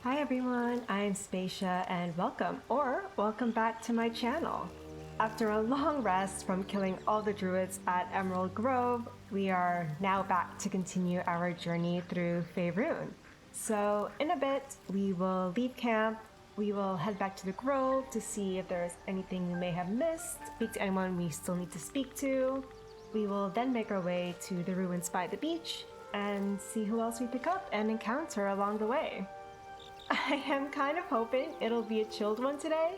Hi everyone, I'm Spacia and welcome back to my channel. After a long rest from killing all the druids at Emerald Grove, we are now back to continue our journey through Faerun. So in a bit, we will leave camp, we will head back to the Grove to see if there's anything we may have missed, speak to anyone we still need to speak to. We will then make our way to the ruins by the beach and see who else we pick up and encounter along the way. I am kind of hoping it'll be a chilled one today,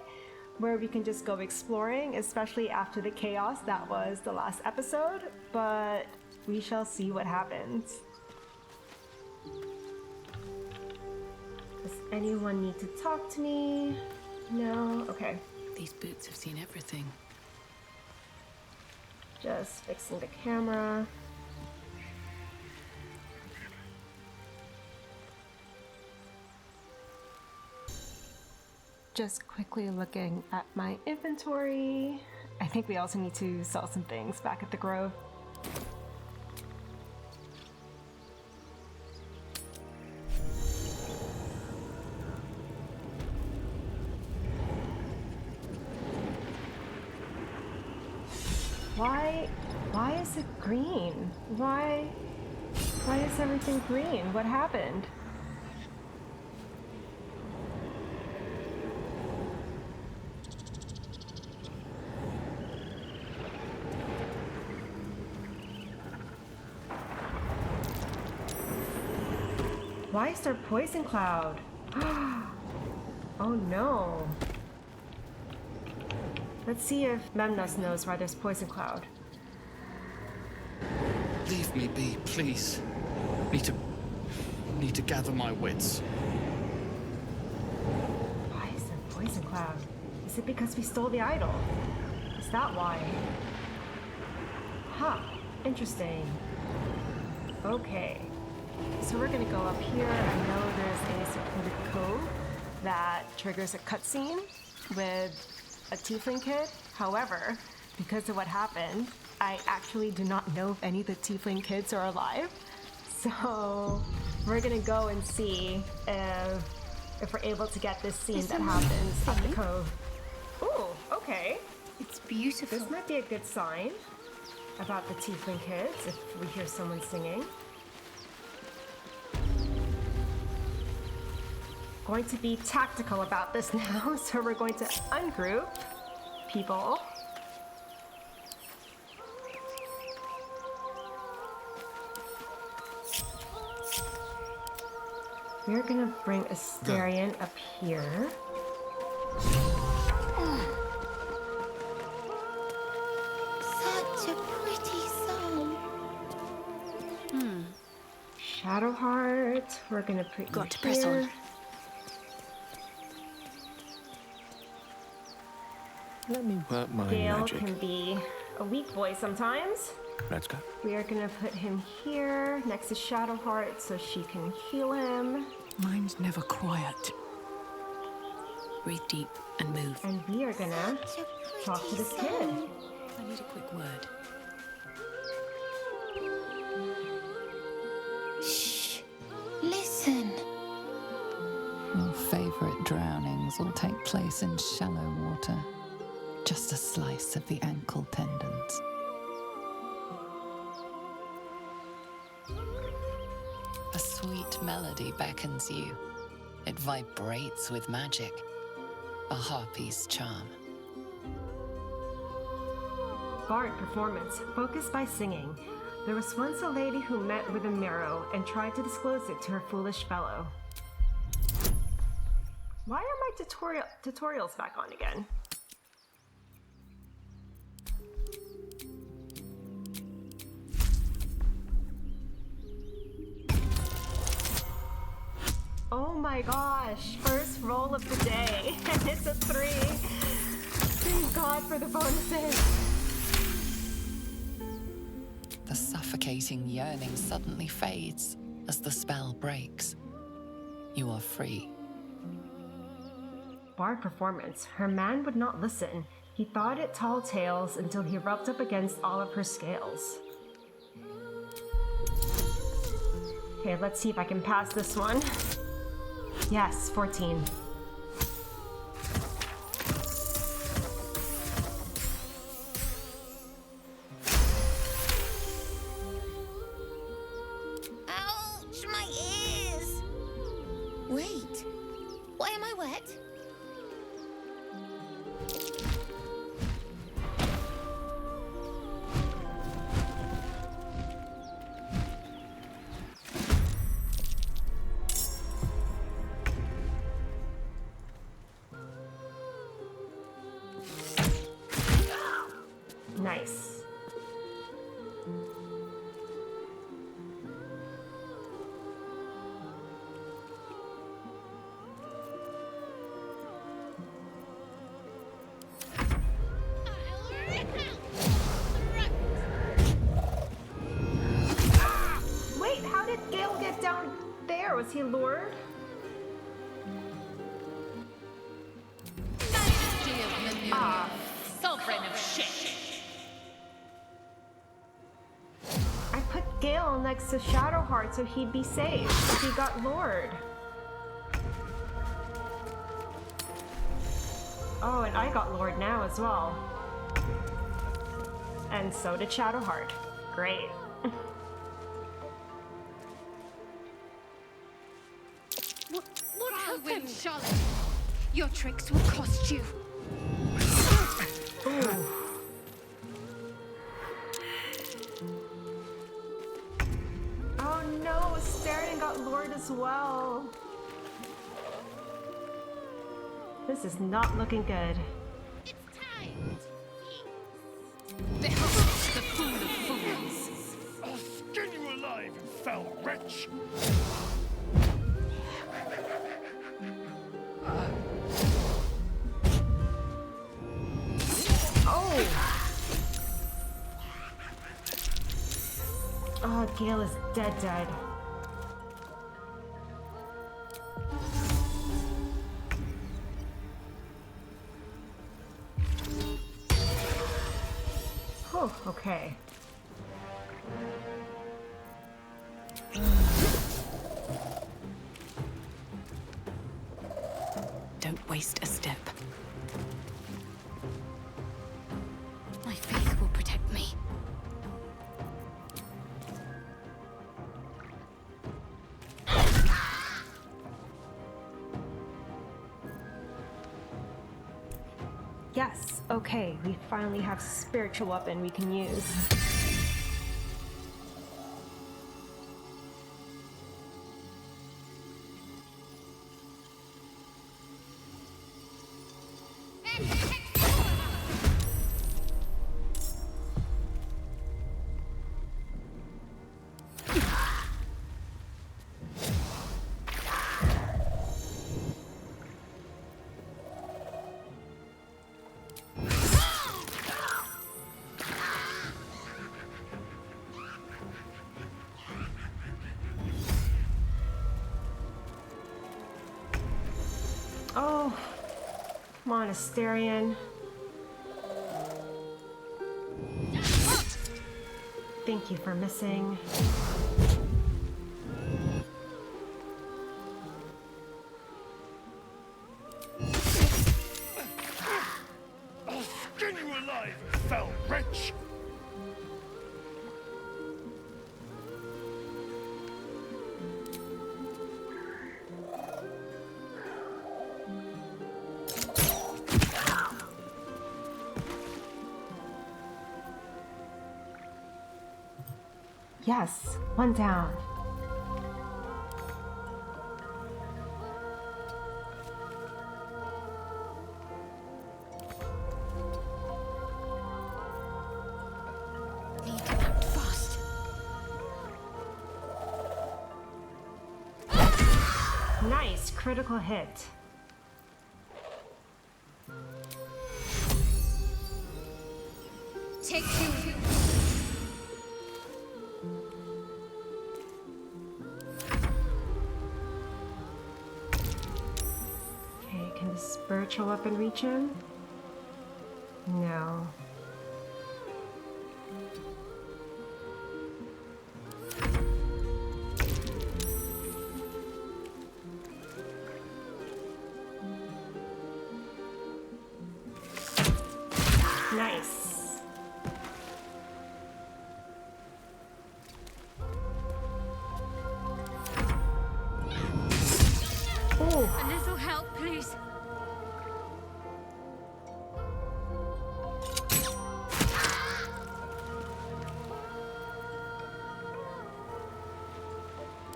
where we can just go exploring, especially after the chaos that was the last episode, but we shall see what happens. Does anyone need to talk to me? No? Okay. These boots have seen everything. Just fixing the camera. Just quickly looking at my inventory. I think we also need to sell some things back at the Grove. Why is it green? Why is everything green? What happened? Why is there poison cloud? Oh no. Let's see if Memnos knows why there's poison cloud. Leave me be, please. Need to gather my wits. Why is there poison cloud? Is it because we stole the idol? Is that why? Huh, interesting. Okay. So we're gonna go up here. I know there's a secluded cove that triggers a cutscene with a tiefling kid. However, because of what happened, I actually do not know if any of the tiefling kids are alive. So we're gonna go and see if we're able to get this scene that happens at the cove. Ooh, okay. It's beautiful. This might be a good sign about the tiefling kids if we hear someone singing. Going to be tactical about this now, so we're going to ungroup people. We're gonna bring Astarion up here. Such a pretty song. Shadowheart, we're gonna put Got you to press here. on. Let me work my Gale magic. can be a weak boy sometimes. Let's go. We are gonna put him here next to Shadowheart so she can heal him. Mine's never quiet. Breathe deep and move. And we are gonna Such a talk to pretty this kid. song. I need a quick word. Shh. Listen. Your favorite drownings will take place in shallow water. Just a slice of the ankle tendons. A sweet melody beckons you. It vibrates with magic. A harpy's charm. Bard performance, focused by singing. There was once a lady who met with a marrow and tried to disclose it to her foolish fellow. Why are my tutorials back on again? Oh my gosh, first roll of the day, and it's a 3. Thank God for the bonuses. The suffocating yearning suddenly fades as the spell breaks. You are free. Bard performance, her man would not listen. He thought it tall tales until he rubbed up against all of her scales. Okay, let's see if I can pass this one. Yes, 14. Ouch, my ears! Wait, why am I wet? Nice. Wait, how did Gale get down there? Was he lured? Sovereign of shit. I put Gale next to Shadowheart so he'd be safe, but he got lured. Oh, and I got lured now as well. And so did Shadowheart. Great. What happened, Charlotte? Your tricks will cost you. Ooh. Oh no, Astarion got lured as well. This is not looking good. It's time. Behold the fool of fools. I'll skin you alive, you foul wretch! Oh, Gale is dead. Oh, okay. Don't waste a step. My faith will protect me. Yes, okay, we finally have spiritual weapon we can use. Oh, come on, Astarion. Thank you for missing. I'll skin you alive, you foul wretch! Yes, one down. Need to act fast. Nice, critical hit. Take two. Okay, can the spiritual weapon reach him? No.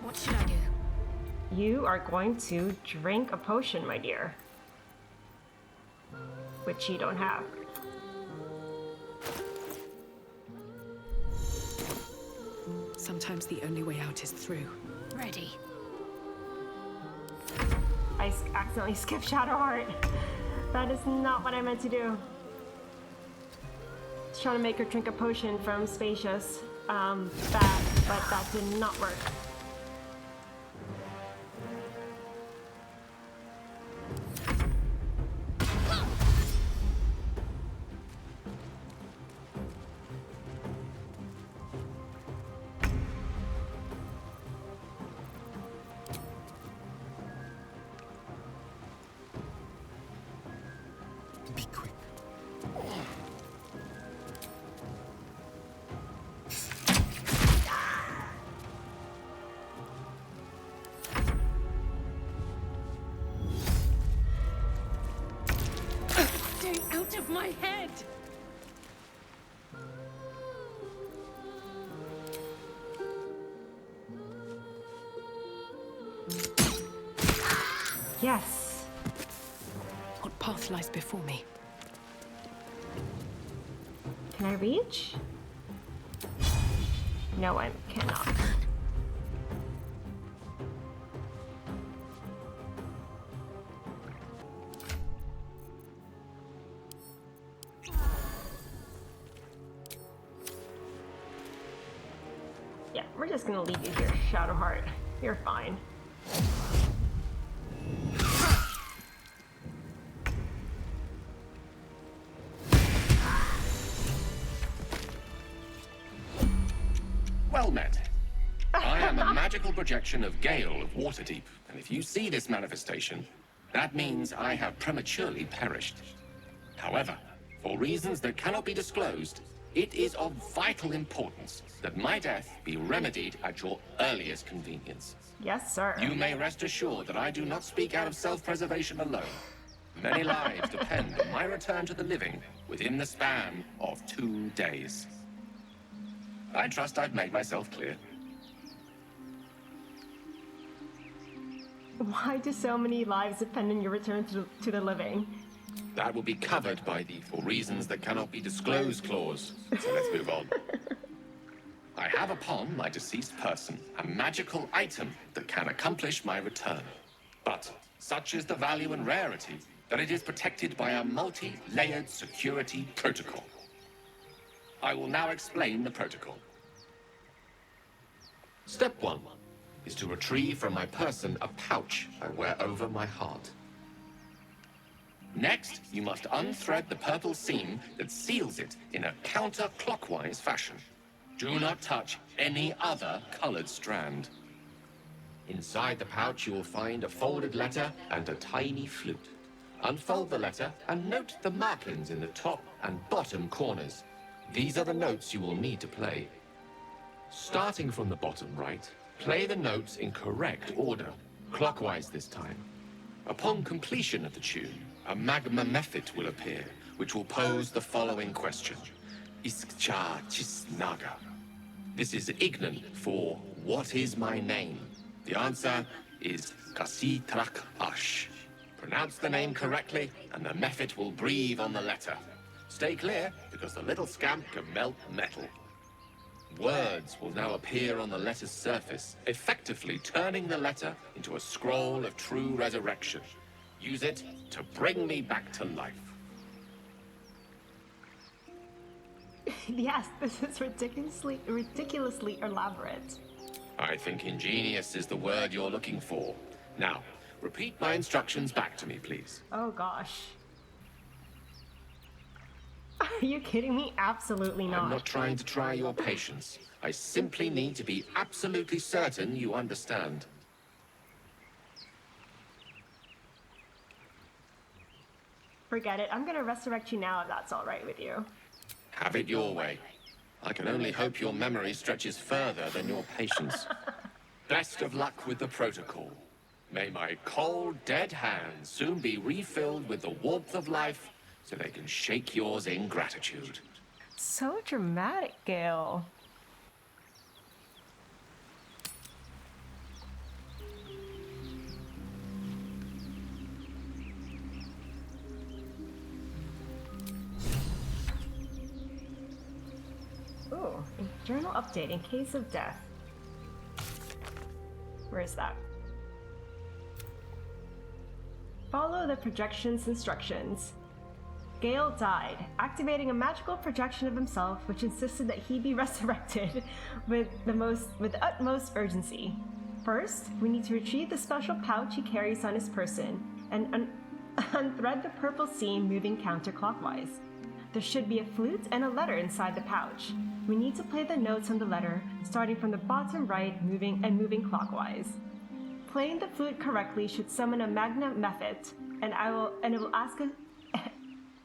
What should I do? You are going to drink a potion, my dear. Which you don't have. Sometimes the only way out is through. Ready. I accidentally skipped Shadowheart. That is not what I meant to do. I was trying to make her drink a potion from Spacious. Bad, but that did not work. Be quick. Stay out of my head! Yes. What path lies before me? Can I reach? No, I cannot. Yeah, we're just gonna leave you here, Shadowheart. You're fine. Well met. I am a magical projection of Gale of Waterdeep, and if you see this manifestation, that means I have prematurely perished. However, for reasons that cannot be disclosed, it is of vital importance that my death be remedied at your earliest convenience. Yes, sir. You may rest assured that I do not speak out of self-preservation alone. Many lives depend on my return to the living within the span of 2 days. I trust I've made myself clear. Why do so many lives depend on your return to the living? That will be covered by the "for reasons that cannot be disclosed" clause. So let's move on. I have upon my deceased person a magical item that can accomplish my return. But such is the value and rarity that it is protected by a multi-layered security protocol. I will now explain the protocol. Step 1 is to retrieve from my person a pouch I wear over my heart. Next, you must unthread the purple seam that seals it in a counterclockwise fashion. Do not touch any other colored strand. Inside the pouch, you will find a folded letter and a tiny flute. Unfold the letter and note the markings in the top and bottom corners. These are the notes you will need to play. Starting from the bottom right, play the notes in correct order, clockwise this time. Upon completion of the tune, a magma method will appear, which will pose the following question. Iskcha Chisnaga. This is Ignan for "What is my name?" The answer is Kasitrak Ash. Pronounce the name correctly, and the method will breathe on the letter. Stay clear, because the little scamp can melt metal. Words will now appear on the letter's surface, effectively turning the letter into a scroll of true resurrection. Use it to bring me back to life. Yes, this is ridiculously elaborate. I think ingenious is the word you're looking for. Now, repeat my instructions back to me, please. Oh gosh. Are you kidding me? Absolutely not. I'm not trying to try your patience. I simply need to be absolutely certain you understand. Forget it. I'm gonna resurrect you now if that's all right with you. Have it your way. I can only hope your memory stretches further than your patience. Best of luck with the protocol. May my cold, dead hands soon be refilled with the warmth of life so they can shake yours in gratitude. So dramatic, Gale. Journal update in case of death. Where is that? Follow the projection's instructions. Gale died, activating a magical projection of himself which insisted that he be resurrected with utmost urgency. First, we need to retrieve the special pouch he carries on his person and unthread the purple seam moving counterclockwise. There should be a flute and a letter inside the pouch. We need to play the notes on the letter, starting from the bottom right, moving clockwise. Playing the flute correctly should summon a magna method, and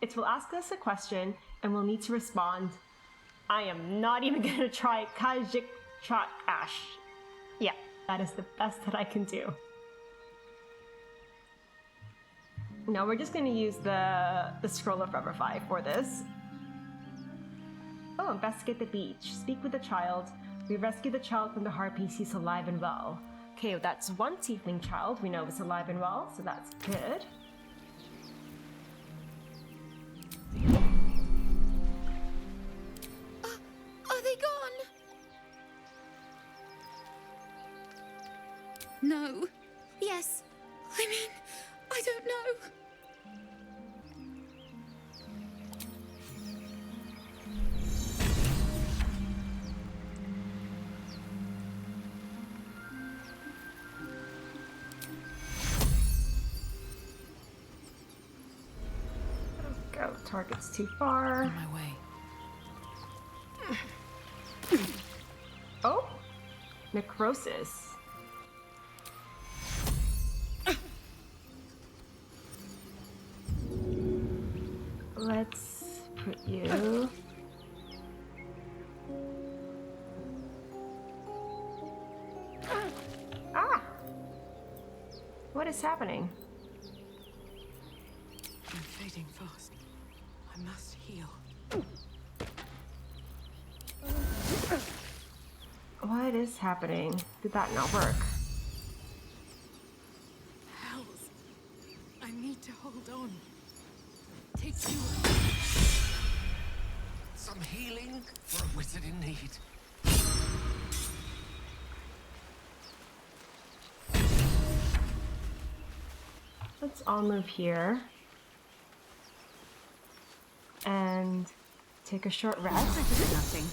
it will ask us a question, and we'll need to respond. I am not even gonna try Kajik Trot Ash. Yeah, that is the best that I can do. No, we're just gonna use the Scroll of Revivify for this. Oh, investigate the beach. Speak with the child. We rescue the child from the Harpies. He's alive and well. Okay, well, that's one tiefling child we know is alive and well, so that's good. Are they gone? No. Yes. I mean, I don't know. Go. Target's too far. On my way. Oh! Necrosis. Let's put you... Ah! What is happening? I'm fading fast. I must heal. What is happening? Did that not work? Hells. I need to hold on. Take you. Some healing for a wizard in need. Let's all move here. And take a short rest. Nothing.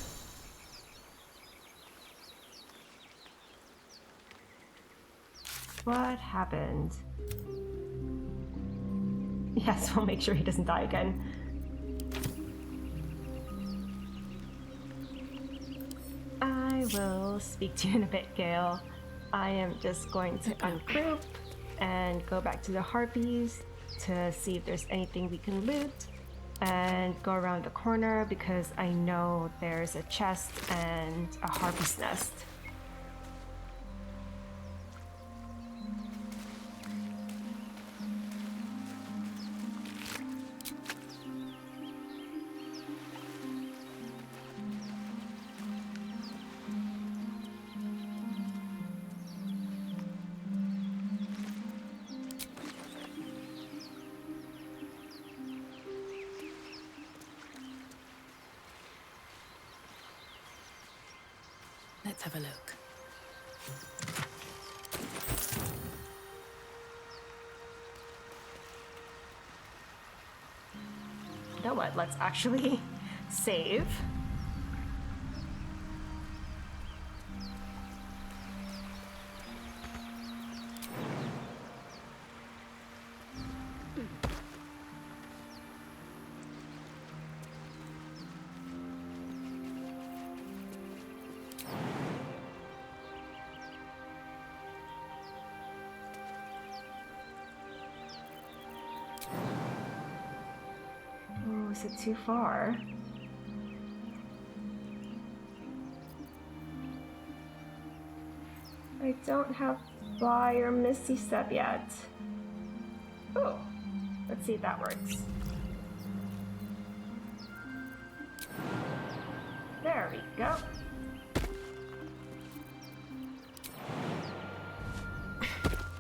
What happened? Yes, we'll make sure he doesn't die again. I will speak to you in a bit, Gale. I am just going to ungroup and go back to the Harpies to see if there's anything we can loot, and go around the corner because I know there's a chest and a Harpie's nest. Let's have a look. You know what? Let's actually save. Oh, is it too far? I don't have Fly or Misty Step yet. Oh, let's see if that works. There we go.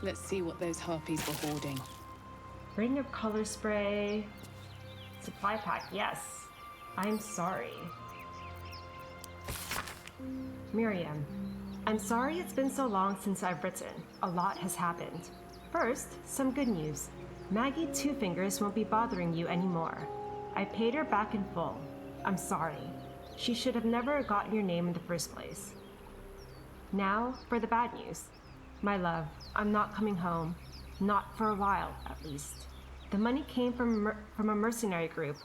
Let's see what those harpies were hoarding. Ring of color spray. Supply pack, yes. I'm sorry. Miriam, I'm sorry it's been so long since I've written. A lot has happened. First, some good news. Maggie Two Fingers won't be bothering you anymore. I paid her back in full. I'm sorry. She should have never gotten your name in the first place. Now, for the bad news. My love, I'm not coming home. Not for a while, at least. The money came from a mercenary group.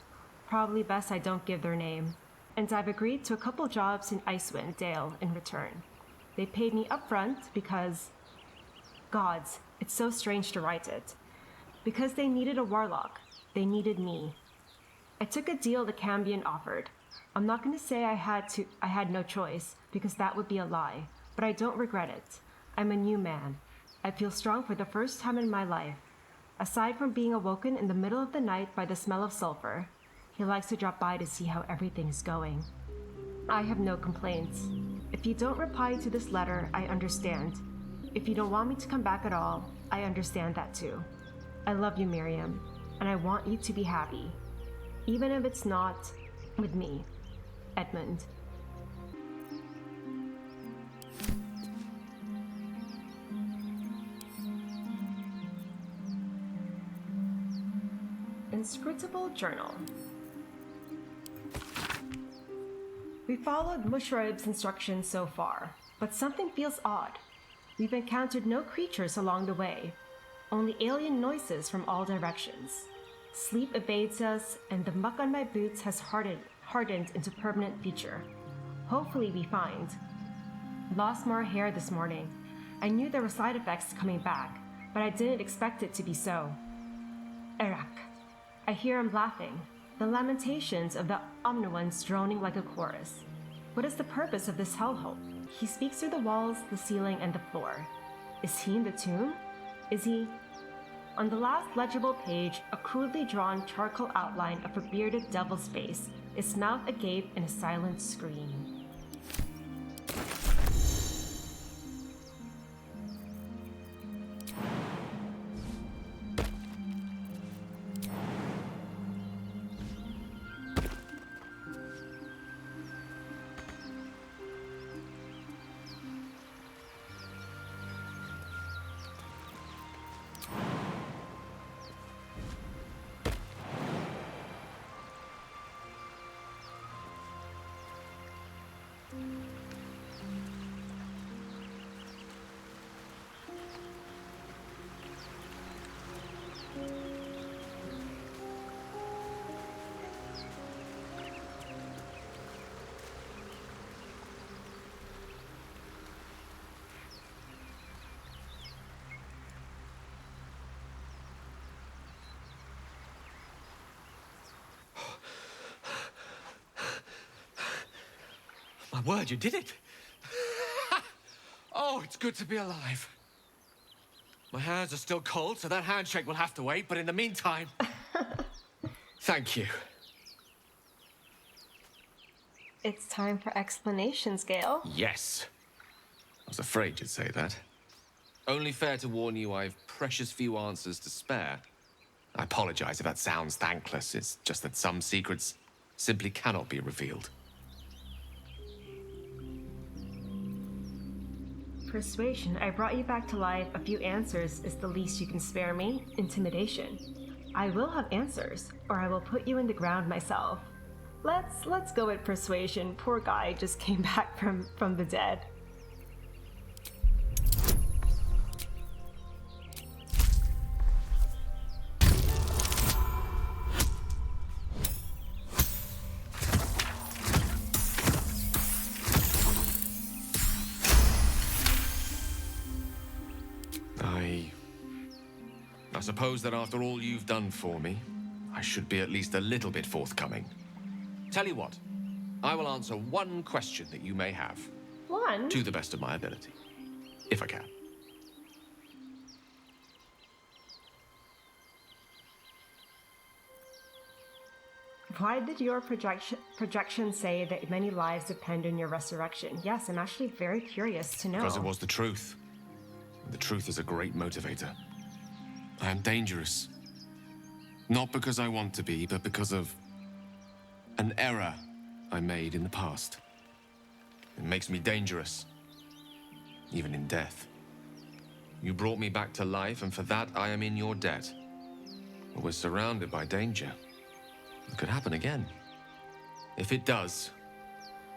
Probably best I don't give their name. And I've agreed to a couple jobs in Icewind Dale in return. They paid me upfront because... Gods, it's so strange to write it. Because they needed a warlock. They needed me. I took a deal the Cambion offered. I'm not going to say I had no choice, because that would be a lie, but I don't regret it. I'm a new man. I feel strong for the first time in my life. Aside from being awoken in the middle of the night by the smell of sulfur, he likes to drop by to see how everything's going. I have no complaints. If you don't reply to this letter, I understand. If you don't want me to come back at all, I understand that too. I love you, Miriam, and I want you to be happy. Even if it's not with me, Edmund. Inscrutable Journal. We followed Mushroib's instructions so far, but something feels odd. We've encountered no creatures along the way, only alien noises from all directions. Sleep evades us, and the muck on my boots has hardened into permanent feature. Hopefully we find. Lost more hair this morning. I knew there were side effects coming back, but I didn't expect it to be so. Erak. I hear him laughing, the lamentations of the Omniwans droning like a chorus. What is the purpose of this hellhole? He speaks through the walls, the ceiling, and the floor. Is he in the tomb? Is he... On the last legible page, a crudely drawn charcoal outline of a bearded devil's face, its mouth agape in a silent scream. My word, you did it! Oh, it's good to be alive. My hands are still cold, so that handshake will have to wait, but in the meantime... Thank you. It's time for explanations, Gale. Yes. I was afraid you'd say that. Only fair to warn you I've precious few answers to spare. I apologize if that sounds thankless. It's just that some secrets simply cannot be revealed. Persuasion. I brought you back to life. A few answers is the least you can spare me. Intimidation. I will have answers, or I will put you in the ground myself. Let's go with persuasion. Poor guy just came back from the dead. I suppose that after all you've done for me, I should be at least a little bit forthcoming. Tell you what, I will answer one question that you may have. One? To the best of my ability, if I can. Why did your projection say that many lives depend on your resurrection? Yes, I'm actually very curious to know. Because it was the truth. The truth is a great motivator. I am dangerous. Not because I want to be, but because of an error I made in the past. It makes me dangerous, even in death. You brought me back to life, and for that I am in your debt. But we're surrounded by danger. It could happen again. If it does,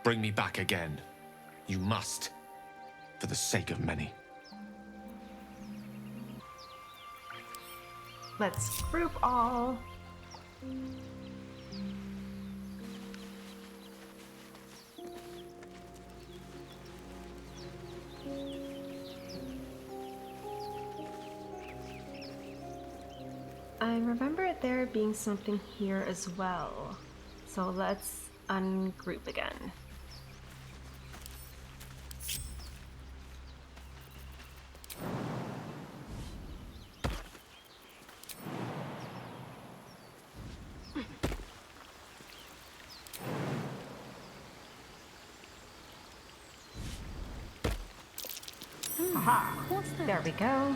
bring me back again. You must, for the sake of many. Let's group all. I remember there being something here as well. So let's ungroup again. Aha! There we go.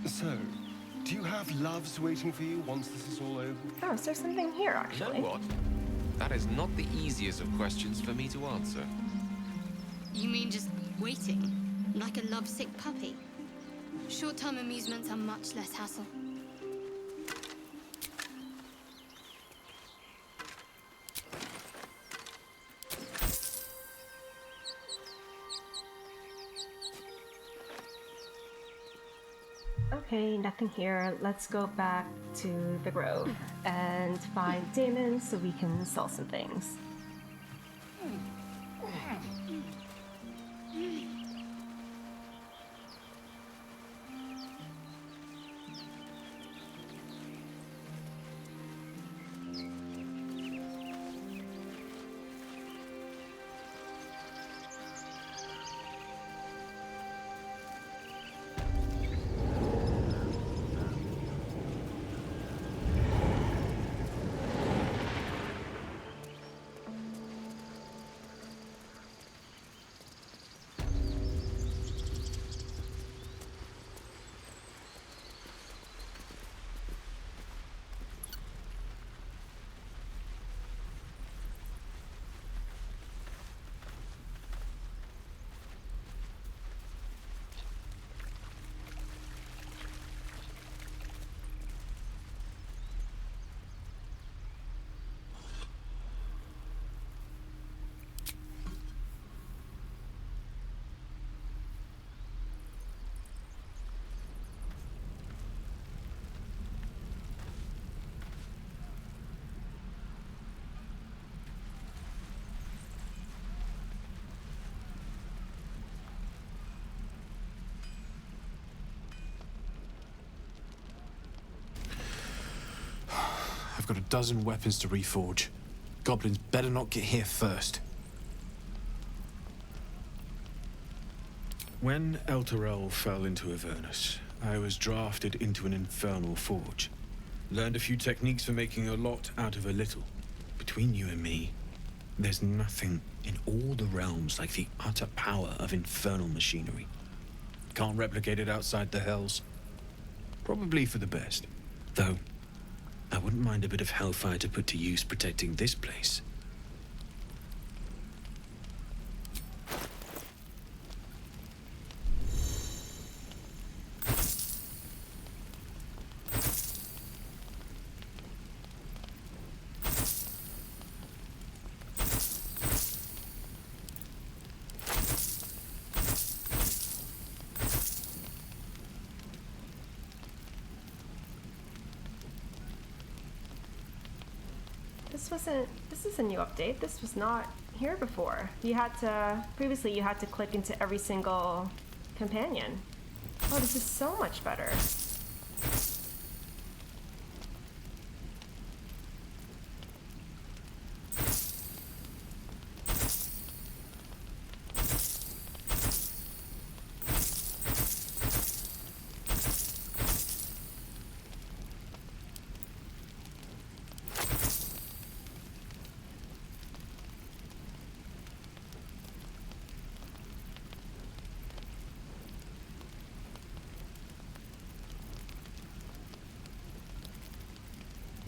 So, do you have loves waiting for you once this is all over? Oh, is there something here You actually? know what? That is not the easiest of questions for me to answer. You mean just waiting? Like a lovesick puppy? Short-term amusements are much less hassle. Okay, nothing here. Let's go back to the grove and find Damon so we can sell some things. I've got a dozen weapons to reforge. Goblins better not get here first. When Elturel fell into Avernus, I was drafted into an infernal forge. Learned a few techniques for making a lot out of a little. Between you and me, there's nothing in all the realms like the utter power of infernal machinery. Can't replicate it outside the Hells. Probably for the best. Though, I wouldn't mind a bit of hellfire to put to use protecting this place. This is a new update. This was not here before. Previously you had to click into every single companion. Oh, this is so much better.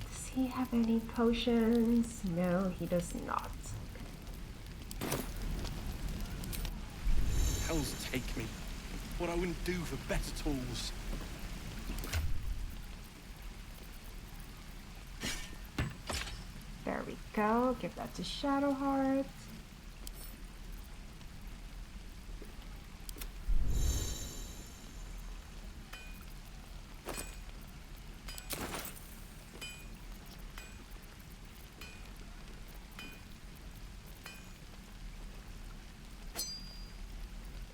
Does he have any potions? No, he does not. Hells take me. What I wouldn't do for better tools. There we go. Give that to Shadowheart.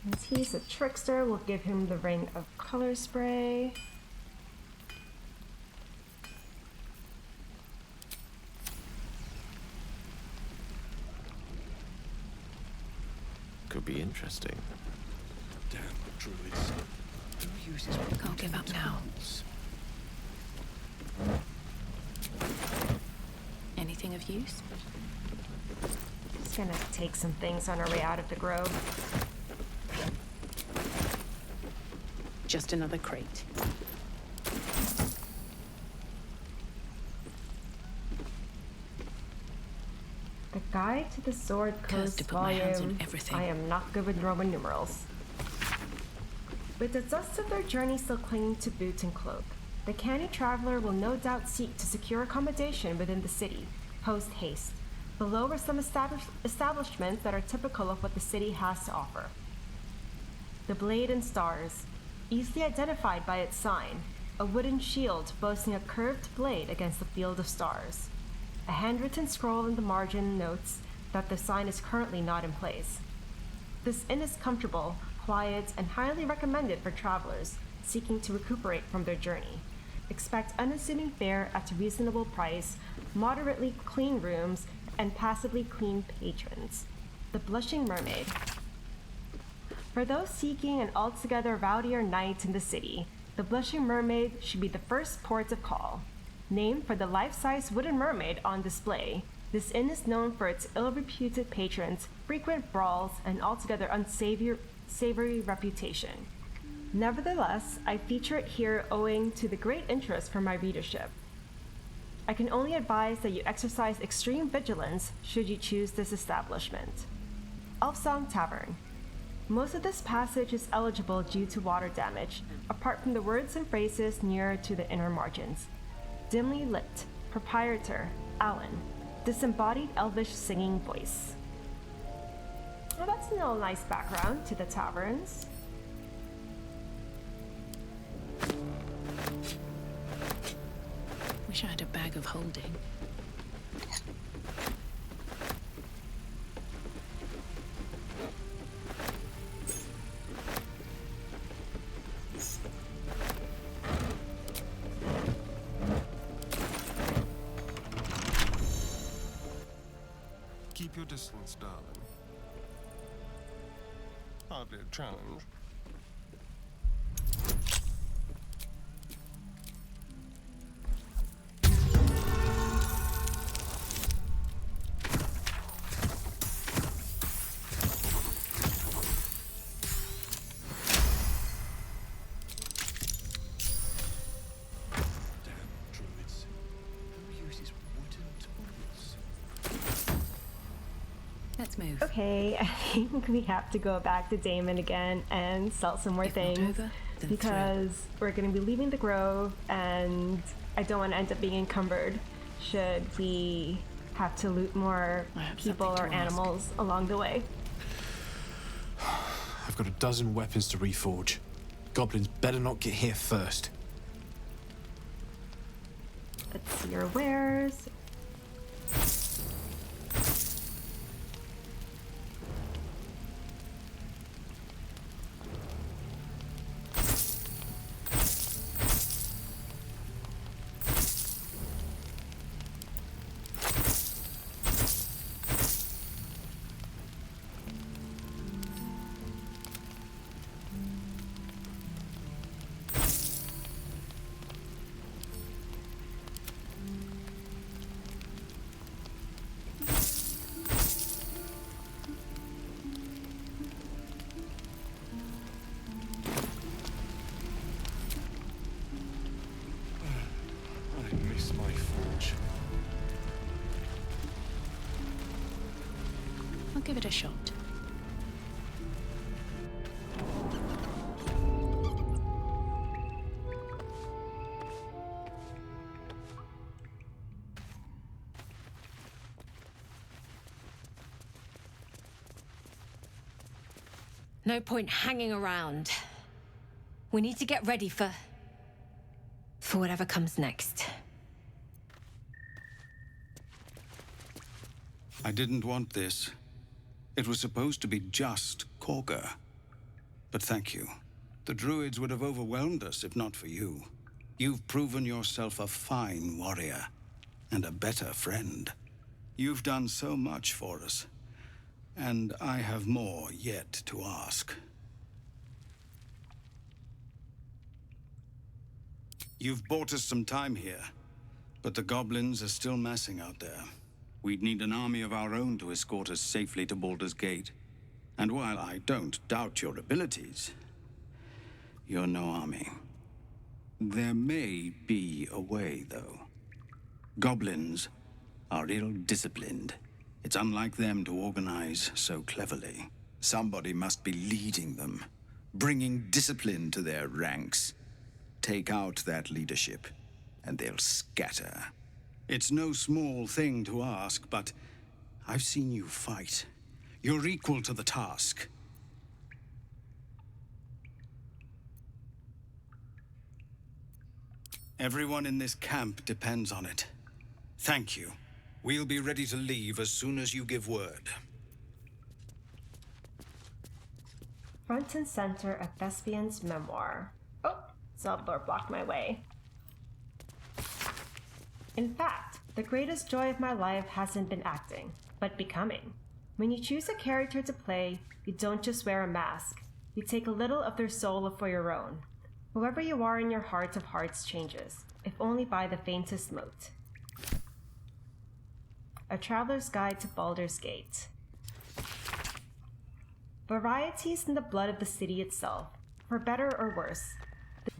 Since he's a trickster, we'll give him the Ring of Color Spray. Could be interesting. Damn druids. Who uses Can't give up now. Anything of use? Just gonna take some things on our way out of the grove. Just another crate. The Guide to the Sword Coast to put my hands on volume. everything. I am not good with Roman numerals. With the dust of their journey still clinging to boot and cloak, the canny traveler will no doubt seek to secure accommodation within the city, post haste. Below are some establishments that are typical of what the city has to offer. The Blade and Stars, easily identified by its sign, a wooden shield boasting a curved blade against a field of stars. A handwritten scroll in the margin notes that the sign is currently not in place. This inn is comfortable, quiet, and highly recommended for travelers seeking to recuperate from their journey. Expect unassuming fare at a reasonable price, moderately clean rooms, and passably clean patrons. The Blushing Mermaid. For those seeking an altogether rowdier night in the city, the Blushing Mermaid should be the first port of call. Named for the life-size wooden mermaid on display, this inn is known for its ill-reputed patrons, frequent brawls, and altogether unsavory reputation. Nevertheless, I feature it here owing to the great interest from my readership. I can only advise that you exercise extreme vigilance should you choose this establishment. Elfsong Tavern. Most of this passage is eligible due to water damage, apart from the words and phrases nearer to the inner margins. Dimly lit, proprietor, Alan, disembodied elvish singing voice. Well, that's a little nice background to the taverns. Wish I had a bag of holding. Keep your distance, darling. Hardly a challenge. Let's move. Okay, I think we have to go back to Damon again and sell some more If not things over, then because we're going to be leaving the grove and I don't want to end up being encumbered should we have to loot more I have people something or to ask. animals along the way. I've got a dozen weapons to reforge. Goblins better not get here first. Let's see your wares. I miss my forge. I'll give it a shot. No point hanging around. We need to get ready for whatever comes next. I didn't want this. It was supposed to be just Korga. But thank you. The druids would have overwhelmed us if not for you. You've proven yourself a fine warrior and a better friend. You've done so much for us, and I have more yet to ask. You've bought us some time here, but the goblins are still massing out there. We'd need an army of our own to escort us safely to Baldursgate. And while I don't doubt your abilities, you're no army. There may be a way, though. Goblins are ill-disciplined. It's unlike them to organize so cleverly. Somebody must be leading them, bringing discipline to their ranks. Take out that leadership, and they'll scatter. It's no small thing to ask, but I've seen you fight. You're equal to the task. Everyone in this camp depends on it. Thank you. We'll be ready to leave as soon as you give word. Front and center of Thespian's memoir. Oh, Zevlor blocked my way. In fact, the greatest joy of my life hasn't been acting, but becoming. When you choose a character to play, you don't just wear a mask. You take a little of their soul for your own. Whoever you are in your heart of hearts changes, if only by the faintest mote. A Traveler's Guide to Baldur's Gate. Varieties in the blood of the city itself, for better or worse.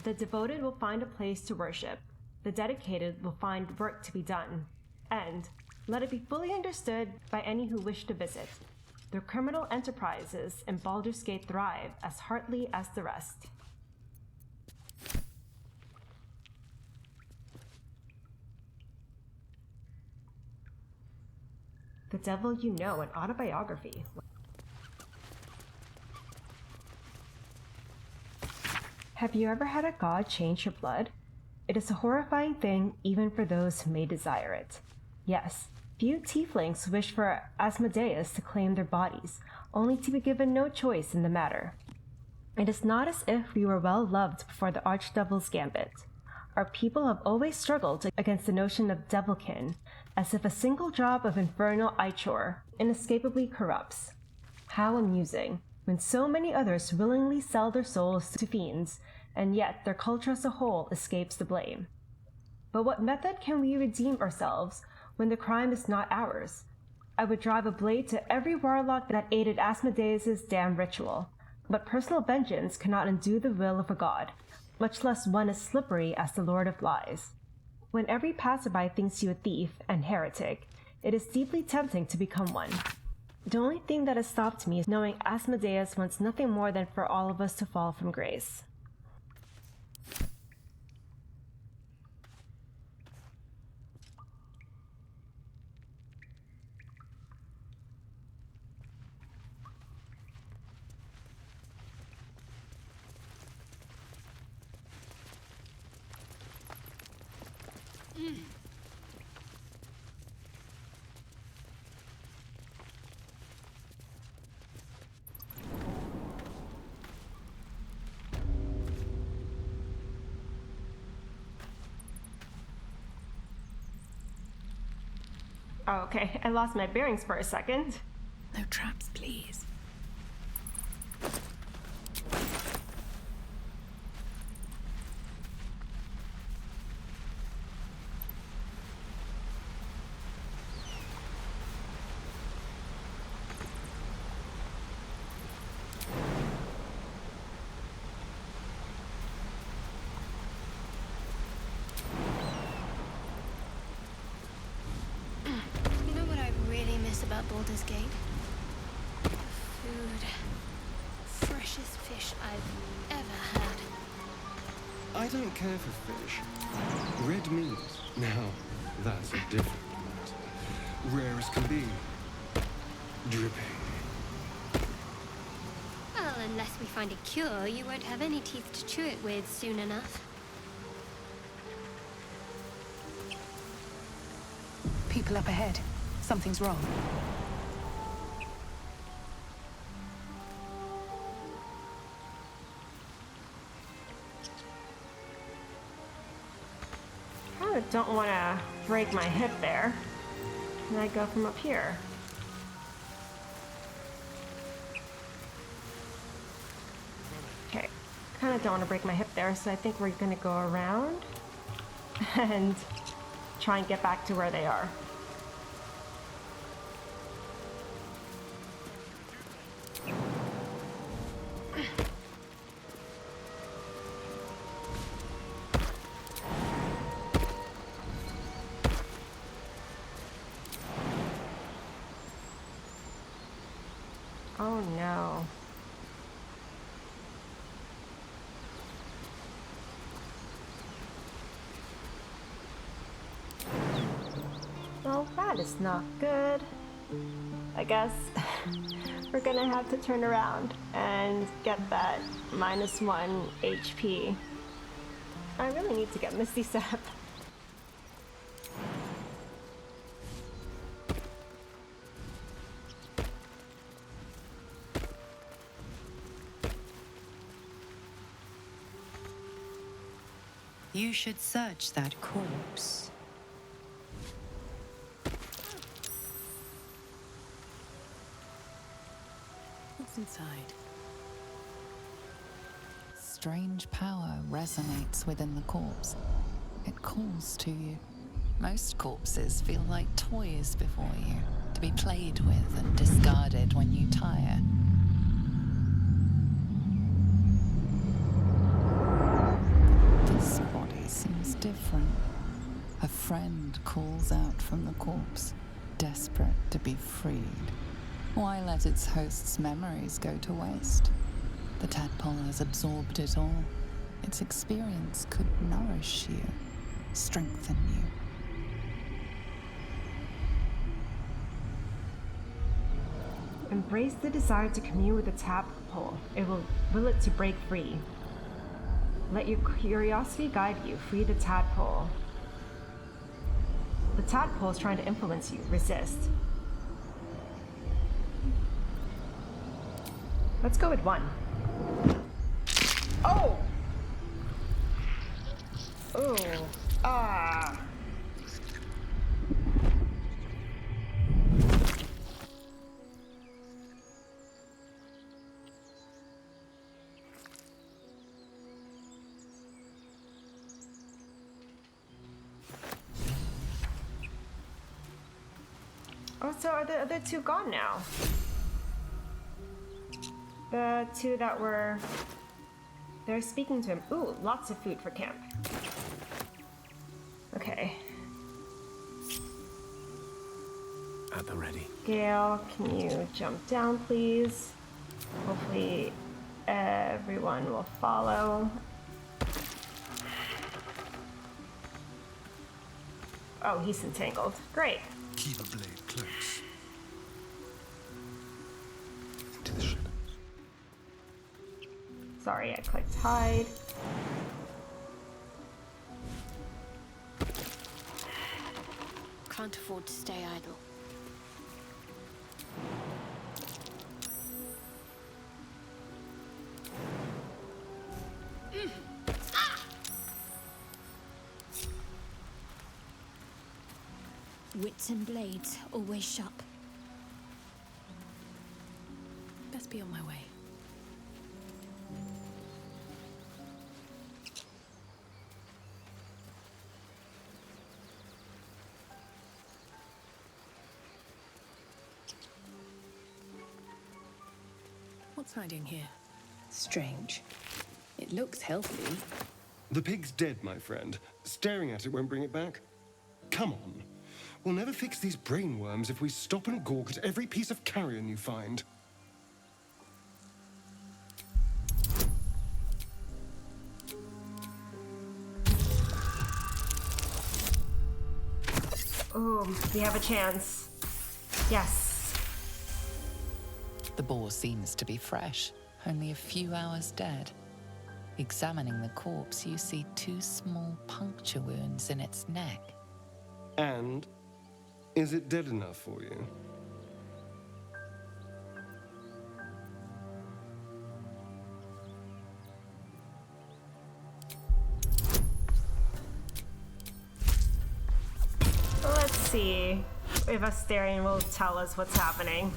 The devoted will find a place to worship. The dedicated will find work to be done. And, let it be fully understood by any who wish to visit, the criminal enterprises in Baldur's Gate thrive as heartily as the rest. The Devil You Know, an autobiography. Have you ever had a god change your blood? It is a horrifying thing even for those who may desire it. Yes, few tieflings wish for Asmodeus to claim their bodies, only to be given no choice in the matter. It is not as if we were well loved before the Archdevil's gambit. Our people have always struggled against the notion of devilkin, as if a single drop of infernal ichor inescapably corrupts. How amusing, when so many others willingly sell their souls to fiends, and yet their culture as a whole escapes the blame. But what method can we redeem ourselves when the crime is not ours? I would drive a blade to every warlock that aided Asmodeus' damn ritual, but personal vengeance cannot undo the will of a god, much less one as slippery as the Lord of Lies. When every passerby thinks you a thief and heretic, it is deeply tempting to become one. The only thing that has stopped me is knowing Asmodeus wants nothing more than for all of us to fall from grace. Oh, okay. I lost my bearings for a second. No traps, please. You know what I really miss about Baldur's Gate? Food. Freshest fish I've ever had. I don't care for fish. Red meat, now, that's a different matter. Rare as can be. Dripping. Well, unless we find a cure, you won't have any teeth to chew it with soon enough. People up ahead. Something's wrong. I don't want to break my hip there. Can I go from up here? Okay, kind of don't want to break my hip there, so I think we're going to go around and try and get back to where they are. Oh no. Well, that is not good. I guess we're gonna have to turn around and get that -1 HP. I really need to get Misty Step. You should search that corpse. What's inside? Strange power resonates within the corpse. It calls to you. Most corpses feel like toys before you, to be played with and discarded when you tire. This body seems different. A friend calls out from the corpse, desperate to be freed. Why let its host's memories go to waste? The tadpole has absorbed it all. Its experience could nourish you, strengthen you. Embrace the desire to commune with the tadpole. It will will it to break free. Let your curiosity guide you. Free the tadpole. The tadpole is trying to influence you. Resist. Let's go with 1. Oh! Oh. Ah. Oh, so are the other 2 gone now? The 2 that were... They're speaking to him. Ooh, lots of food for camp. Okay. At the ready. Gale, can you jump down, please? Hopefully everyone will follow. Oh, he's entangled. Great. Keep a blade close. Into the shadows. Sorry, I clicked hide. Can't afford to stay idle. Wits and blades always sharp. Best be on my way. What's hiding here? Strange. It looks healthy. The pig's dead, my friend. Staring at it won't bring it back. Come on. We'll never fix these brainworms if we stop and gawk at every piece of carrion you find. Ooh, we have a chance. Yes. The boar seems to be fresh, only a few hours dead. Examining the corpse, you see 2 small puncture wounds in its neck. And is it dead enough for you? Let's see if Astarion will tell us what's happening.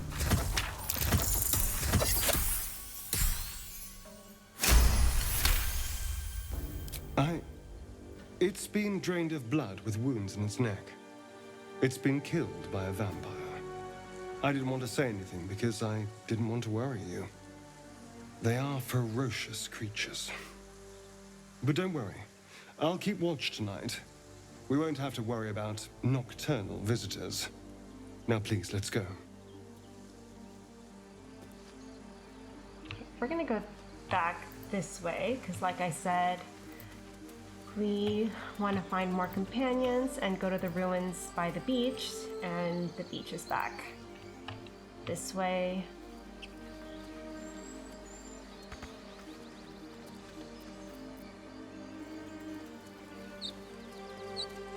It's been drained of blood with wounds in its neck. It's been killed by a vampire. I didn't want to say anything because I didn't want to worry you. They are ferocious creatures. But don't worry. I'll keep watch tonight. We won't have to worry about nocturnal visitors. Now please, let's go. We're gonna go back this way, because like I said, we want to find more companions and go to the ruins by the beach, and the beach is back this way.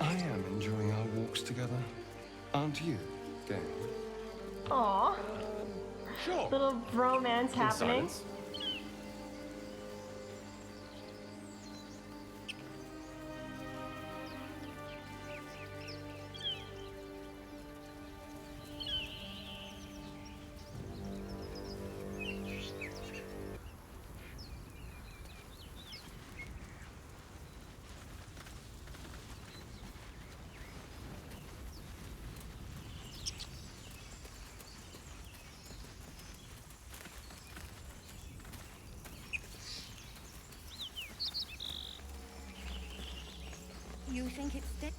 I am enjoying our walks together. Aren't you, Dane? Aww. Sure. Little bromance happening. Silence. You think it's dead?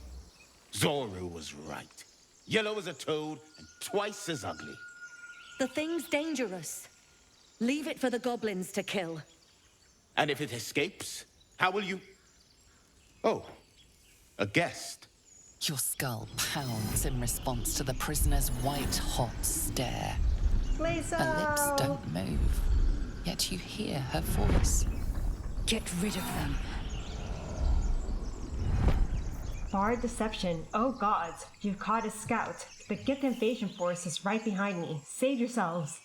Zoru was right. Yellow as a toad and twice as ugly. The thing's dangerous. Leave it for the goblins to kill. And if it escapes, how will you... Oh, a guest. Your skull pounds in response to the prisoner's white-hot stare. Lae'zel! Her lips don't move, yet you hear her voice. Get rid of them. Bard deception. Oh gods, you've caught a scout. The Gith invasion force is right behind me. Save yourselves.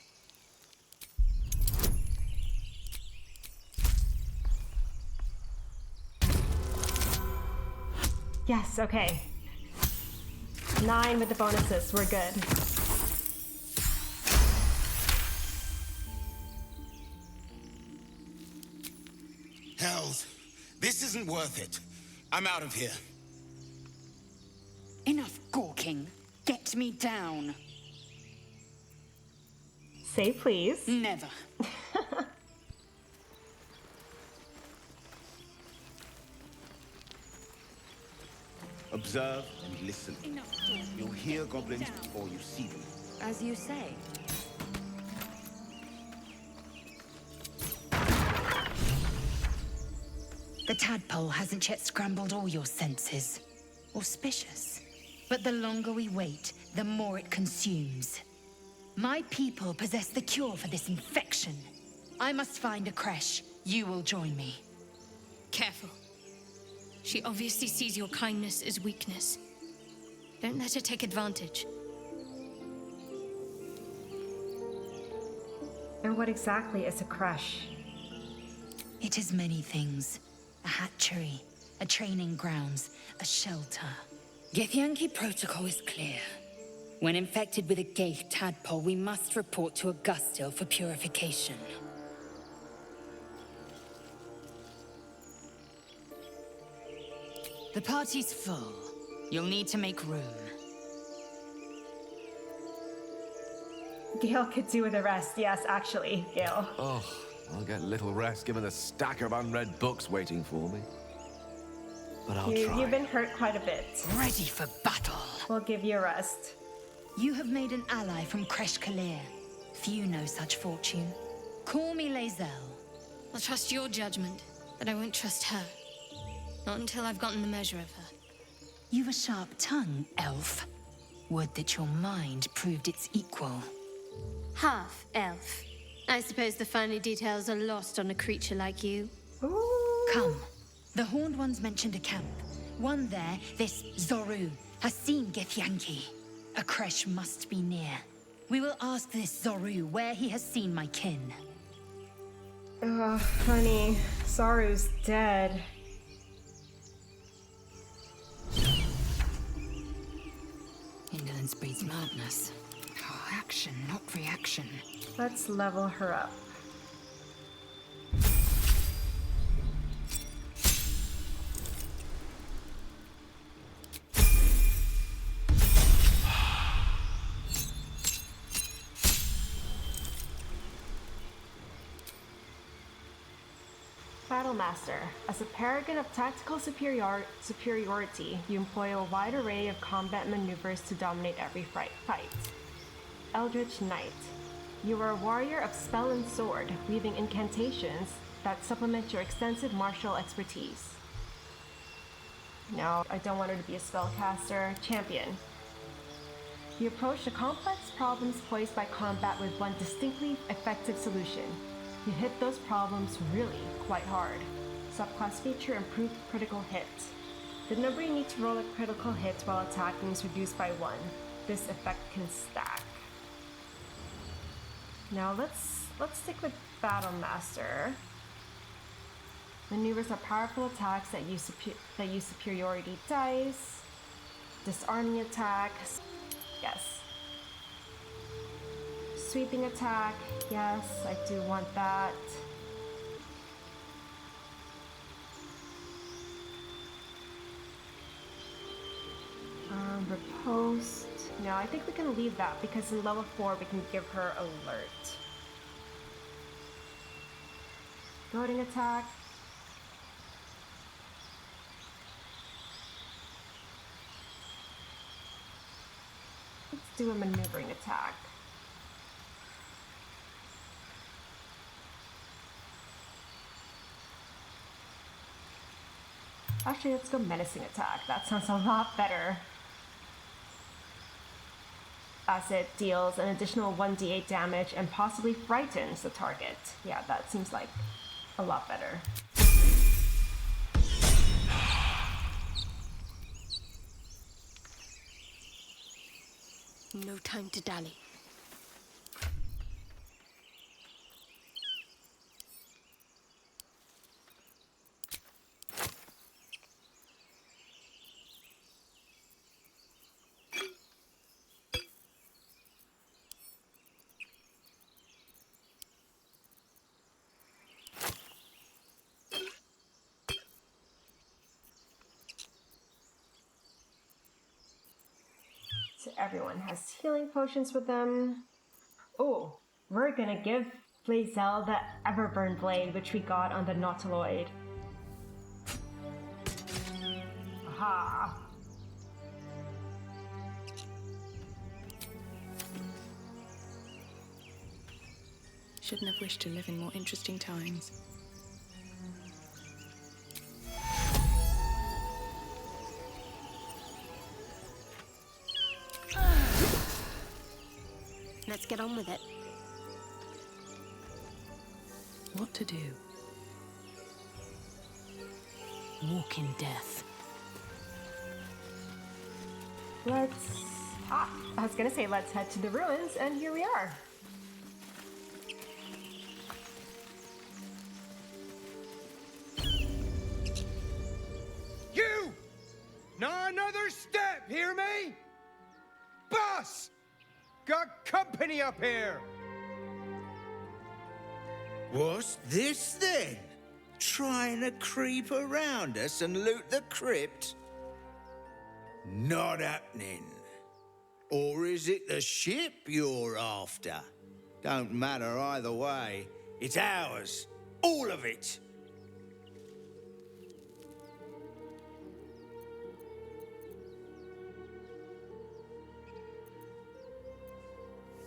Yes, okay. 9 with the bonuses, we're good. Hells, this isn't worth it. I'm out of here. Enough gawking. Get me down. Say please. Never. Observe and listen. You'll hear goblins before you see them. As you say. The tadpole hasn't yet scrambled all your senses. Auspicious. But the longer we wait, the more it consumes. My people possess the cure for this infection. I must find a creche. You will join me. Careful. She obviously sees your kindness as weakness. Don't let her take advantage. And what exactly is a creche? It is many things. A hatchery, a training grounds, a shelter. Githyanki protocol is clear. When infected with a Ghaik tadpole, we must report to Augustil for purification. The party's full. You'll need to make room. Gale could do with a rest, yes, actually, Gale. Oh, I'll get little rest given the stack of unread books waiting for me. But I'll try. You've been hurt quite a bit. Ready for battle. We'll give you a rest. You have made an ally from Kresh Kalir. Few know such fortune. Call me Lae'zel. I'll trust your judgment, but I won't trust her. Not until I've gotten the measure of her. You've a sharp tongue, elf. Would that your mind proved its equal. Half elf. I suppose the finer details are lost on a creature like you. Ooh. Come. The Horned Ones mentioned a camp. One there, this Zoru, has seen Githyanki. A Kresh must be near. We will ask this Zoru where he has seen my kin. Ugh, honey. Saru's dead. Indolence breeds madness. Oh, action, not reaction. Let's level her up. Battlemaster. As a paragon of tactical superiority, you employ a wide array of combat maneuvers to dominate every fight. Eldritch Knight. You are a warrior of spell and sword, weaving incantations that supplement your extensive martial expertise. No, I don't want her to be a spellcaster. Champion. You approach the complex problems posed by combat with one distinctly effective solution. You hit those problems really quite hard. Subclass feature improved critical hit. The number you need to roll a critical hit while attacking is reduced by 1. This effect can stack. Now let's stick with Battlemaster. Maneuvers are powerful attacks that use superiority dice. Disarming attacks. Yes. Sweeping attack. Yes, I do want that. Riposte. No, I think we can leave that because in level 4 we can give her alert. Goading attack. Let's do a maneuvering attack. Actually, let's go menacing attack. That sounds a lot better. As it deals an additional 1d8 damage and possibly frightens the target. Yeah, that seems like a lot better. No time to dally. So everyone has healing potions with them. Oh, we're gonna give Lae'zel the Everburn Blade, which we got on the Nautiloid. Aha! Shouldn't have wished to live in more interesting times. Let's get on with it. What to do? Walk in death. I was gonna say let's head to the ruins, and here we are. Not another step, hear me? Boss! Got company up here! What's this then? Trying to creep around us and loot the crypt? Not happening. Or is it the ship you're after? Don't matter either way. It's ours. All of it.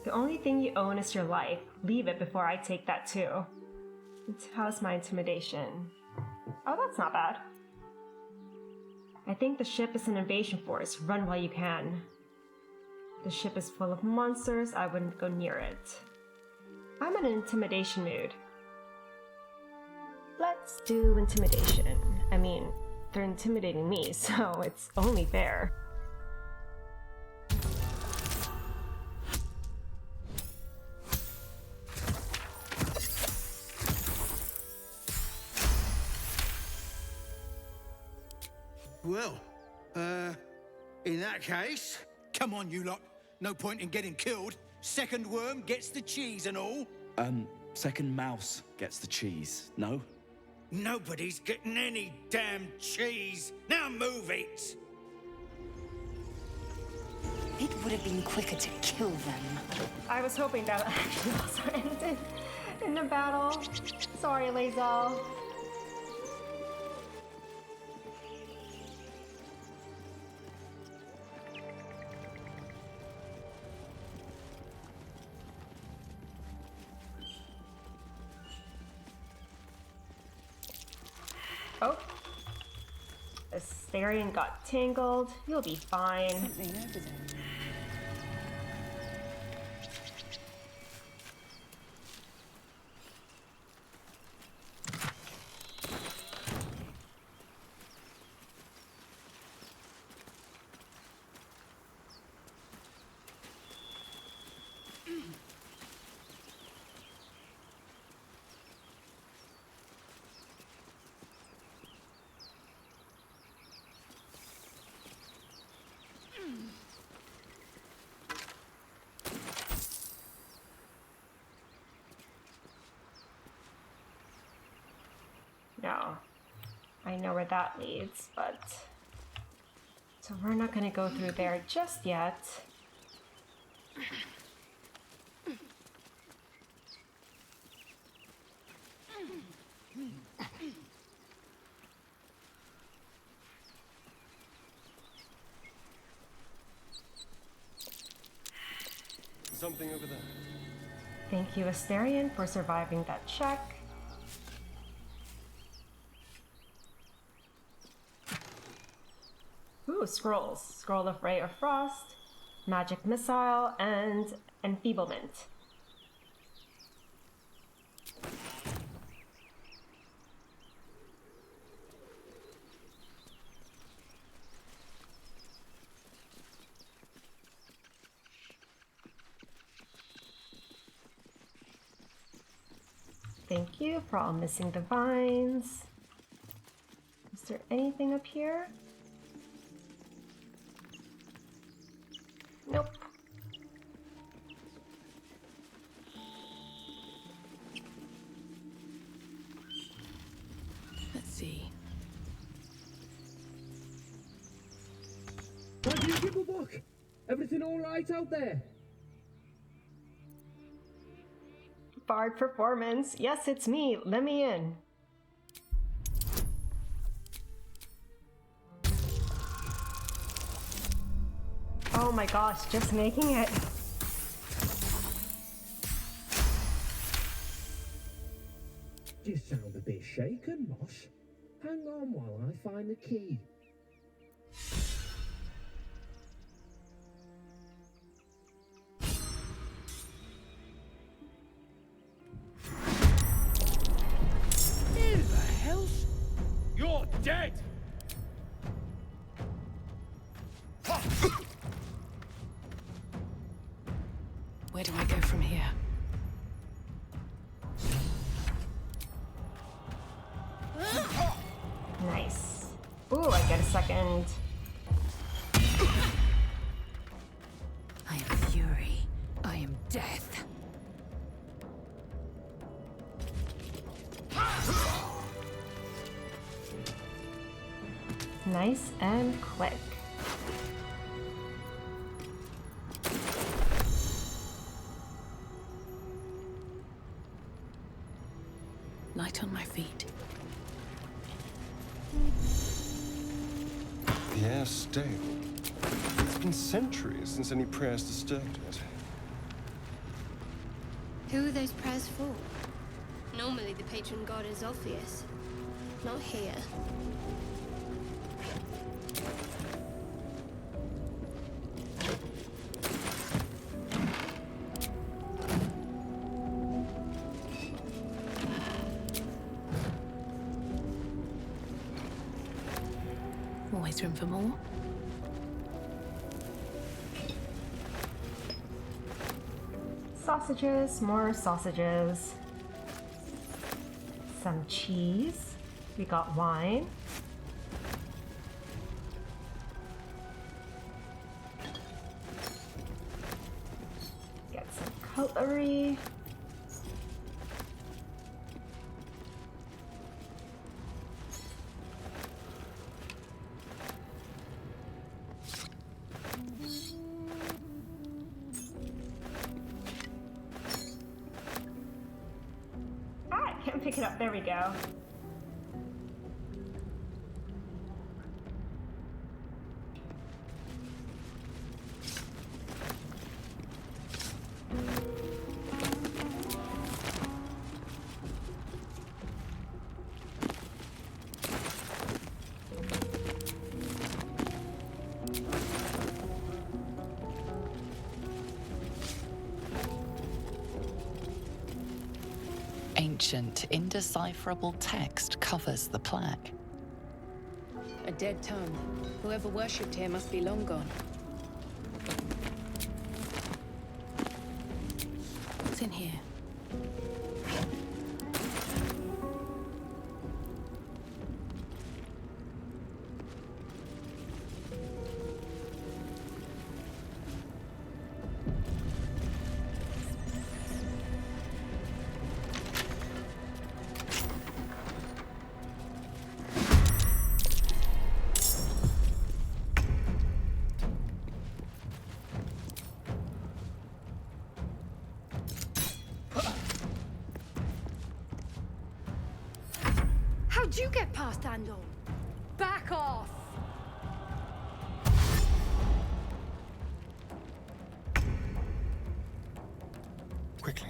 The only thing you own is your life. Leave it before I take that too. How's my intimidation? Oh, that's not bad. I think the ship is an invasion force. Run while you can. The ship is full of monsters. I wouldn't go near it. I'm in an intimidation mood. Let's do intimidation. I mean, they're intimidating me, so it's only fair. Well, in that case, come on, you lot. No point in getting killed. Second worm gets the cheese and all. Second mouse gets the cheese, no? Nobody's getting any damn cheese. Now move it. It would have been quicker to kill them. I was hoping that actually also ended in a battle. Sorry, Lae'zel. Oh. Astarion got tangled. You'll be fine. Something over there. No. I know where that leads, but... So we're not gonna go through there just yet. Something over there. Thank you, Astarion, for surviving that check. Ooh, scrolls. Scroll of Ray of Frost, Magic Missile, and Enfeeblement. Thank you for all missing the vines. Is there anything up here? Nope. Let's see. Why do you give a book? Everything all right out there? Bard performance. Yes, it's me. Let me in. Oh my gosh, just making it. You sound a bit shaken, Moss. Hang on while I find the key. In the hell? You're dead! Where do I go from here? Nice. Ooh, I get a second death. Nice and quick. Light on my feet. The air's stale. It's been centuries since any prayers disturbed it. Who are those prayers for? Normally the patron god is obvious. Not here. Always room for more. Sausages, more sausages. Some cheese. We got wine. Get some cutlery. Pick it up, there we go. Ancient, indecipherable text covers the plaque. A dead tongue. Whoever worshipped here must be long gone. What's in here? How'd you get past Andor? Back off! Quickly.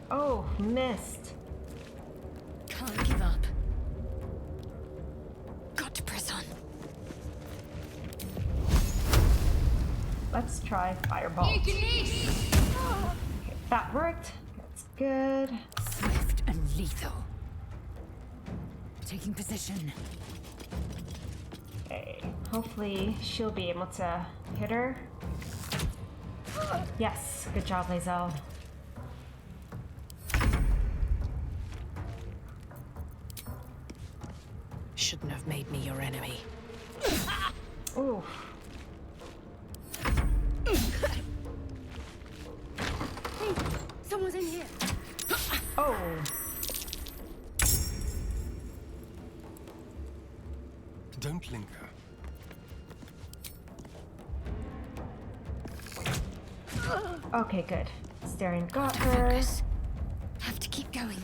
Oh, missed. Can't give up. Got to press on. Let's try fireball. Okay, that worked. That's good. Swift and lethal. Taking position. Okay, hopefully she'll be able to hit her. Yes, good job, Lae'zel. Shouldn't have made me your enemy. Ooh. Hey, someone's in here. Oh. Don't linger. Okay, good. Staring got her. Focus. Have to keep going.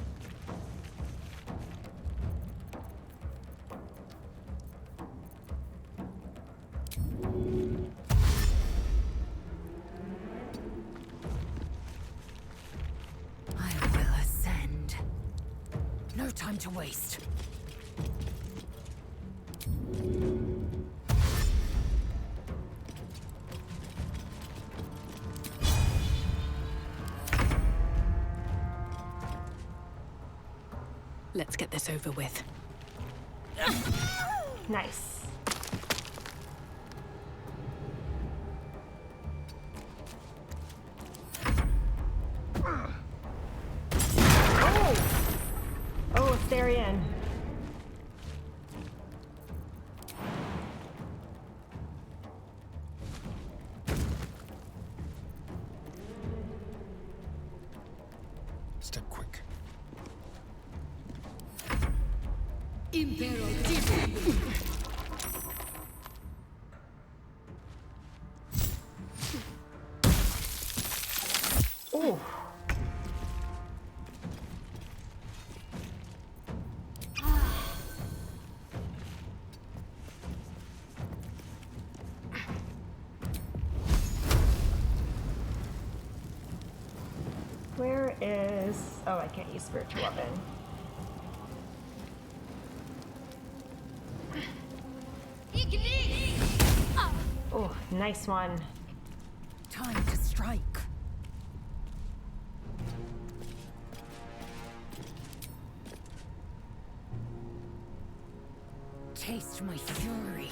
I will ascend. No time to waste. Let's get this over with. Nice. Oh! Oh, Astarion. Ooh. Where is... Oh, I can't use spiritual weapon. Oh, nice one. Time to strike. Taste my fury.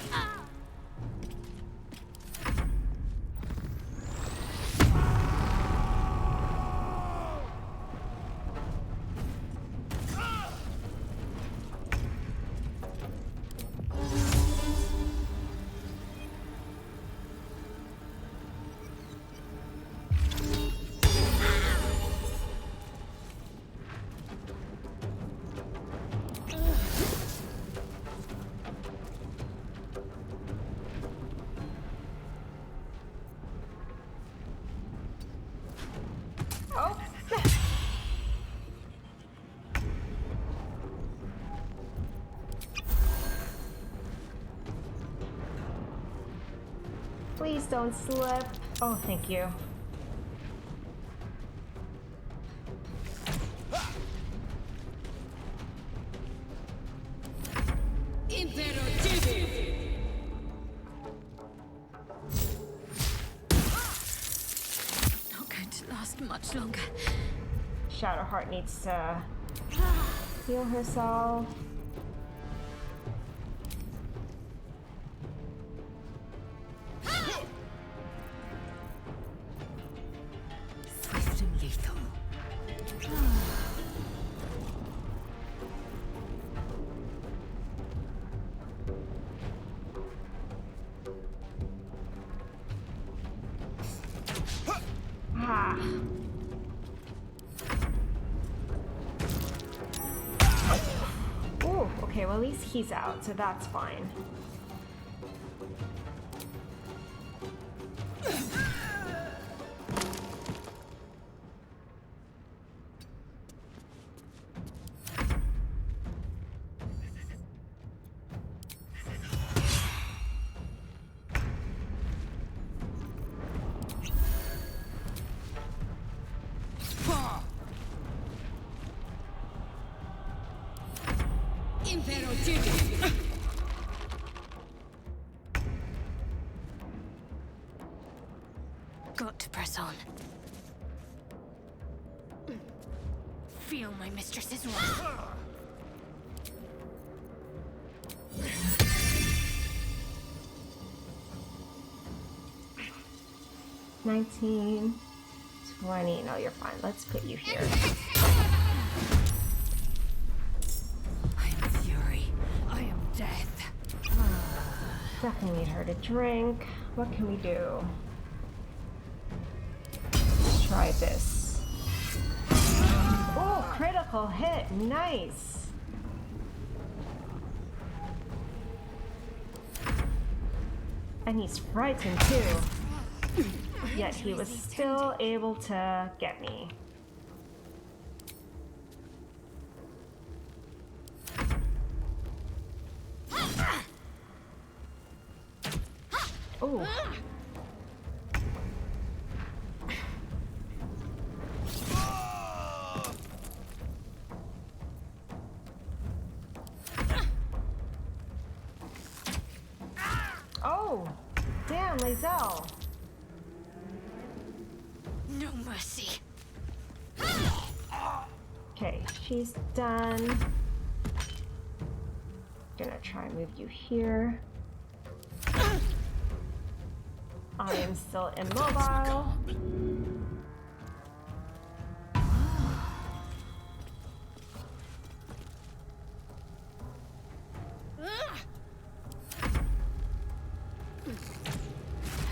Oh. Please don't slip. Oh, thank you. Not going to last much longer. Shadowheart needs to heal herself. Swift and lethal. Ah. Ooh, okay, well at least he's out, so that's fine. Got to press on. Feel my mistress's wrath. 19, 20. No, you're fine. Let's put you here. I am fury. I am death. Definitely need her to drink. What can we do? Let's try this. Oh, critical hit. Nice. And he's frightened too. Yet he was still able to get me. Oh. Oh, damn, Lae'zel. No mercy. Okay, she's done. Gonna try and move you here. I am still immobile.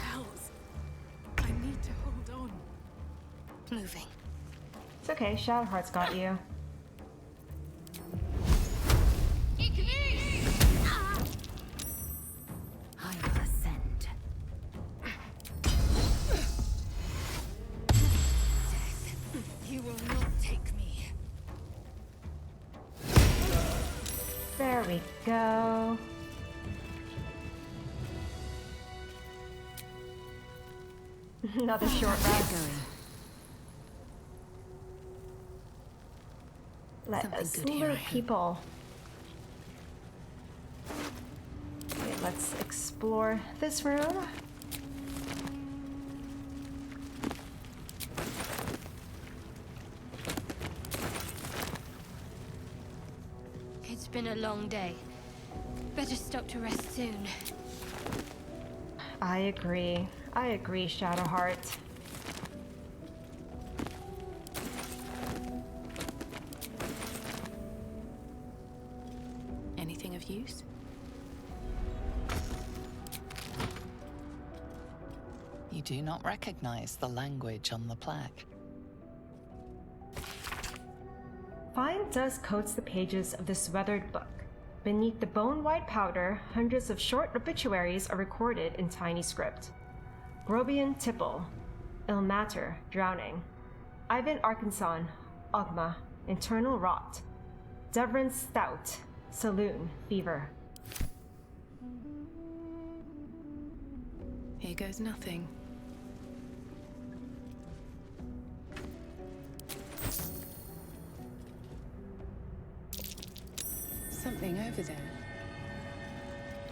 Hells. I need to hold on. Moving. It's okay, Shadowheart's got you. go. Another short rest. Let us salute people. Okay, let's explore this room. It's been a long day. Better stop to rest soon. I agree, Shadowheart. Anything of use? You do not recognize the language on the plaque. Fine dust coats the pages of this weathered book. Beneath the bone-white powder, hundreds of short obituaries are recorded in tiny script. Grobian Tipple, Ilmater, drowning. Ivan Arkanson, Ogma, internal rot. Devrin Stout, saloon, fever. Here goes nothing. Something over there.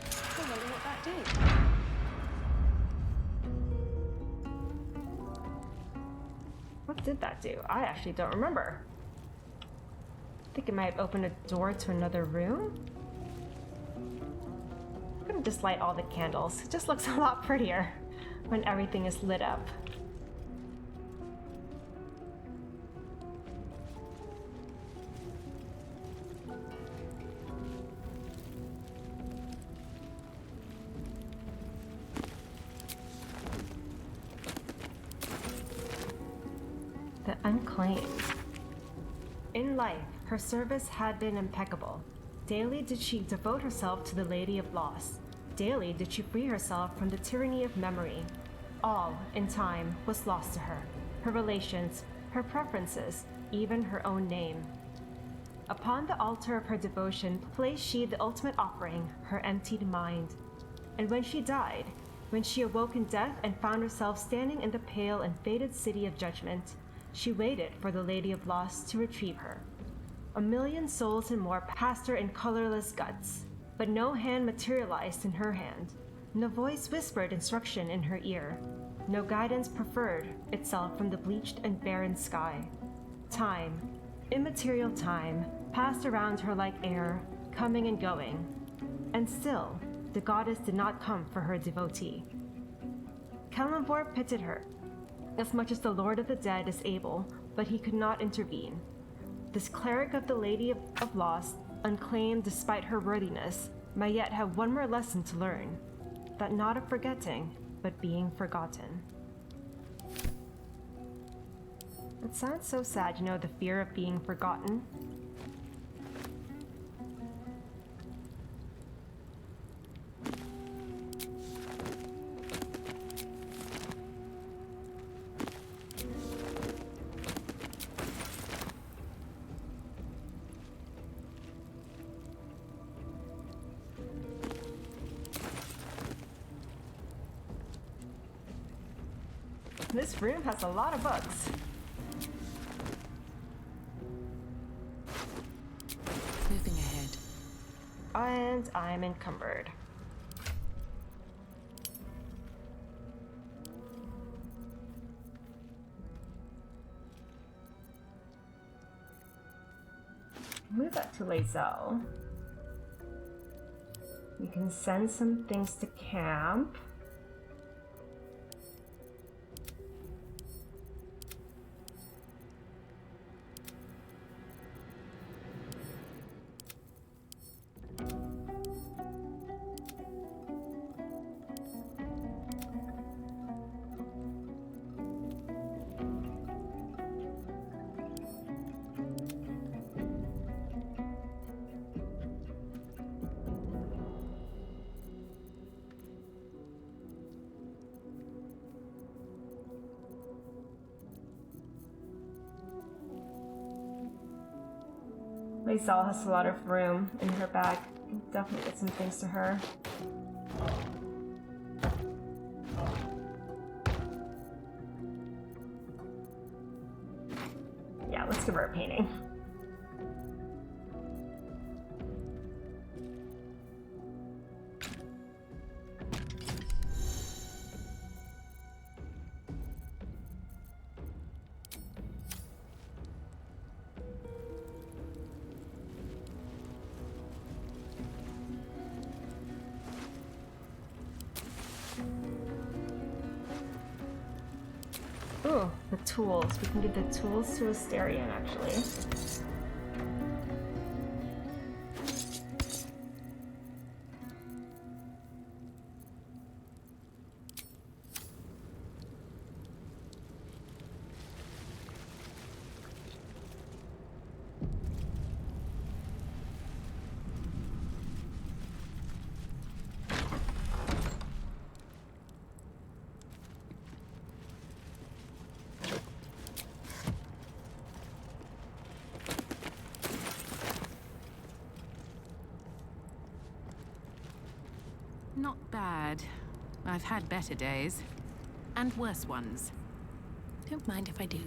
I wonder what that did. What did that do? I actually don't remember. I think it might have opened a door to another room. I'm gonna just light all the candles. It just looks a lot prettier when everything is lit up. The unclaimed. In life, her service had been impeccable. Daily did she devote herself to the Lady of Loss. Daily did she free herself from the tyranny of memory. All, in time, was lost to her. Her relations, her preferences, even her own name. Upon the altar of her devotion placed she the ultimate offering, her emptied mind. And when she died, when she awoke in death and found herself standing in the pale and faded city of judgment, she waited for the Lady of Loss to retrieve her. 1,000,000 souls and more passed her in colorless guts, but no hand materialized in her hand. No voice whispered instruction in her ear. No guidance preferred itself from the bleached and barren sky. Time, immaterial time, passed around her like air, coming and going. And still, the goddess did not come for her devotee. Kalimvor pitied her, as much as the Lord of the Dead is able, but he could not intervene. This cleric of the Lady of Loss, unclaimed despite her worthiness, might yet have one more lesson to learn. That not of forgetting, but being forgotten. It sounds so sad, the fear of being forgotten. This room has a lot of books. Moving ahead. And I'm encumbered. Move up to Lae'zel. We can send some things to camp. Lae'zel has a lot of room in her bag. definitely get some things to her. Yeah, let's give her a painting. Ooh, the tools. We can give the tools to Asterion, actually. Not bad. I've had better days. And worse ones. Don't mind if I do.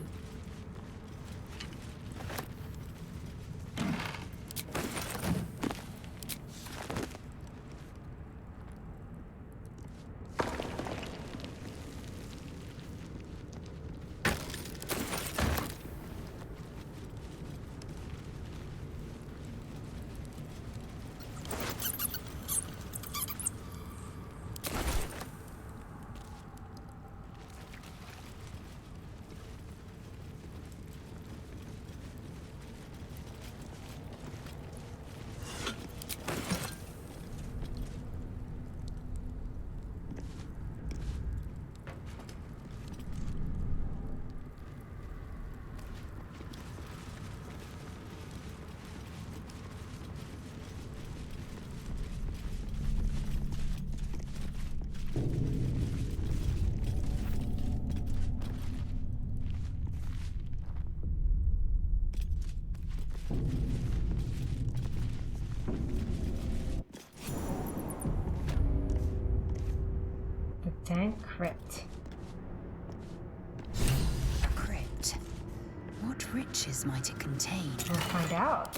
Dank Crypt. A crypt. What riches might it contain? We'll find out.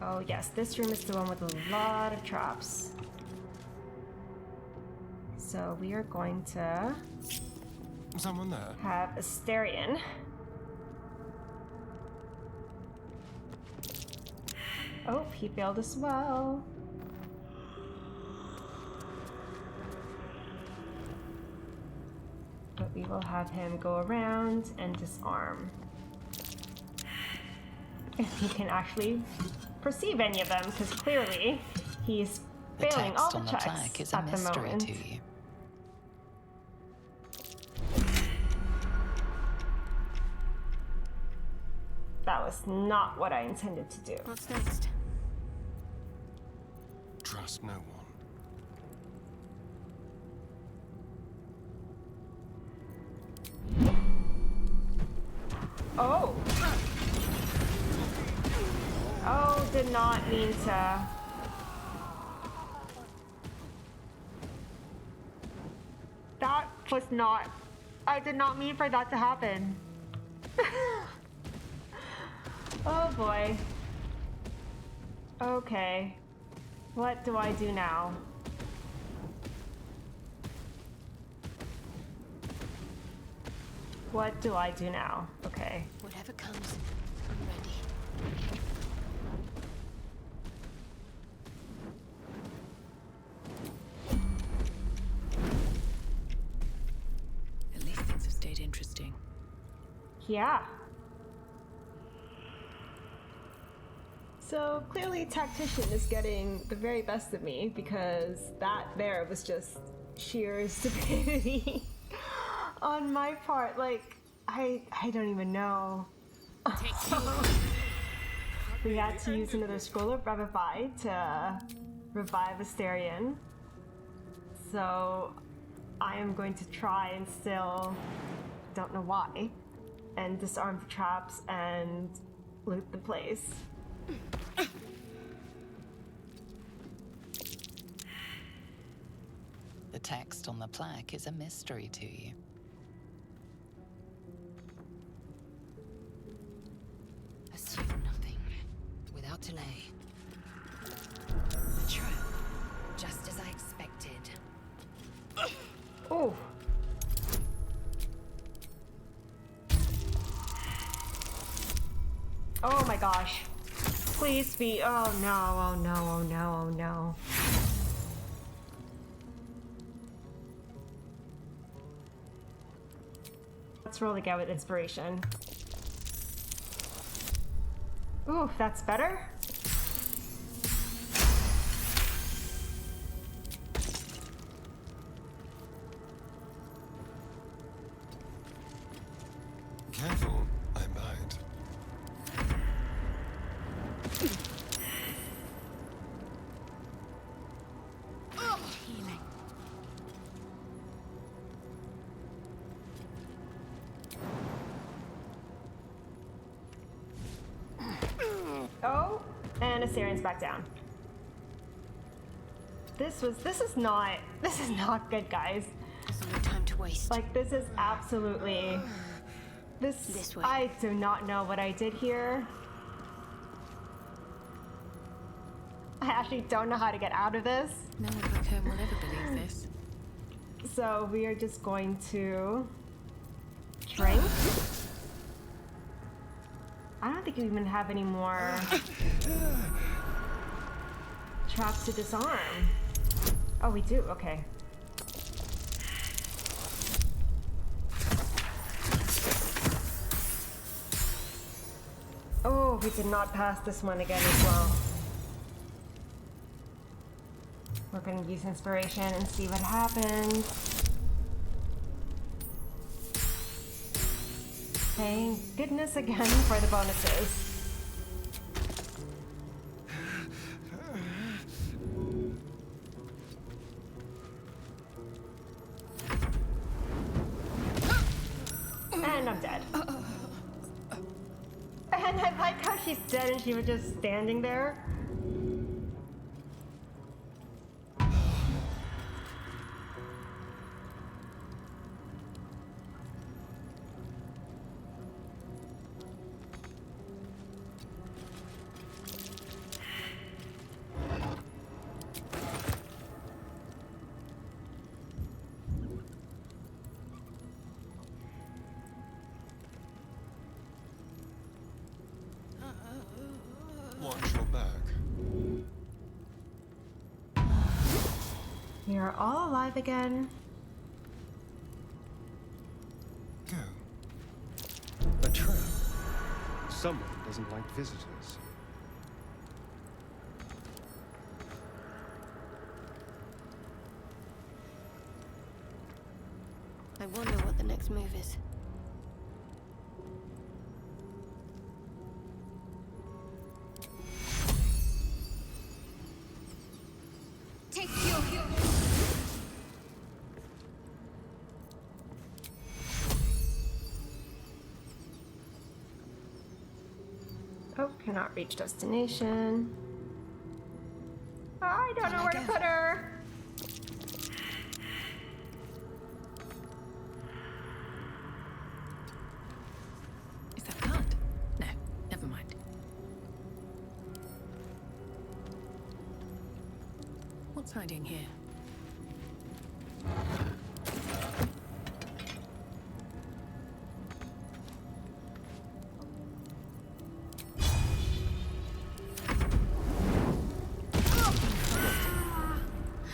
Oh yes, this room is the one with a lot of traps. So we are going to Someone there? have Asterion. Oh, he failed as well. But we will have him go around and disarm. If he can actually perceive any of them, because clearly he's failing all the checks on the plaque is a at the mystery moment. to you. That was not what I intended to do. What's next? Trust no one. Oh! Oh, did not mean to. That was not. I did not mean for that to happen. Oh boy. Okay. What do I do now? What do I do now? Okay. Whatever comes, I'm ready. At least things have stayed interesting. Yeah. So clearly Tactician is getting the very best of me because that there was just sheer stupidity on my part. Like, I don't even know. We had to use another Scroll of Revivify to revive Asterion. So I am going to try and still, don't know why, and disarm the traps and loot the place. The text on the plaque is a mystery to you. Assume nothing. Without delay. The trap. Just as I expected. Oh. Oh my gosh. Please be. Oh no, oh no, oh no, oh no. Let's roll again with inspiration. Ooh, that's better. Careful, I might. Healing. Oh, and Assyrian's back down. This is not good, guys. There's no time to waste. Like, this is absolutely this way. I do not know what I did here. I actually don't know how to get out of this. No one back home will ever believe this. So we are just going to drink. I don't think you even have any more traps to disarm. Oh, we do? Okay. Oh, we did not pass this one again as well. We're gonna use inspiration and see what happens. Thank goodness again for the bonuses. And I'm dead. And I like how she's dead and she was just standing there. Watch your back. We are all alive again. Go. A trap. Someone doesn't like visitors. I wonder what the next move is. Take your heal. Oh, cannot reach destination. I don't know where to put her. Is that blood? No, never mind. What's hiding here?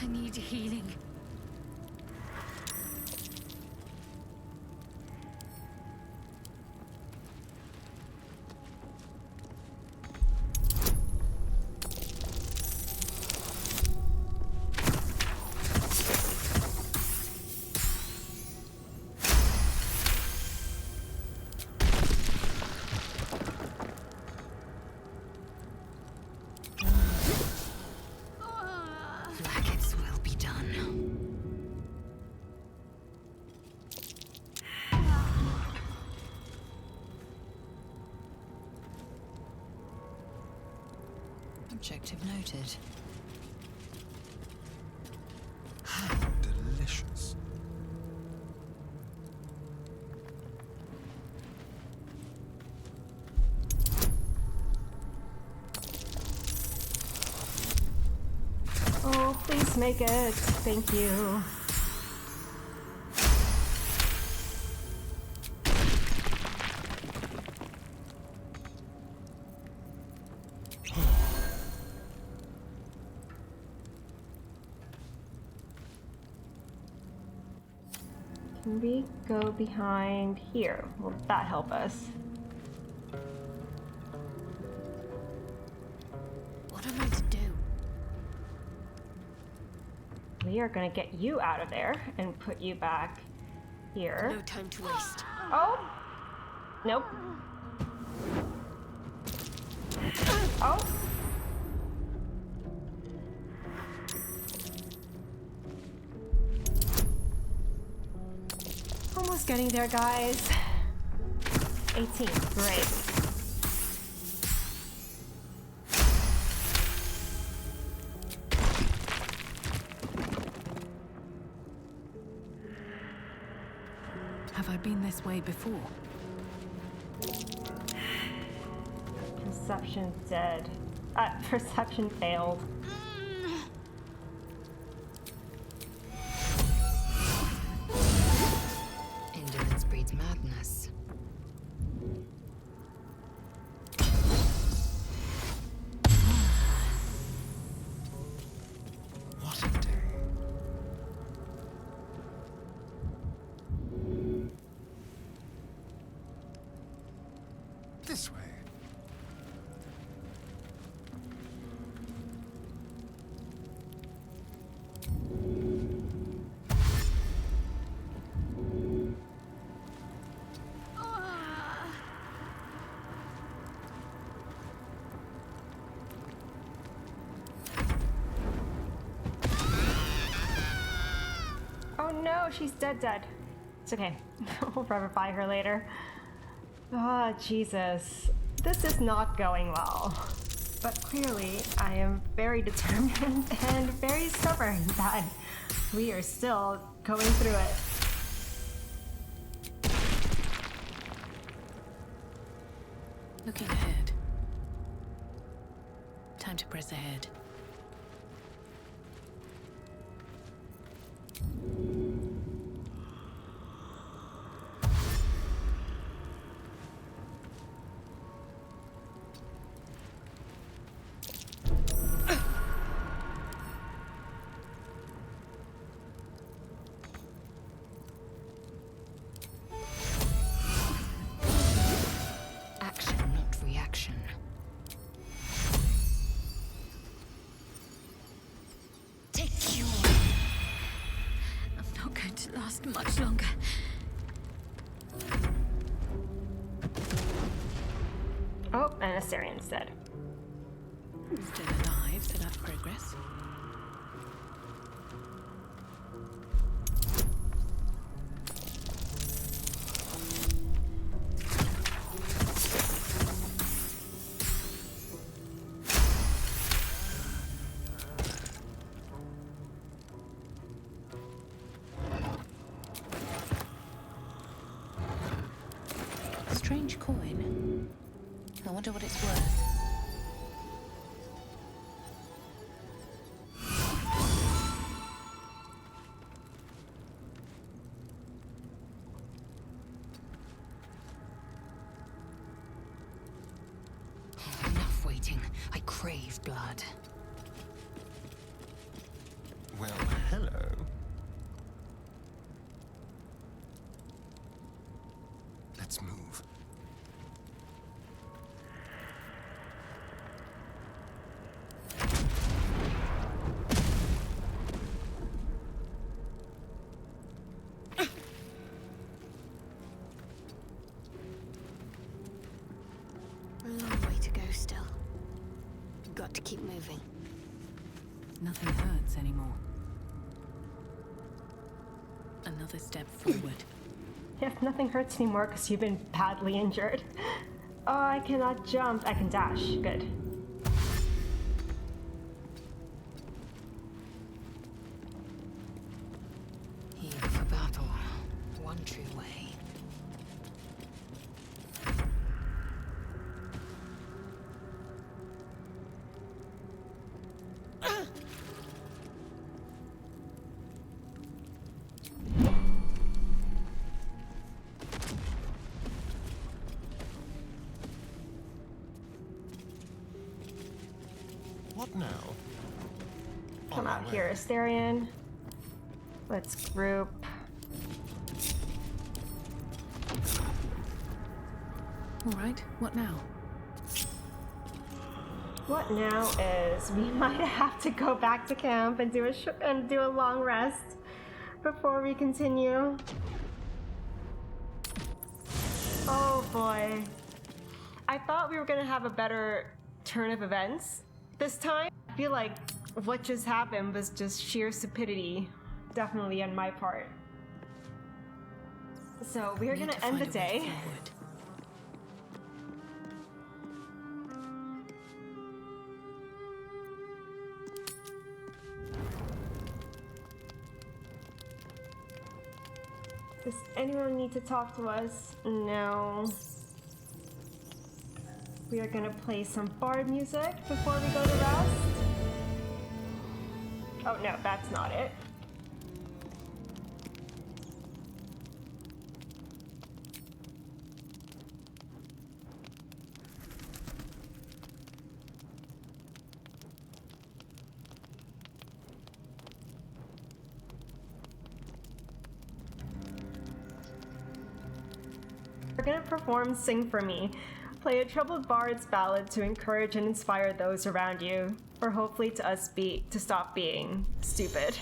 I need healing. Objective noted. How delicious. Oh, please make it. Thank you. Can we go behind here? Will that help us? What am I to do? We are gonna get you out of there and put you back here. No time to waste. Oh! Nope. Oh! Almost getting there, guys. 18, great. Have I been this way before? Perception dead. Perception failed. Indolence breeds madness. What a day. This way. Oh no, she's dead. It's okay. We'll revivify her later. Ah, Jesus. This is not going well. But clearly, I am very determined and very stubborn that we are still going through it. Looking ahead. Time to press ahead. Action, not reaction. Take you. I'm not going to last much longer. Oh, and Assyrian's dead. Still alive, so that's progress. Strange coin. I wonder what it's worth. Enough waiting. I crave blood. Well, hello. Let's move. A long way to go still. Got to keep moving. Nothing hurts anymore. another step forward. If nothing hurts anymore because you've been badly injured. Oh, I cannot jump. I can dash. Good. Here for battle. One true way. What now? Come out here, Asterion. Let's group. Alright, what now? What now is we might have to go back to camp and do a long rest before we continue. Oh boy. I thought we were gonna have a better turn of events this time. I feel like what just happened was just sheer stupidity, definitely on my part. So we're gonna end the day. Does anyone need to talk to us? No. We are gonna play some bard music before we go to rest. Oh no, that's not it. We're gonna perform Sing For Me. Play a troubled bard's ballad to encourage and inspire those around you, or hopefully to stop being stupid.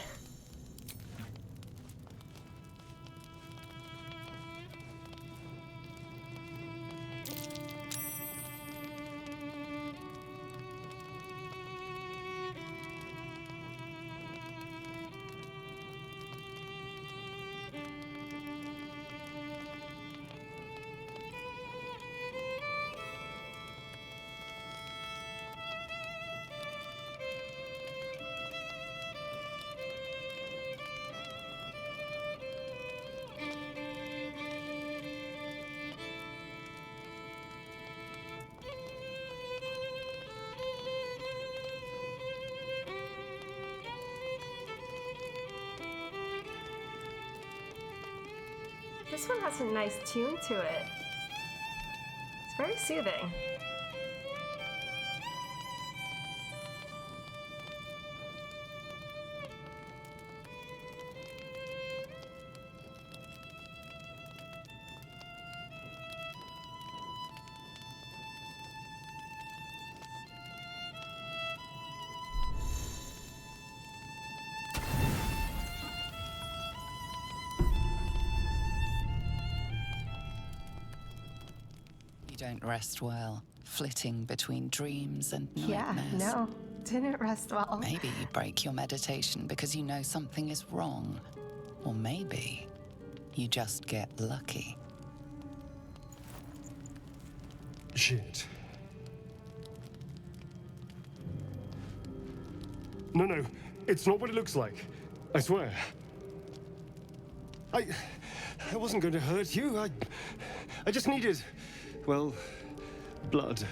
This one has a nice tune to it. It's very soothing. Don't rest well, flitting between dreams and nightmares. Yeah, no, didn't rest well. Maybe you break your meditation because you know something is wrong. Or maybe you just get lucky. Shit. No, it's not what it looks like. I swear. I wasn't going to hurt you. I just needed, well, blood.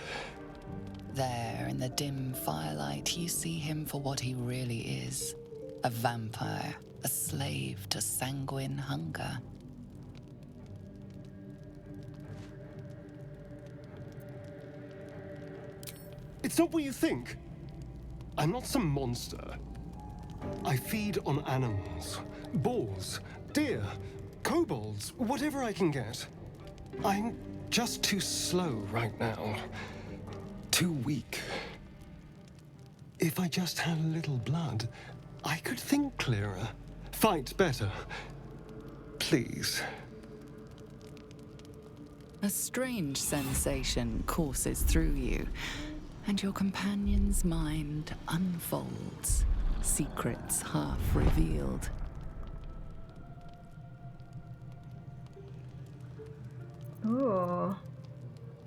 There, in the dim firelight, you see him for what he really is. A vampire, a slave to sanguine hunger. It's not what you think. I'm not some monster. I feed on animals, boars, deer, kobolds, whatever I can get. I'm just too slow right now. Too weak. If I just had a little blood, I could think clearer, fight better. Please. A strange sensation courses through you, and your companion's mind unfolds, secrets half revealed. Ooh.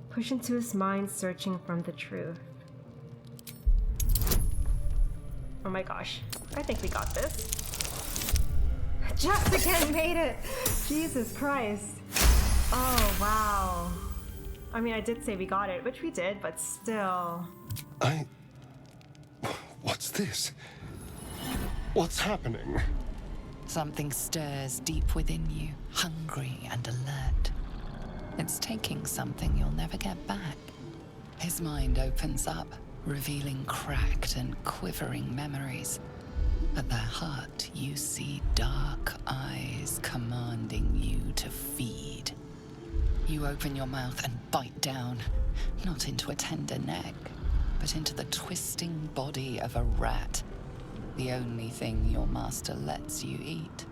Push into his mind, searching from the truth. Oh my gosh. I think we got this. Just again made it! Jesus Christ. Oh, wow. I mean, I did say we got it, which we did, but still. What's this? What's happening? Something stirs deep within you, hungry and alert. It's taking something you'll never get back. His mind opens up, revealing cracked and quivering memories. At their heart, you see dark eyes commanding you to feed. You open your mouth and bite down, not into a tender neck, but into the twisting body of a rat, the only thing your master lets you eat.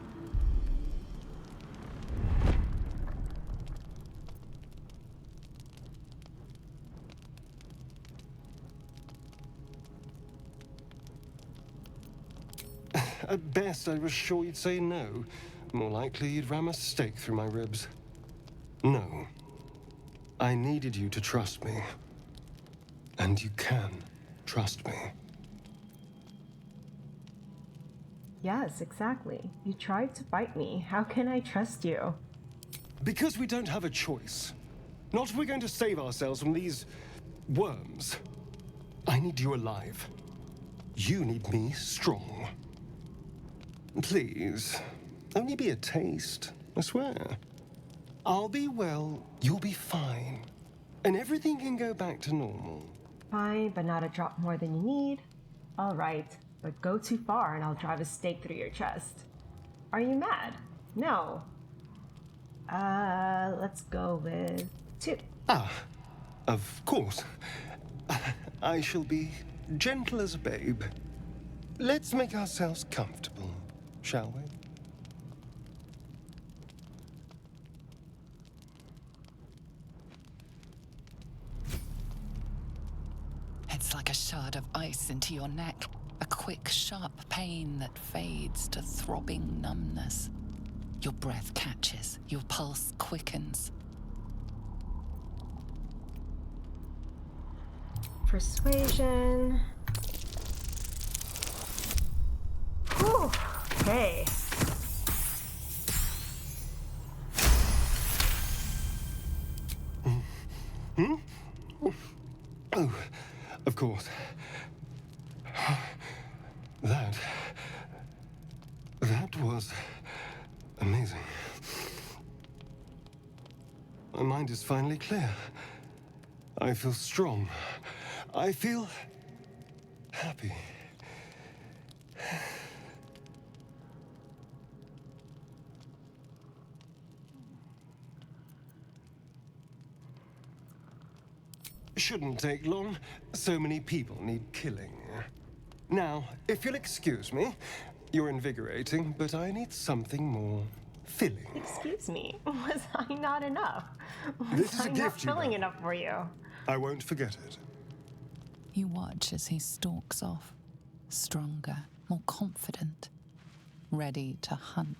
At best, I was sure you'd say no. More likely, you'd ram a stake through my ribs. No. I needed you to trust me. And you can trust me. Yes, exactly. You tried to bite me. How can I trust you? Because we don't have a choice. Not if we're going to save ourselves from these worms. I need you alive. You need me strong. Please, only be a taste, I swear. I'll be well, you'll be fine. And everything can go back to normal. Fine, but not a drop more than you need. All right, but go too far and I'll drive a stake through your chest. Are you mad? No. Let's go with 2. Of course. I shall be gentle as a babe. Let's make ourselves comfortable, shall we? It's like a shard of ice into your neck, a quick, sharp pain that fades to throbbing numbness. Your breath catches, your pulse quickens. Persuasion. Whew. Okay. Oh, of course. That was amazing. My mind is finally clear. I feel strong. I feel happy. Shouldn't take long. So many people need killing. Now, if you'll excuse me, you're invigorating, but I need something more filling. Excuse me, was I not enough? This Was is a I not gift, you filling know. enough for you? I won't forget it. You watch as he stalks off, stronger, more confident, ready to hunt.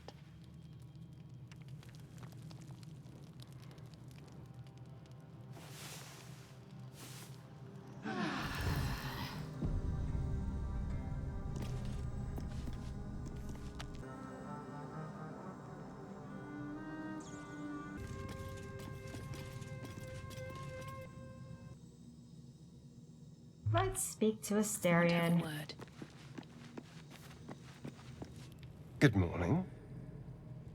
Let's speak to Asterion. Good morning.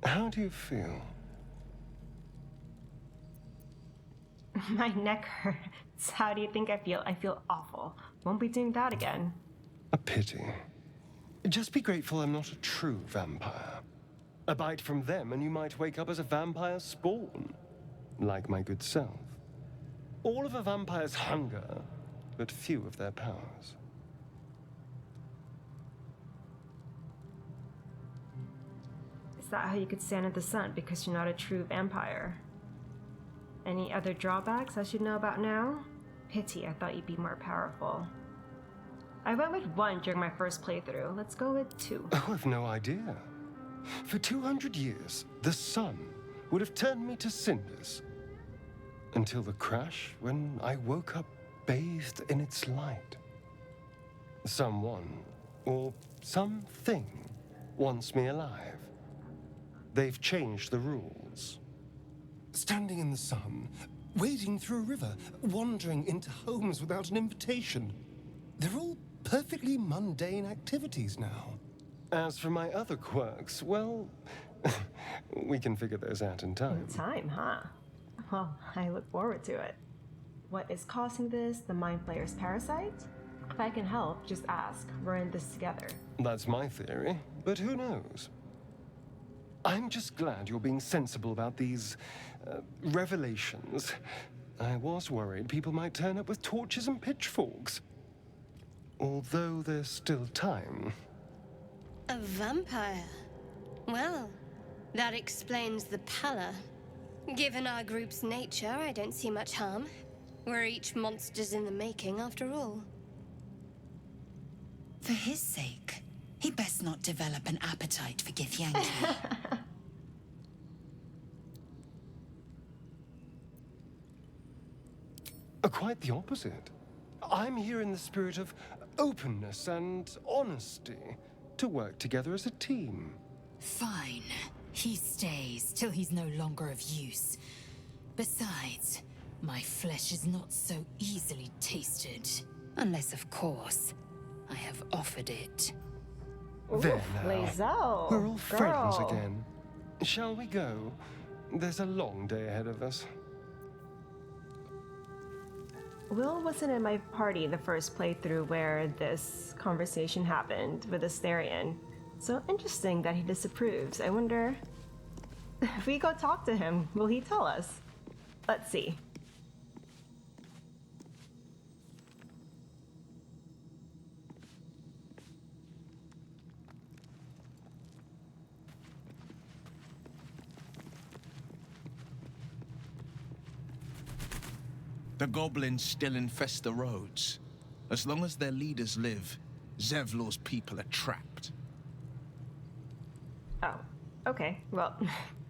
How do you feel? My neck hurts. How do you think I feel? I feel awful. Won't be doing that again. A pity. Just be grateful I'm not a true vampire. A bite from them and you might wake up as a vampire spawn. Like my good self. All of a vampire's hunger, but few of their powers. Is that how you could stand in the sun? Because you're not a true vampire? Any other drawbacks I should know about now? Pity, I thought you'd be more powerful. I went with 1 during my first playthrough. Let's go with 2. Oh, I've no idea. For 200 years, the sun would have turned me to cinders. Until the crash, when I woke up bathed in its light. Someone, or something, wants me alive. They've changed the rules. Standing in the sun, wading through a river, wandering into homes without an invitation. They're all perfectly mundane activities now. As for my other quirks, well, we can figure those out in time. In time, huh? Well, I look forward to it. What is causing this? The Mind Flayer's parasite? If I can help, just ask. We're in this together. That's my theory, but who knows? I'm just glad you're being sensible about these revelations. I was worried people might turn up with torches and pitchforks. Although there's still time. A vampire? Well, that explains the pallor. Given our group's nature, I don't see much harm. We're each monsters in the making, after all. For his sake, he best not develop an appetite for Githyanki. Quite the opposite. I'm here in the spirit of openness and honesty to work together as a team. Fine. He stays till he's no longer of use. Besides, my flesh is not so easily tasted. Unless, of course, I have offered it. There now. Lae'zel, We're all friends girl. again. Shall we go? There's a long day ahead of us. Will wasn't in my party the first playthrough where this conversation happened with Asterion. So interesting that he disapproves. I wonder if we go talk to him, will he tell us? Let's see. The goblins still infest the roads. As long as their leaders live, Zevlor's people are trapped. Oh, okay. Well,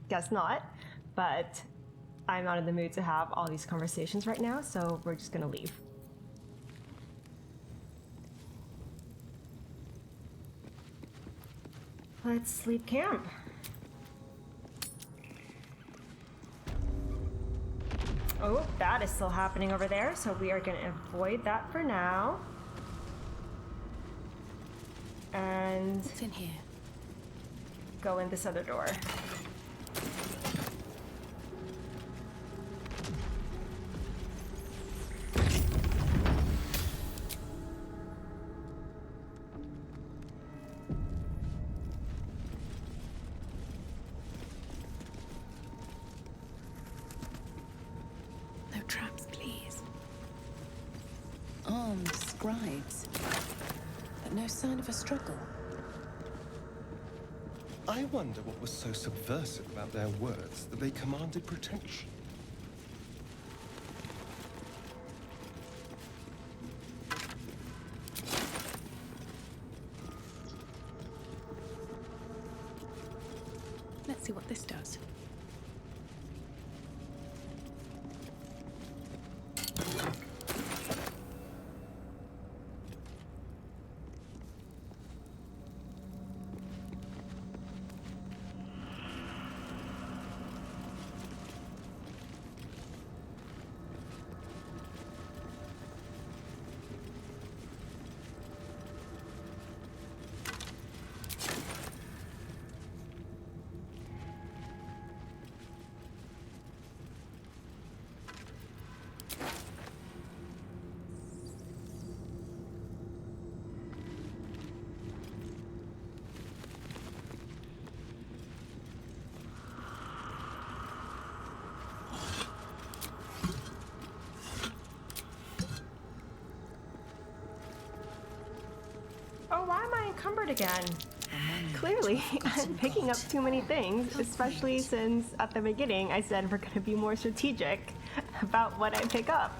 guess not. But I'm not in the mood to have all these conversations right now, so we're just gonna leave. Let's sleep camp. Oh, that is still happening over there, so we are gonna avoid that for now. And what's in here? Go in this other door. No traps, please. Armed scribes, but no sign of a struggle. I wonder what was so subversive about their words that they commanded protection. Let's see what this does. Oh, why am I encumbered again? Clearly, I'm picking up too many things, especially since at the beginning I said we're going to be more strategic about what I pick up.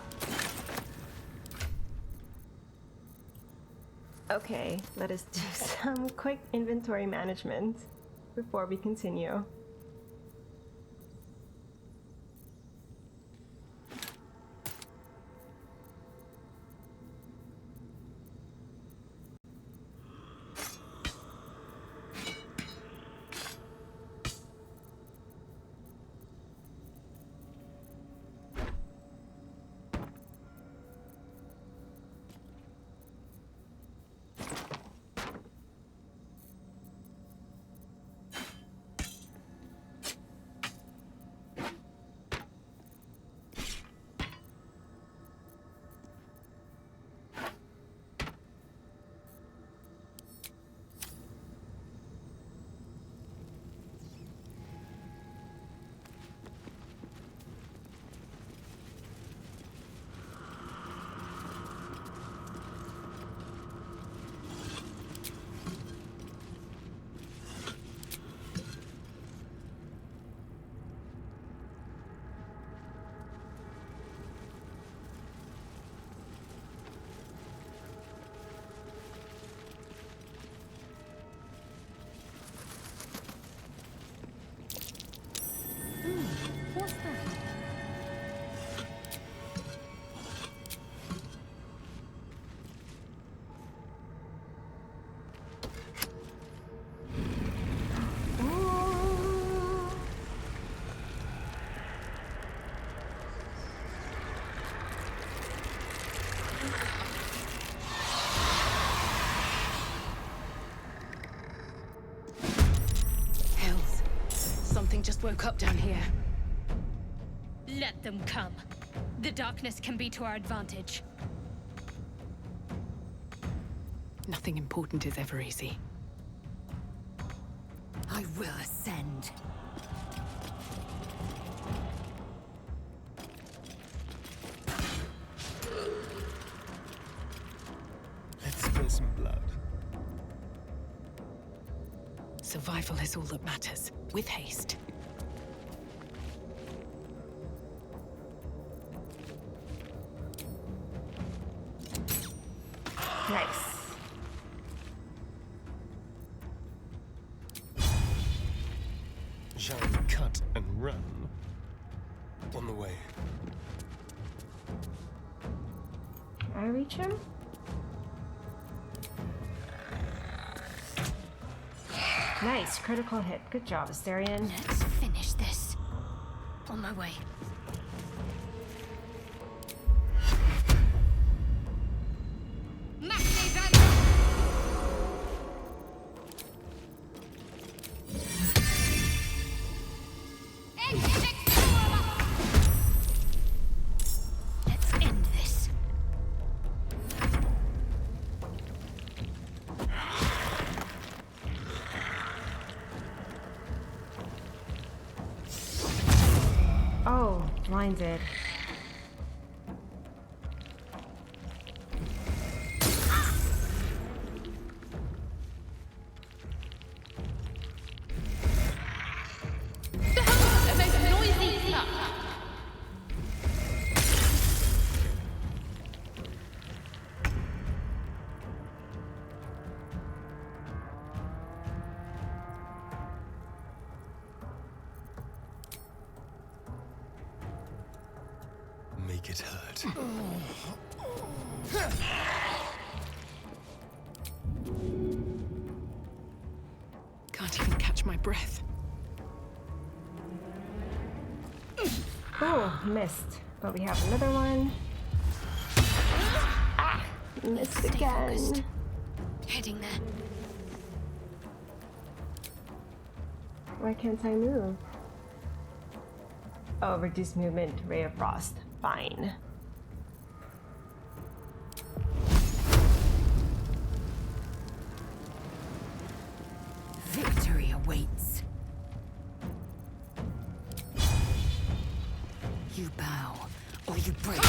Okay, let us do some quick inventory management before we continue. Something just woke up down here. Let them come. The darkness can be to our advantage. Nothing important is ever easy. I will ascend. Let's spill some blood. Survival is all that matters, with haste. Nice. Shall we cut and run? On the way. Can I reach him? Nice, critical hit. Good job, Astarion. Let's finish this. On my way. Let's end this. Oh, blinded. Make it hurt. Can't even catch my breath. Oh, missed. But we have another one. Ah, missed Stay again. focused. Heading there. Why can't I move? Oh, reduce movement, ray of frost. Fine. Victory awaits. You bow, or you break.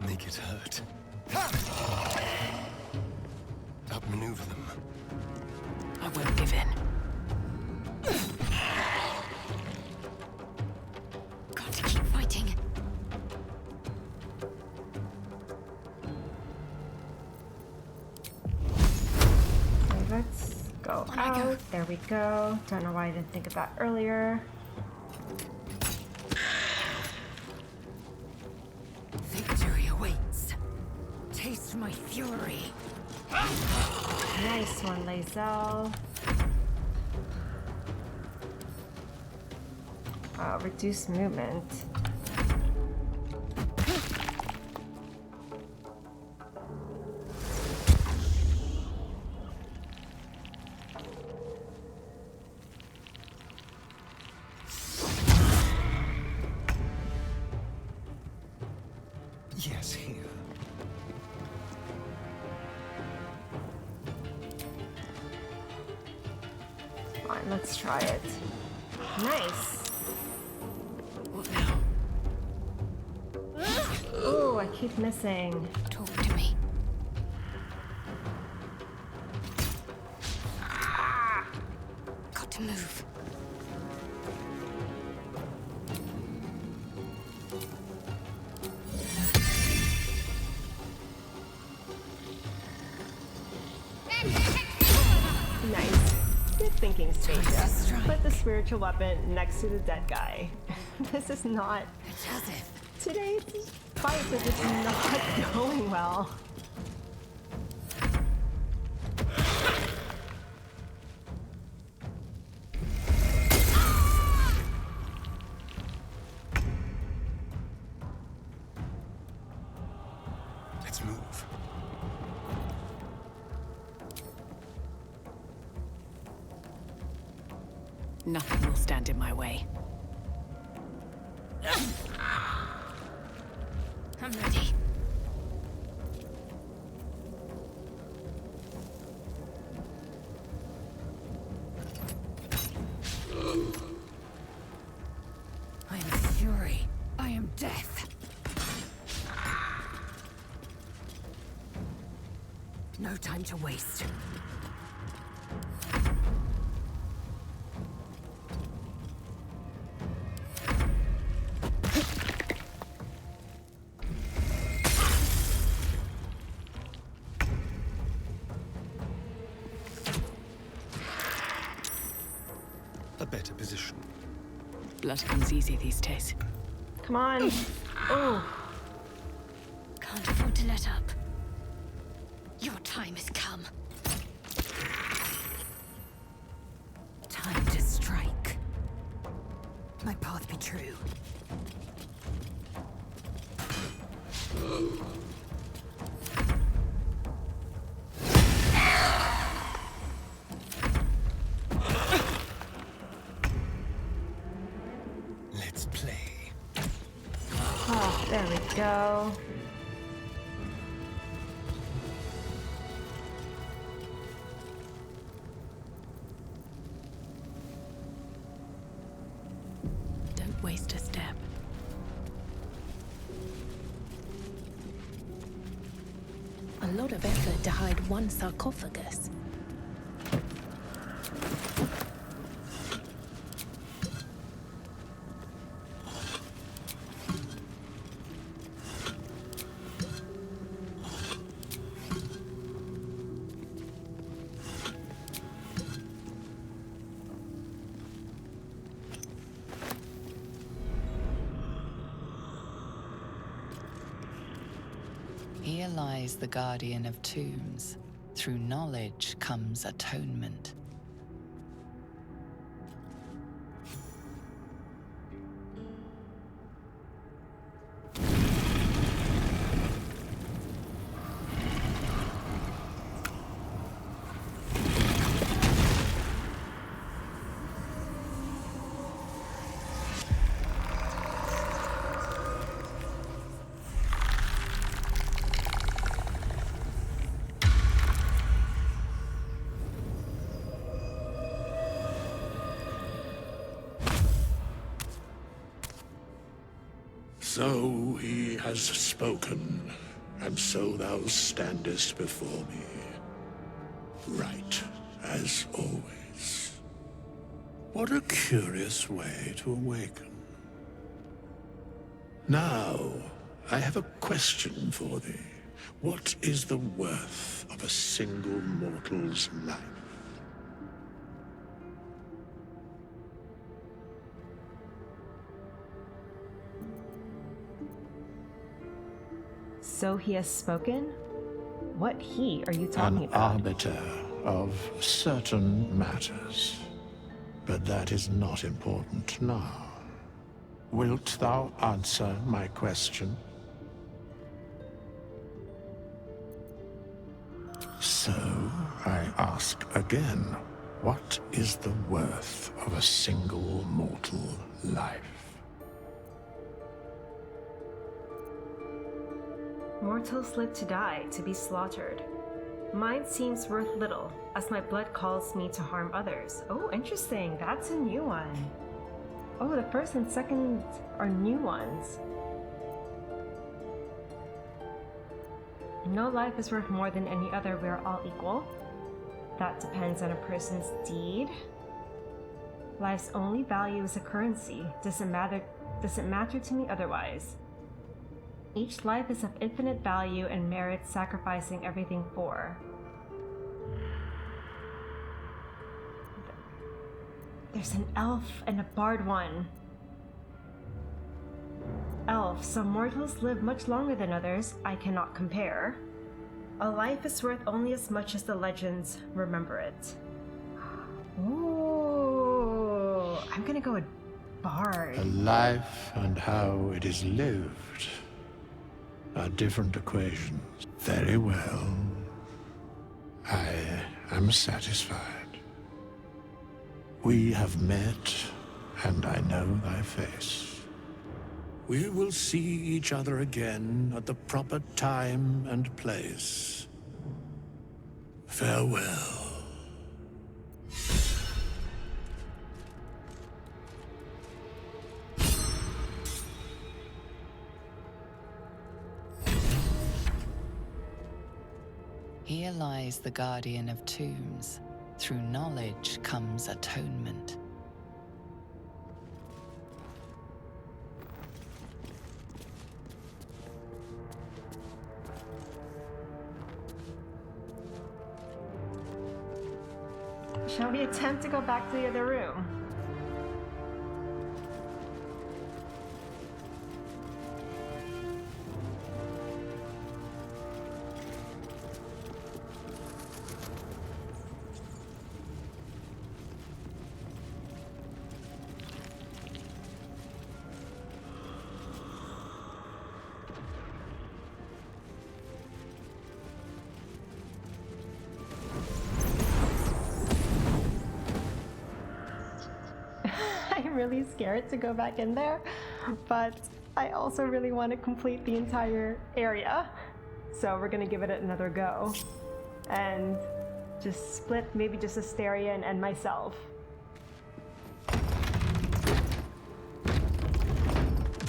Make it hurt. Outmaneuver them. I won't give in. Got to keep fighting. Okay, let's go out. There we go. Don't know why I didn't think of that earlier. Victory awaits. Taste my fury. Nice one, Lae'zel. Reduce movement. Yes, here. Fine, let's try it. Nice. What now? Oh, I keep missing. Talk to me. Got to move. Spacia. Put the spiritual weapon next to the dead guy. This is not... Today's fight is just not going well. Let's move. Nothing will stand in my way. I'm ready. I am fury. I am death. No time to waste. A better position. Blood comes easy these days. Come on. Oh. Can't afford to let up. Your time has come. Time to strike. My path be true. Let's play. Oh, there we go. Don't waste a step. A lot of effort to hide one sarcophagus. Here lies the guardian of tombs. Through knowledge comes atonement. So he has spoken, and so thou standest before me. Right, as always. What a curious way to awaken. Now, I have a question for thee. What is the worth of a single mortal's life? So he has spoken? What he are you talking An about? arbiter of certain matters. But that is not important now. Wilt thou answer my question? So, I ask again, what is the worth of a single mortal life? Mortals live to die, to be slaughtered. Mine seems worth little, as my blood calls me to harm others. Oh, interesting. That's a new one. Oh, the first and second are new ones. No life is worth more than any other. We are all equal. That depends on a person's deed. Life's only value is a currency. Doesn't matter to me otherwise. Each life is of infinite value and merits sacrificing everything for. There's an elf and a bard one. Elf, some mortals live much longer than others. I cannot compare. A life is worth only as much as the legends remember it. Ooh, I'm gonna go with bard. A life and how it is lived are different equations. Very well. I am satisfied. We have met, and I know thy face. We will see each other again at the proper time and place. Farewell. Here lies the guardian of tombs. Through knowledge comes atonement. Shall we attempt to go back to the other room? I'm really scared to go back in there, but I also really want to complete the entire area. So we're gonna give it another go and just split maybe just Astarion and myself.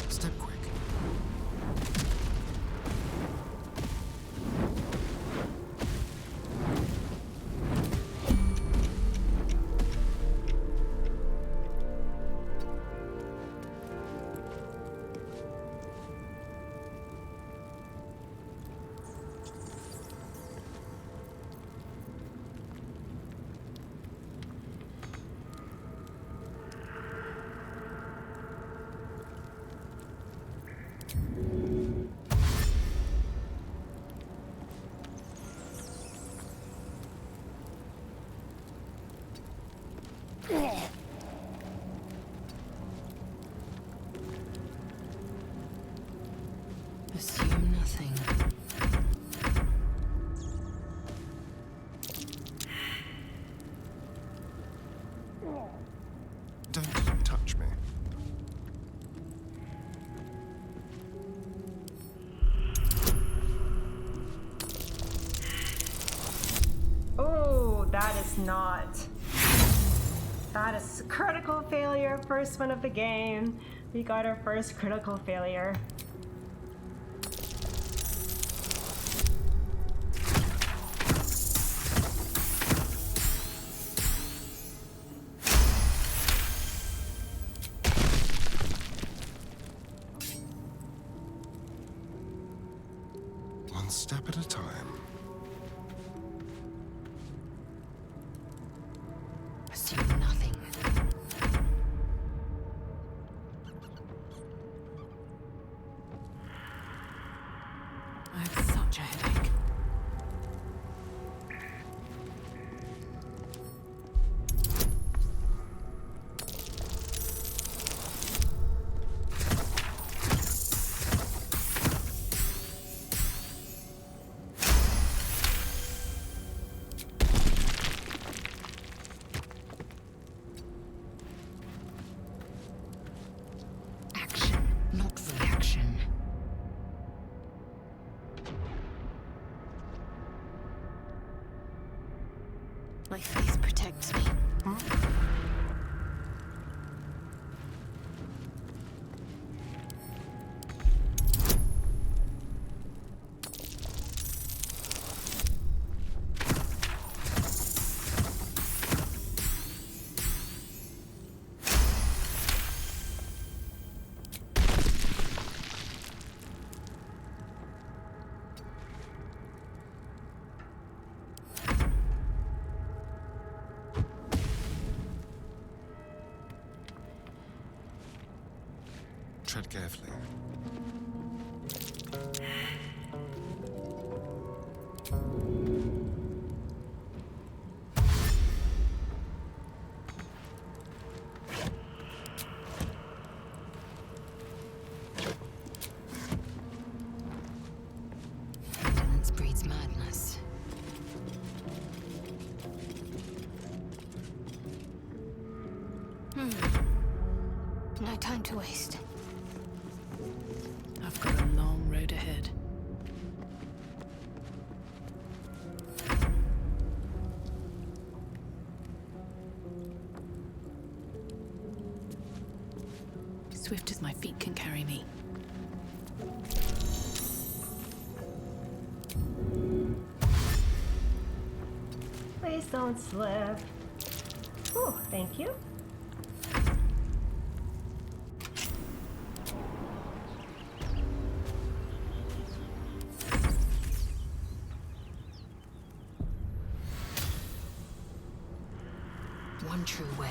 Step quick. Assume nothing. Don't touch me. Oh, that is not. That is critical failure. First one of the game. We got our first critical failure. One step at a time. Assume nothing. I have such a headache. Tread carefully. Indolence breeds madness. No time to waste. I've got a long road ahead. Swift as my feet can carry me. Please don't slip. Oh, thank you. One true way.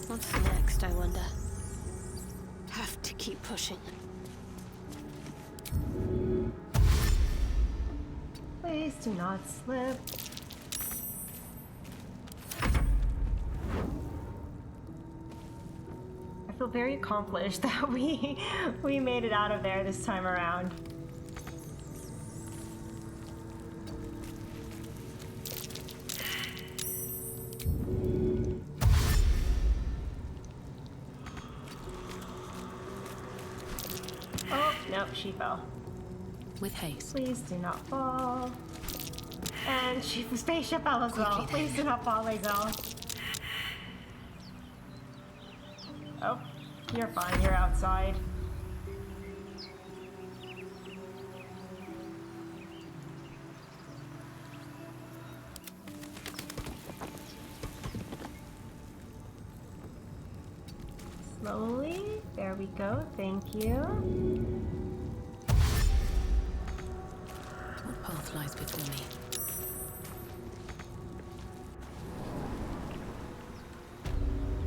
What's next, I wonder? Have to keep pushing. Please do not slip. I feel very accomplished that we made it out of there this time around. Oh, no, she fell. With haste. Please do not fall. And the spaceship fell as well. Please do not fall, Lae'zel. Oh, you're fine. You're outside. Slowly. There we go. Thank you. What path lies before me?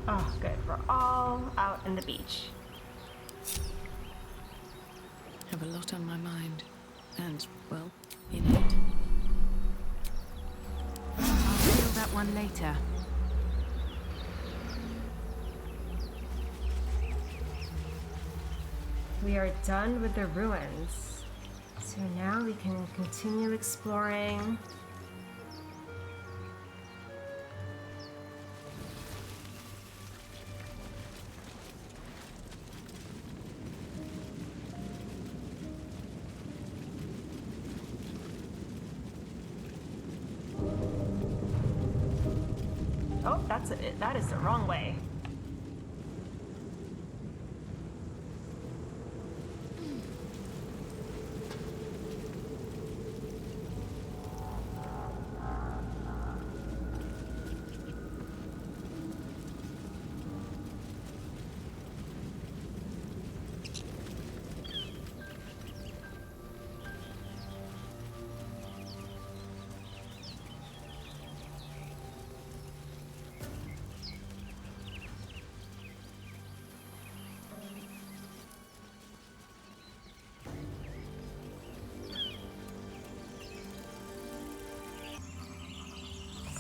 Oh, good. We're all out in the beach. Have a lot on my mind. And, well, in it. I'll feel that one later. We are done with the ruins. So now we can continue exploring. Oh, that's it. That is the wrong way.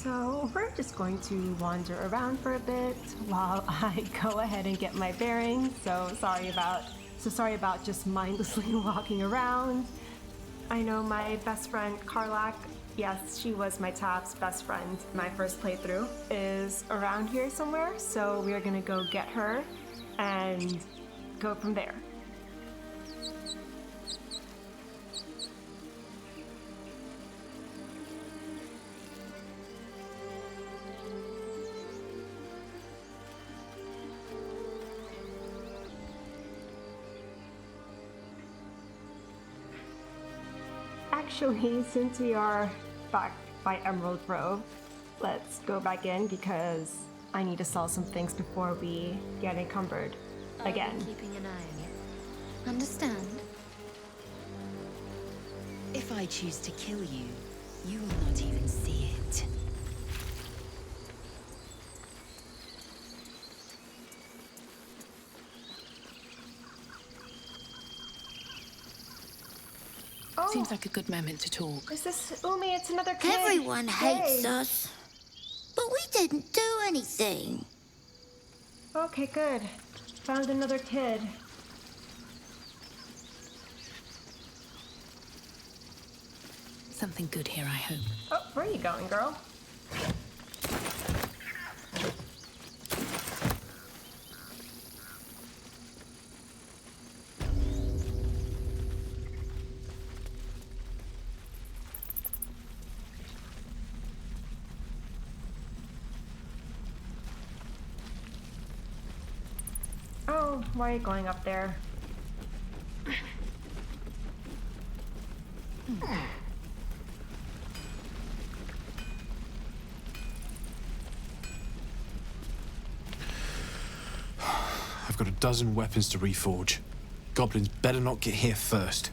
So we're just going to wander around for a bit while I go ahead and get my bearings. So sorry about just mindlessly walking around. I know my best friend Karlach, yes, she was my Tap's best friend my first playthrough, is around here somewhere. So we are gonna go get her and go from there. Actually, since we are back by Emerald Grove, let's go back in because I need to sell some things before we get encumbered again. I'll be keeping an eye on you. Understand? If I choose to kill you, You will not even see it. Oh. Seems like a good moment to talk. Is this Umi? It's another kid. Everyone hates Hey. us. But we didn't do anything. Okay, good. Found another kid. Something good here, I hope. Oh, where are you going, girl? Oh, why are you going up there? I've got a dozen weapons to reforge. Goblins better not get here first.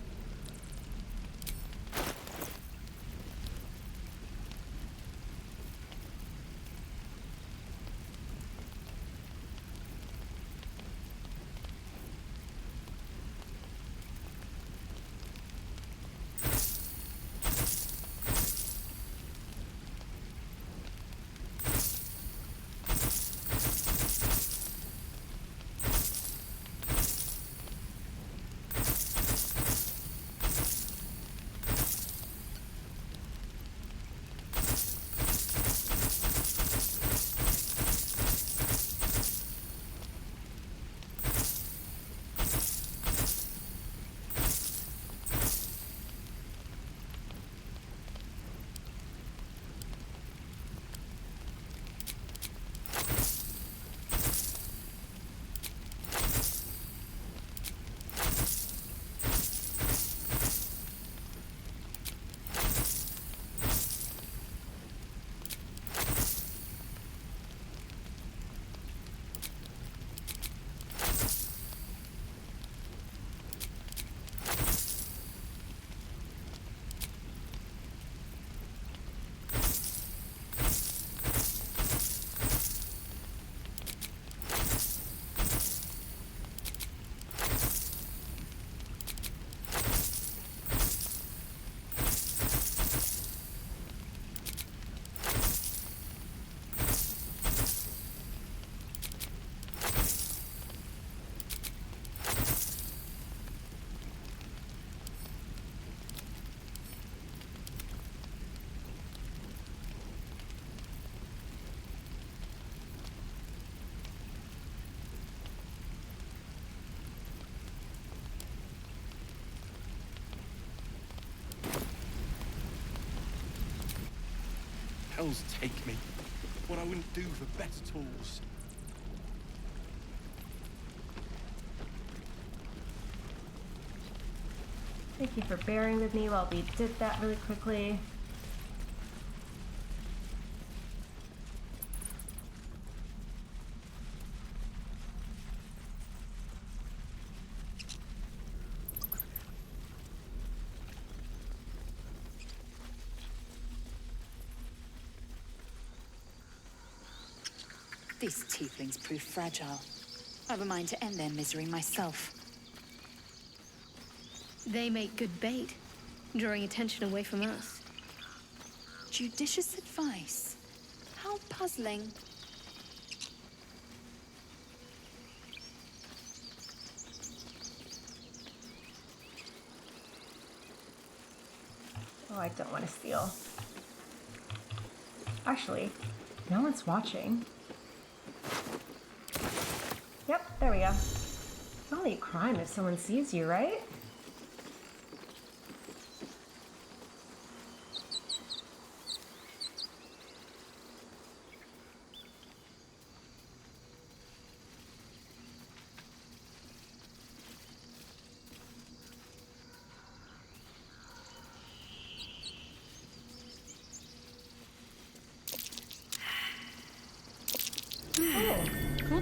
Hells take me. What I wouldn't do for better tools. Thank you for bearing with me while we did that really quickly. These tieflings prove fragile. I've a mind to end their misery myself. They make good bait, drawing attention away from us. Judicious advice. How puzzling. Oh, I don't want to steal. Actually, no one's watching. Yep, there we go. It's only a crime if someone sees you, right?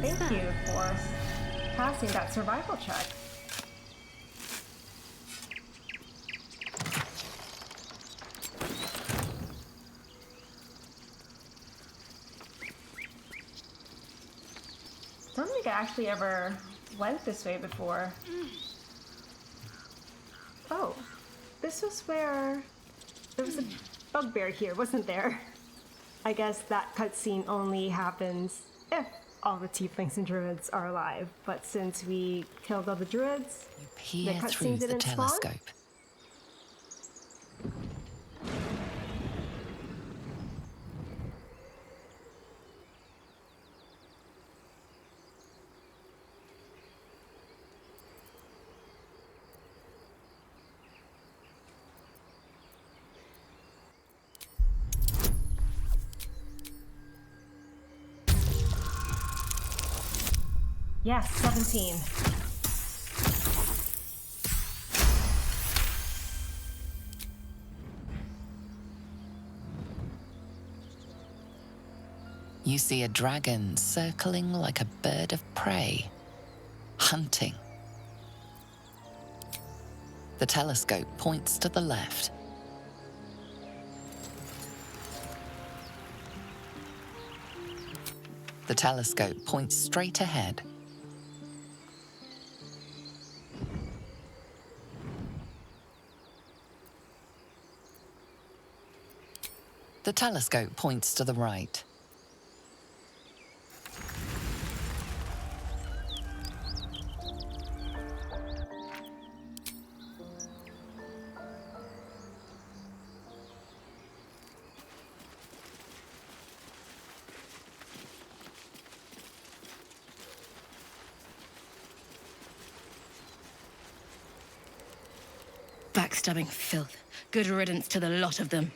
Thank you for passing that survival check. I actually ever went this way before. Oh, this was where there was a bugbear here, wasn't there? I guess that cutscene only happens if all the tieflings and druids are alive. But since we killed all the druids, the Peer through cutscene the didn't spawn. telescope. Yes, 17. You see a dragon circling like a bird of prey, hunting. The telescope points to the left. The telescope points straight ahead. The telescope points to the right. Backstabbing filth. Good riddance to the lot of them.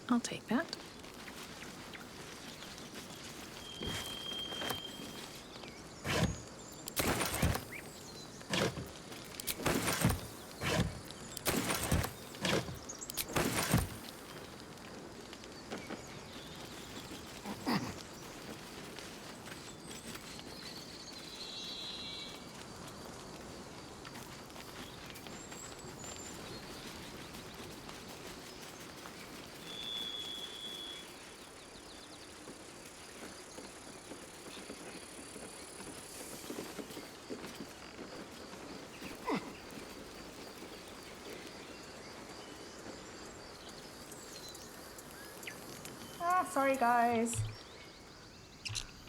I'll take that. Sorry guys.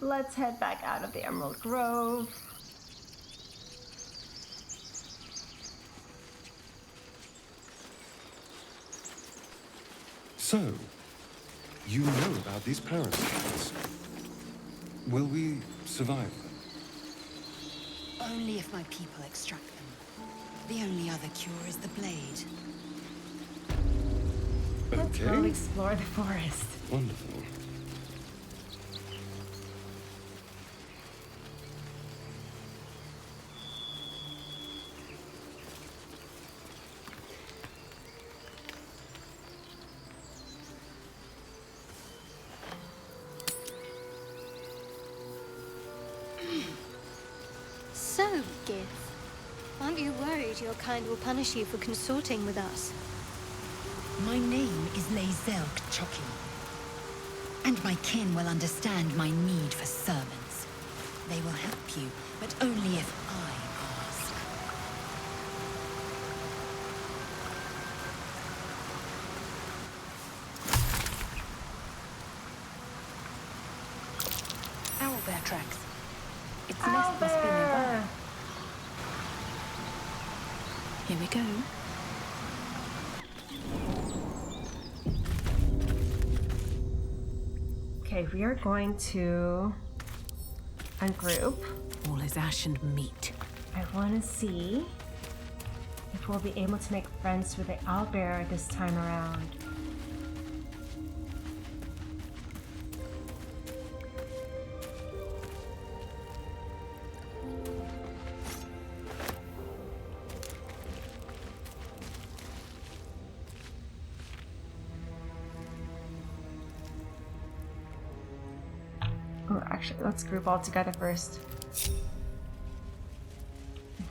Let's head back out of the Emerald Grove. So, you know about these parasites. Will we survive them? Only if my people extract them. The only other cure is the blade. Let's go explore the forest. Wonderful. So, Gith, aren't you worried your kind will punish you for consorting with us? My name is Lae'zel, and my kin will understand my need for servants. They will help you, but only if I ask. Owlbear tracks. Its nest must be nearby. Here we go. Okay, we are going to ungroup. All is ash and meat. I want to see if we'll be able to make friends with the owlbear this time around. Actually, let's group all together first.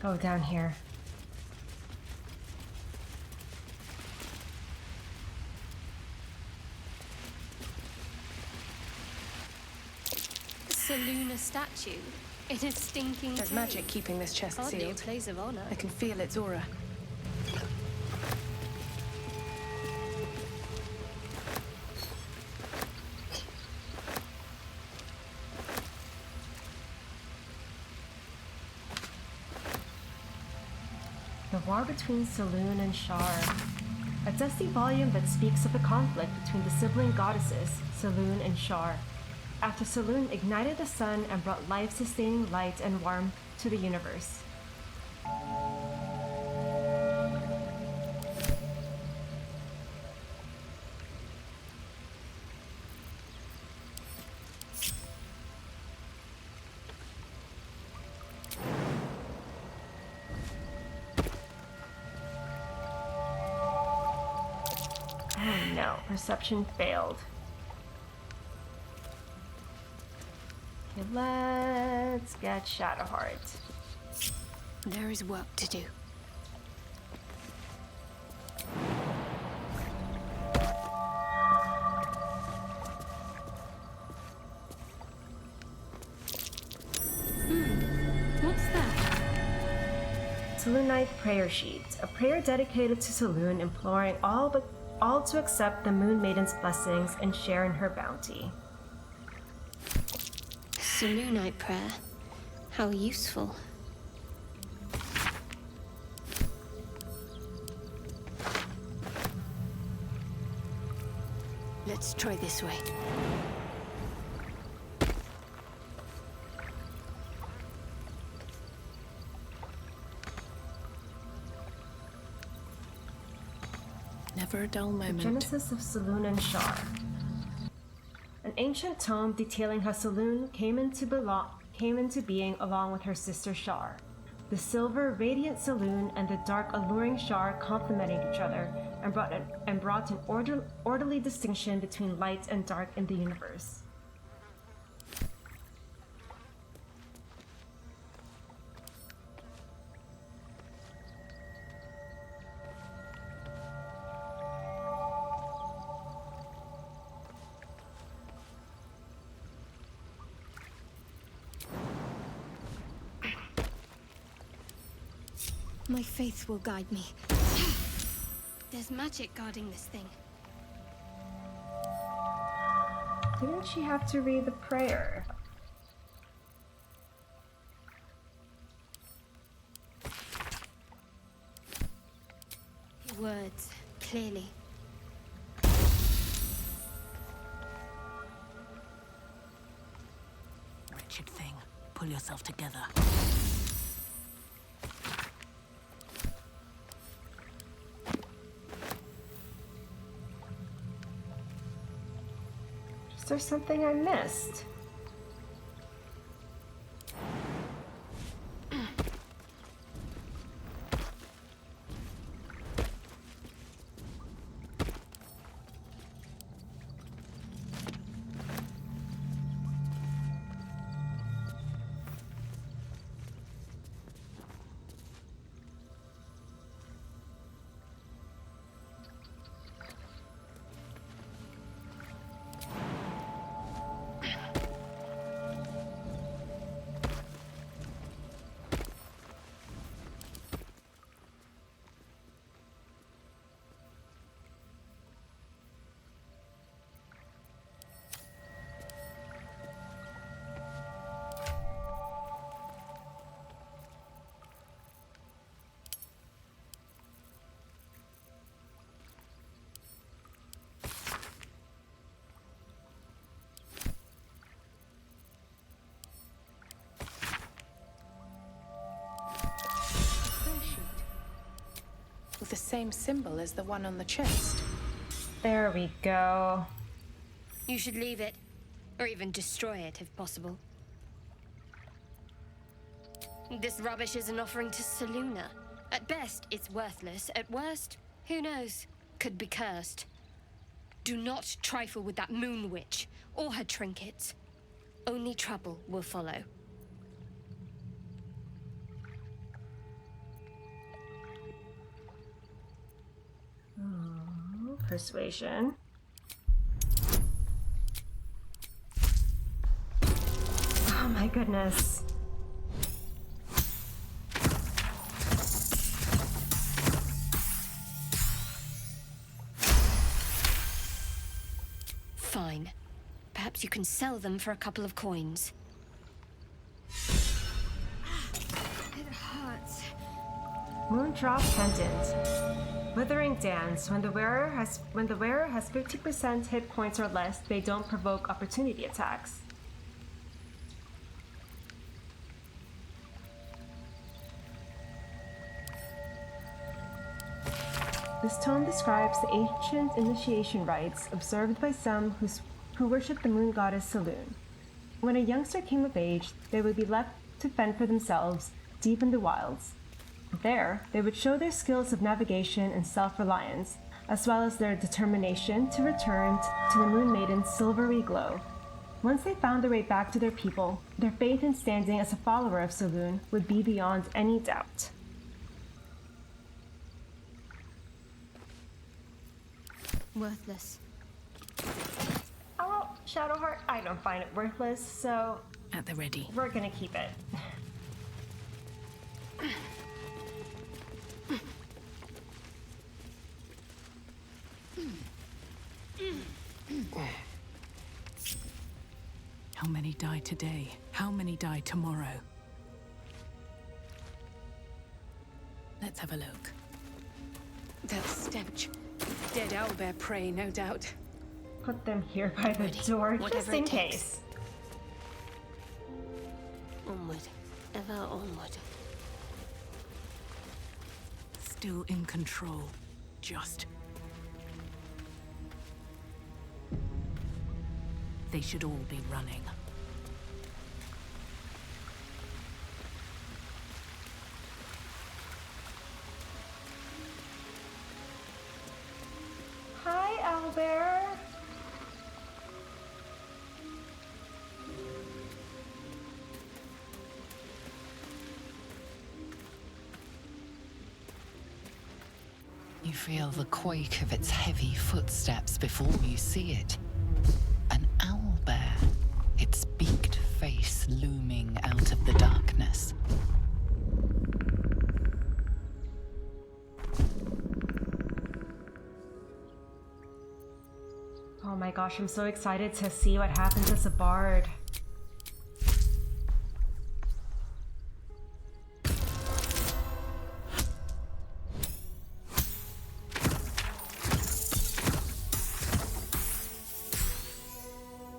Go down here. Selûne statue in a stinking There's cave. magic keeping this chest Hardly sealed. a place of honor. I can feel its aura. The War Between Selûne and Shar. A dusty volume that speaks of the conflict between the sibling goddesses, Selûne and Shar. After Selûne ignited the sun and brought life-sustaining light and warmth to the universe. Oh no, perception failed. Okay, let's get Shadowheart. There is work to do. What's that? Selûnite Prayer Sheet, a prayer dedicated to Selûne, imploring all to accept the Moon Maiden's blessings and share in her bounty. Selûnite prayer. How useful. Let's try this way. Never a dull The moment. Genesis of Selûne and Shar. An ancient tome detailing how Selûne came into being along with her sister Shar. The silver, radiant Selûne and the dark, alluring Shar complemented each other and brought an orderly distinction between light and dark in the universe. My faith will guide me. There's magic guarding this thing. Didn't she have to read the prayer? Words, clearly. Wretched thing. Pull yourself together. Is there something I missed? With the same symbol as the one on the chest. There we go. You should leave it, or even destroy it if possible. This rubbish is an offering to Selûne. At best, it's worthless. At worst, who knows? Could be cursed. Do not trifle with that moon witch, or her trinkets. Only trouble will follow. Oh, persuasion. Oh my goodness. Fine. Perhaps you can sell them for a couple of coins. It hurts. Moondrop Pendant. Withering Dance. When the wearer has 50% hit points or less, they don't provoke opportunity attacks. This tome describes the ancient initiation rites observed by some who worship the moon goddess Saloon. When a youngster came of age, they would be left to fend for themselves deep in the wilds. There, they would show their skills of navigation and self-reliance, as well as their determination to return to the Moon Maiden's silvery glow. Once they found their way back to their people, their faith and standing as a follower of Saloon would be beyond any doubt. Worthless. Oh, Shadowheart, I don't find it worthless, so... At the ready. We're gonna keep it. How many die today? How many die tomorrow? Let's have a look. That stench. Dead owlbear prey, no doubt. Put them here by the door, just in takes. case. Onward. Ever onward. Still in control. Just. They should all be running. Hi, Owlbear. You feel the quake of its heavy footsteps before you see it. An owlbear, its beaked face looming out of the darkness. Oh my gosh, I'm so excited to see what happens as a bard.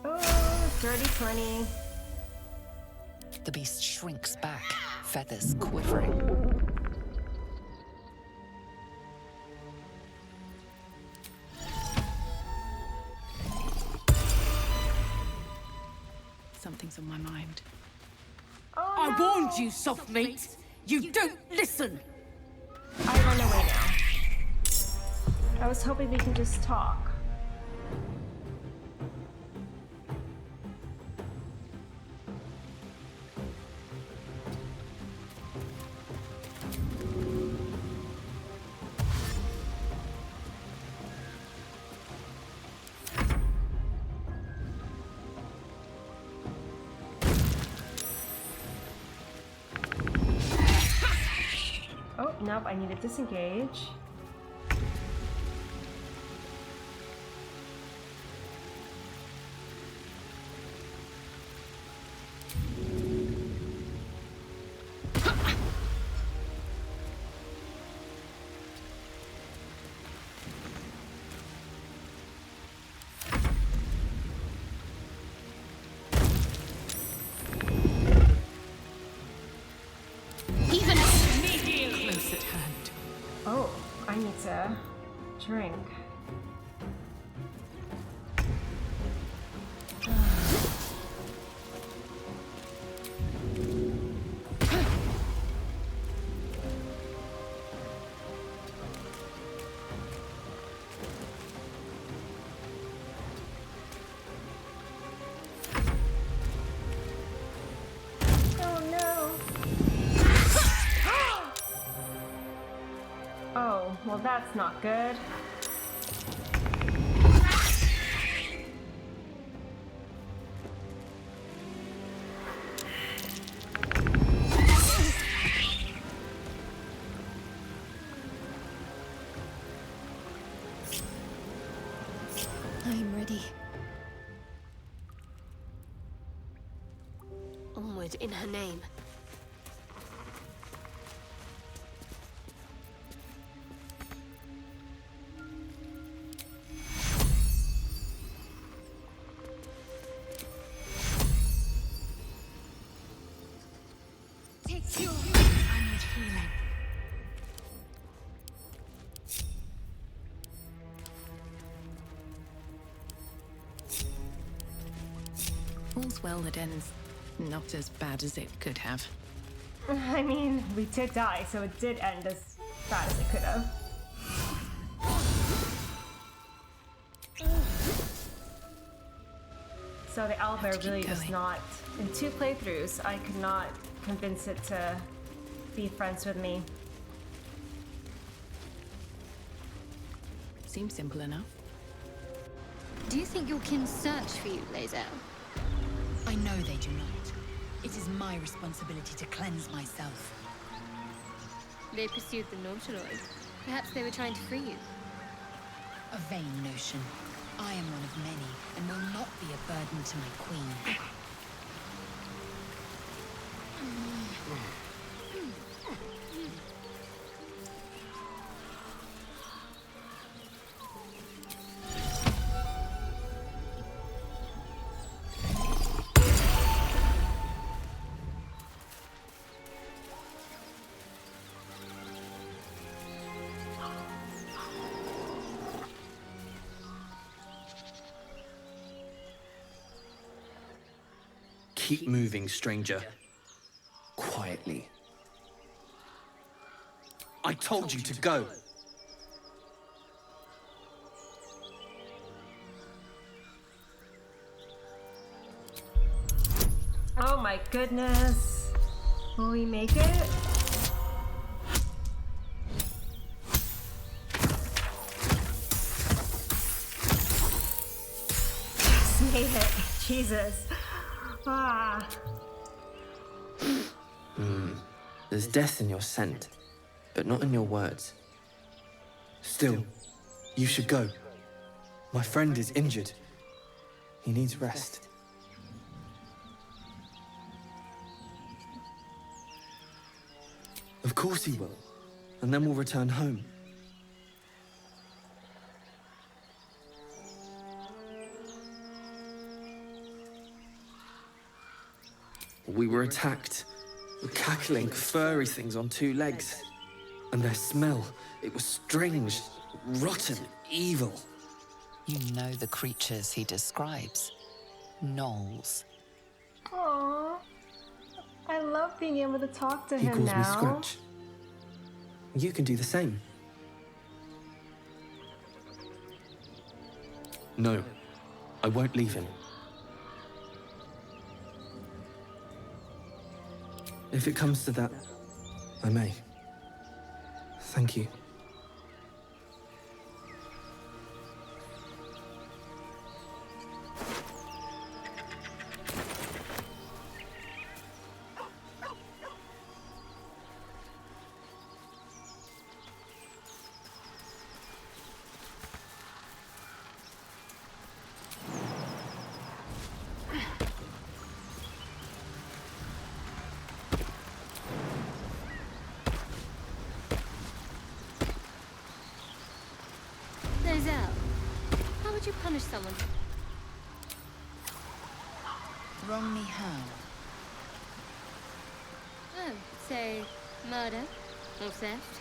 Oh, dirty 20. The beast shrinks back, feathers quivering. Something's on my mind. Oh, I no. warned you, soft meat! You don't listen! I run away now. I was hoping we can just talk. Oh, nope, I need to disengage. Close at hand. Oh, I need to drink. Well, that's not good. I'm ready. Onward in her name. Take you. I need healing. All's well that ends not as bad as it could have. I mean, we did die, so it did end as bad as it could have. So the owlbear really does not, in 2 playthroughs, I could not convince it to be friends with me. Seems simple enough. Do you think your kin search for you, Lae'zel? I know they do not. It is my responsibility to cleanse myself. They pursued the Nautiloid. Perhaps they were trying to free you. A vain notion. I am one of many, and will not be a burden to my queen. Keep moving, stranger. Quietly. I told you to go. Oh my goodness. Will we make it? Just made it. Jesus. Ah. There's death in your scent, but not in your words. Still, you should go. My friend is injured. He needs rest. Of course he will, and then we'll return home. We were attacked. Cackling, furry things on 2 legs. And their smell, it was strange, rotten, evil. You know the creatures he describes. Gnolls. Aww. I love being able to talk to He him calls now. me Scratch. You can do the same. No, I won't leave him. If it comes to that, I may. Thank you. Lae'zel, how would you punish someone? Wrong me how? Oh, say, murder or theft?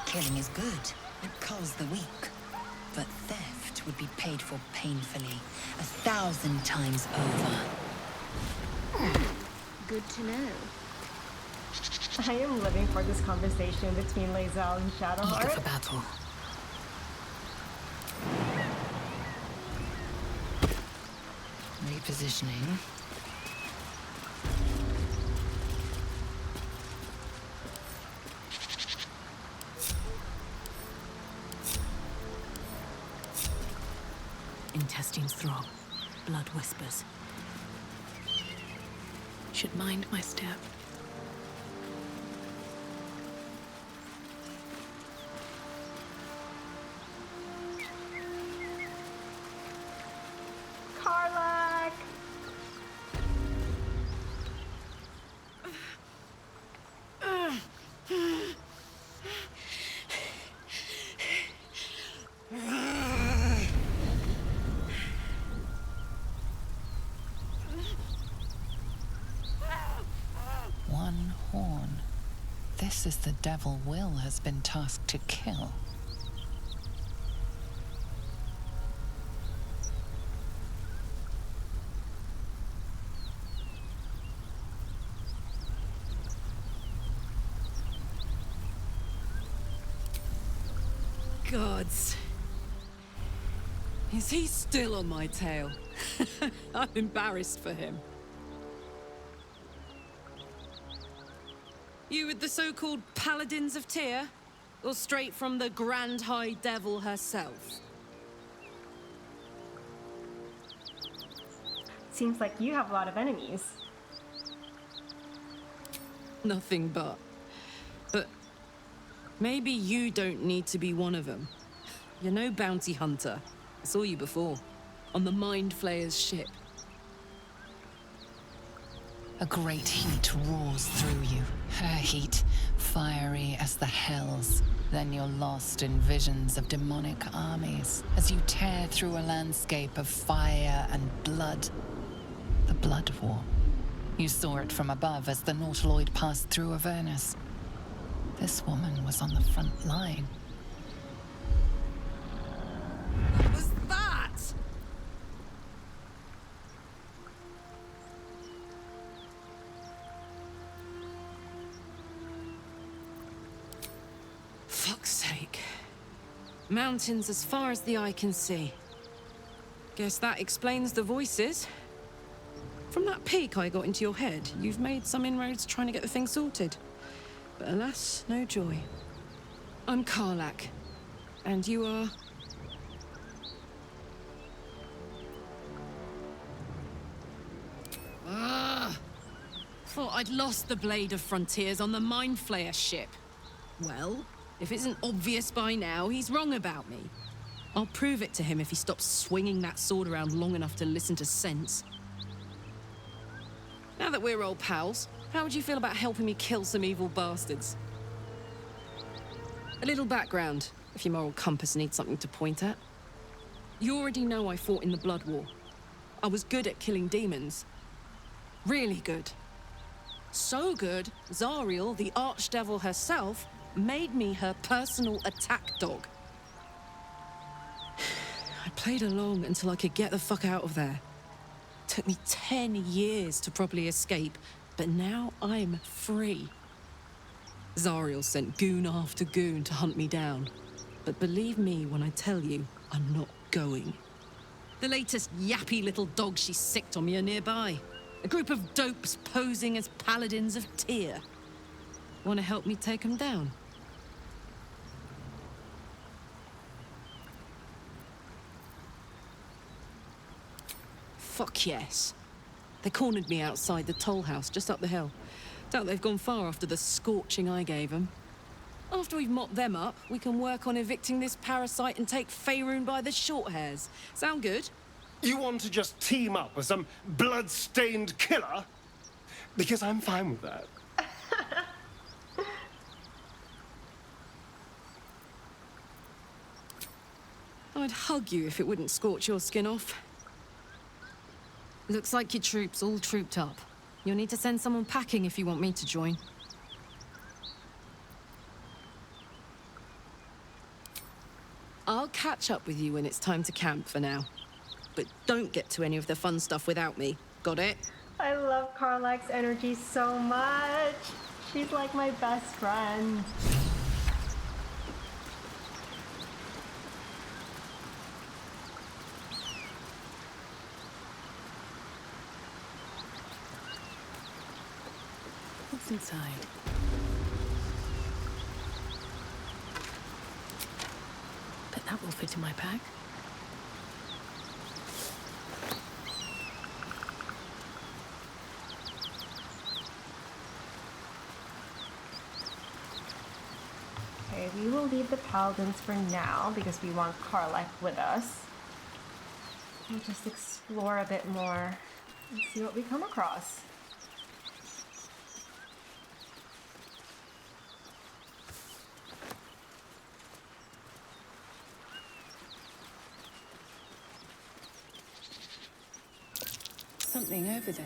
Killing is good. It culls the weak. But theft would be paid for painfully, 1,000 times over. Good to know. I am living for this conversation between Lae'zel and Shadowheart. Eager for battle. Repositioning. intestines throb. Blood whispers. Should mind my step. Karlach! One horn. This is the devil Will has been tasked to kill. Gods. Is he still on my tail? I'm embarrassed for him. You with the so-called Paladins of Tyr? Or straight from the Grand High Devil herself? Seems like you have a lot of enemies. Nothing but. But maybe you don't need to be one of them. You're no bounty hunter. I saw you before, on the Mind Flayer's ship. A great heat roars through you. Her heat, fiery as the hells. Then you're lost in visions of demonic armies as you tear through a landscape of fire and blood. The Blood War. You saw it from above as the Nautiloid passed through Avernus. This woman was on the front line. What was that? Fuck's sake. Mountains as far as the eye can see. Guess that explains the voices. From that peek I got into your head, you've made some inroads trying to get the thing sorted. But alas, no joy. I'm Karlach. And you are... Thought I'd lost the Blade of Frontiers on the Mind Flayer ship. Well, if it isn't obvious by now, he's wrong about me. I'll prove it to him if he stops swinging that sword around long enough to listen to sense. Now that we're old pals, how would you feel about helping me kill some evil bastards? A little background, if your moral compass needs something to point at. You already know I fought in the Blood War. I was good at killing demons. Really good. So good, Zariel, the Archdevil herself, made me her personal attack dog. I played along until I could get the fuck out of there. Took me 10 years to properly escape, but now I'm free. Zariel sent goon after goon to hunt me down. But believe me when I tell you, I'm not going. The latest yappy little dogs she sicked on me are nearby. A group of dopes posing as paladins of Tyr. Want to help me take them down? Fuck yes. They cornered me outside the toll house just up the hill. Doubt they've gone far after the scorching I gave them. After we've mopped them up, we can work on evicting this parasite and take Faerun by the short hairs. Sound good? You want to just team up with some blood-stained killer? Because I'm fine with that. I'd hug you if it wouldn't scorch your skin off. Looks like your troops all trooped up. You'll need to send someone packing if you want me to join. I'll catch up with you when it's time to camp for now. But don't get to any of the fun stuff without me. Got it? I love Karlach's energy so much. She's like my best friend. What's inside? Bet that will fit in my pack. Okay, we will leave the paladins for now because we want Karlach with us. We'll just explore a bit more and see what we come across. Something over there.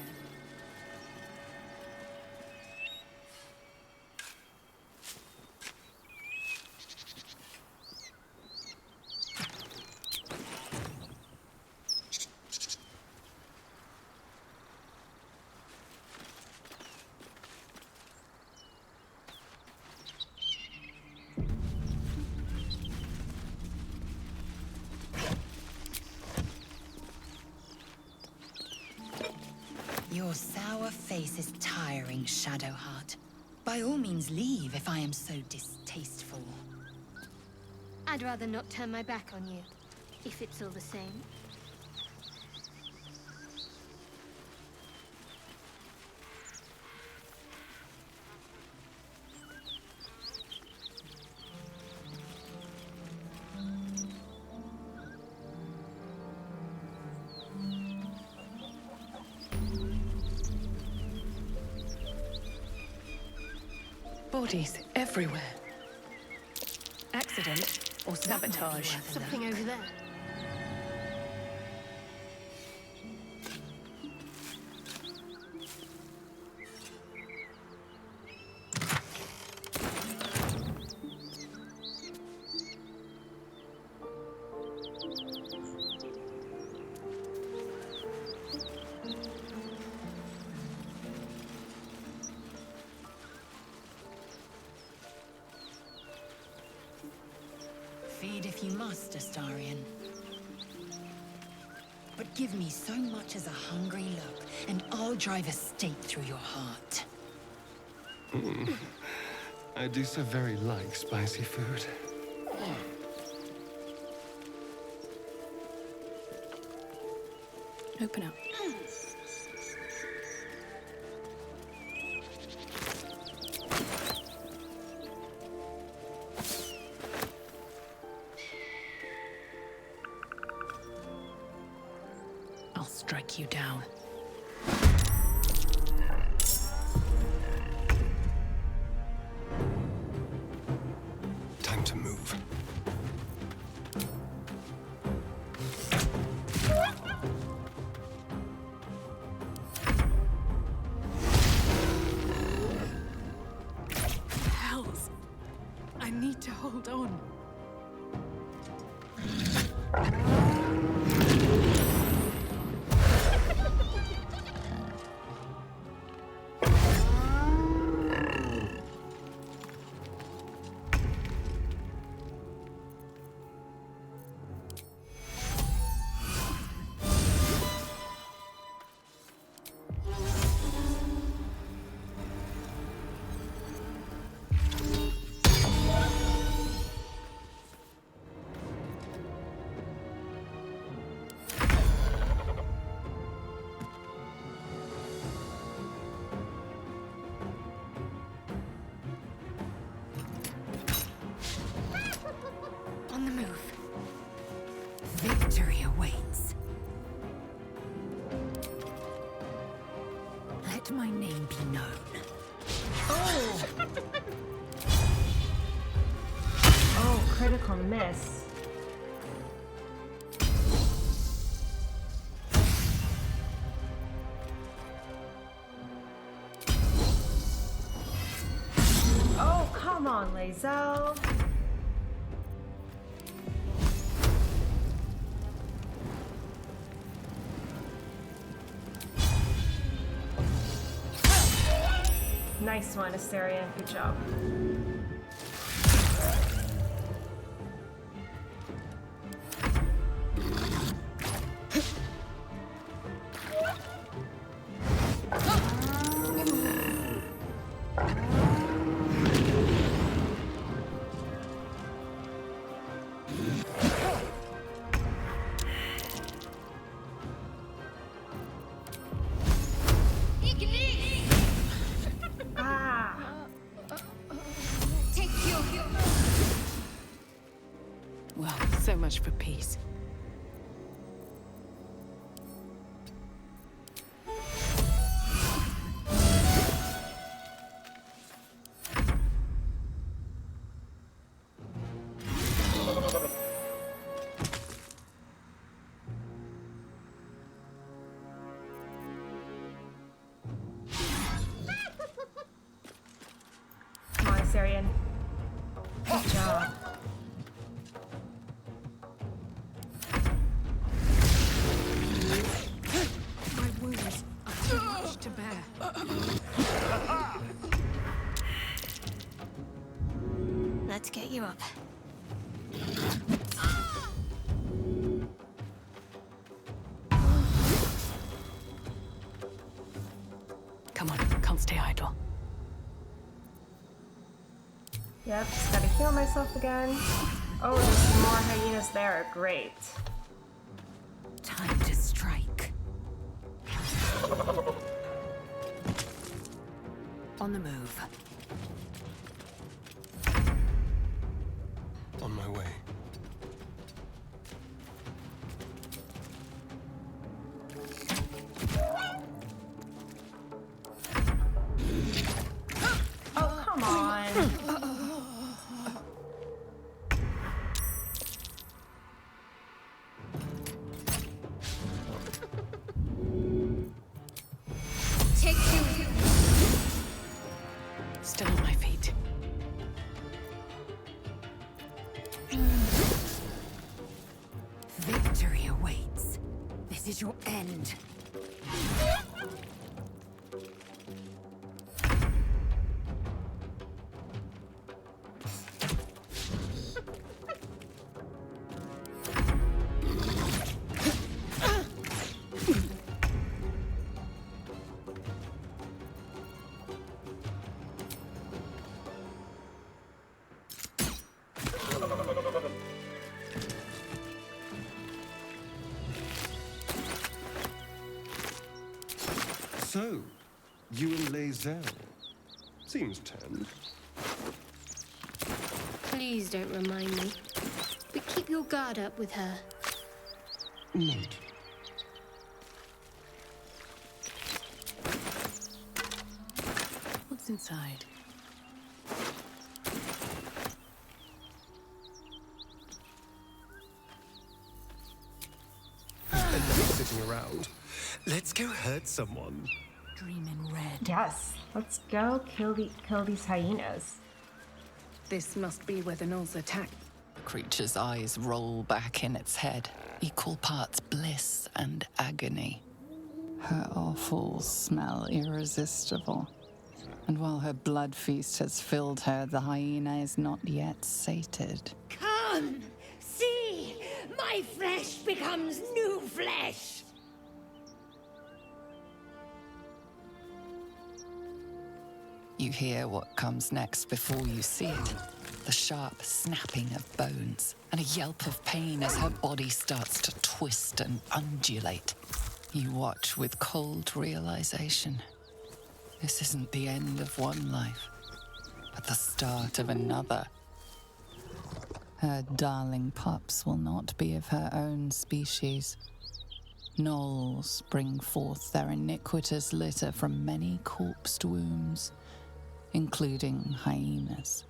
Your sour face is tiring, Shadowheart. By all means leave if I am so distasteful. I'd rather not turn my back on you, if it's all the same. Bodies everywhere. Accident or sabotage? Something over there. Feed if you must, Astarion. But give me so much as a hungry look, and I'll drive a stake through your heart. I do so very like spicy food. Open up. I'll strike you down. Time to move. Hells! I need to hold on. On the move. Victory awaits. Let my name be known. Oh! Oh, critical miss. Oh, come on, Lae'zel. Nice one, Astarion. Good job. So much for peace. Come on, Assyrian. Good job. My wounds are too much to bear. Let's get you up. Come on, can't stay idle. Yep, just gotta heal myself again. Oh, there's more hyenas there. Great. Time to strike. On the move. On my way. Oh, come on. Take two. Still on my feet. Victory awaits. This is your end. So, you and Lae'zel. Seems turned. Please don't remind me. But keep your guard up with her. Note. What's inside? Enough sitting around. Let's go hurt someone. Dream in red. Yes, let's go kill these hyenas. This must be where the Gnolls attack. The creature's eyes roll back in its head, equal parts bliss and agony. Her offals smell irresistible. And while her blood feast has filled her, the hyena is not yet sated. Come! See! My flesh becomes new flesh! You hear what comes next before you see it. The sharp snapping of bones, and a yelp of pain as her body starts to twist and undulate. You watch with cold realization. This isn't the end of one life, but the start of another. Her darling pups will not be of her own species. Gnolls bring forth their iniquitous litter from many corpsed wombs, including hyenas.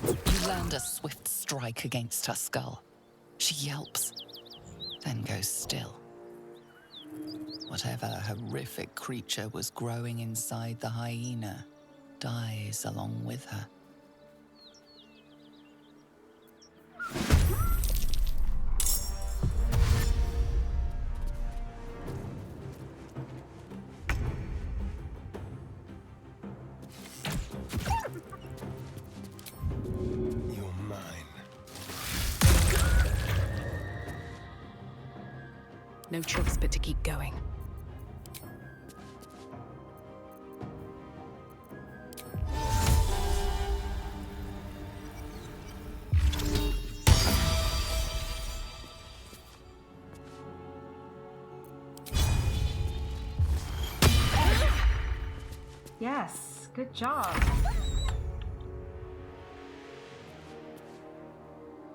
You land a swift strike against her skull. She yelps, then goes still. Whatever horrific creature was growing inside the hyena dies along with her. You're mine. No choice but to keep going. Yes, good job.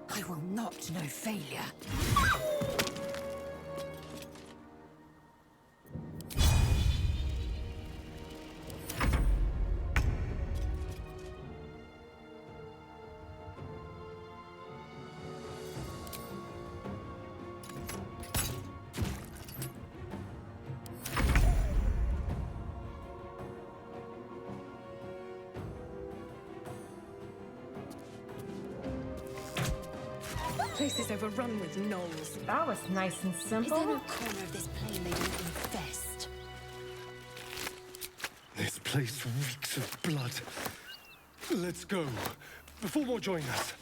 I will not know failure. Place is overrun with gnolls. That was nice and simple. Is there no corner of this plane they don't infest? This place reeks of blood. Let's go, before more join us.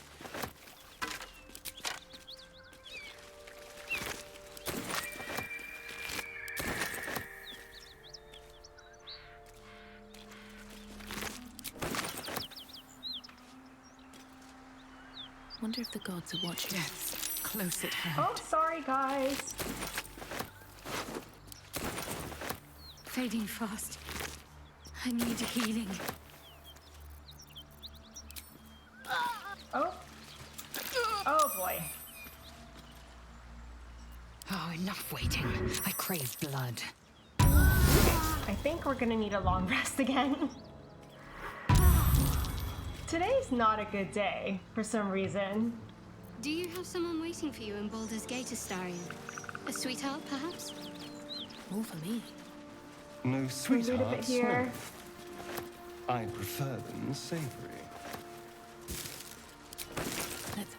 Wonder if the gods are watching. Yes, close at hand. Oh, sorry, guys. Fading fast. I need healing. Oh. Oh, boy. Oh, enough waiting. I crave blood. I think we're gonna need a long rest again. Today's not a good day, for some reason. Do you have someone waiting for you in Baldur's Gate, Astarion? A sweetheart, perhaps? All for me. No sweethearts, read a bit here? No. I prefer them savory.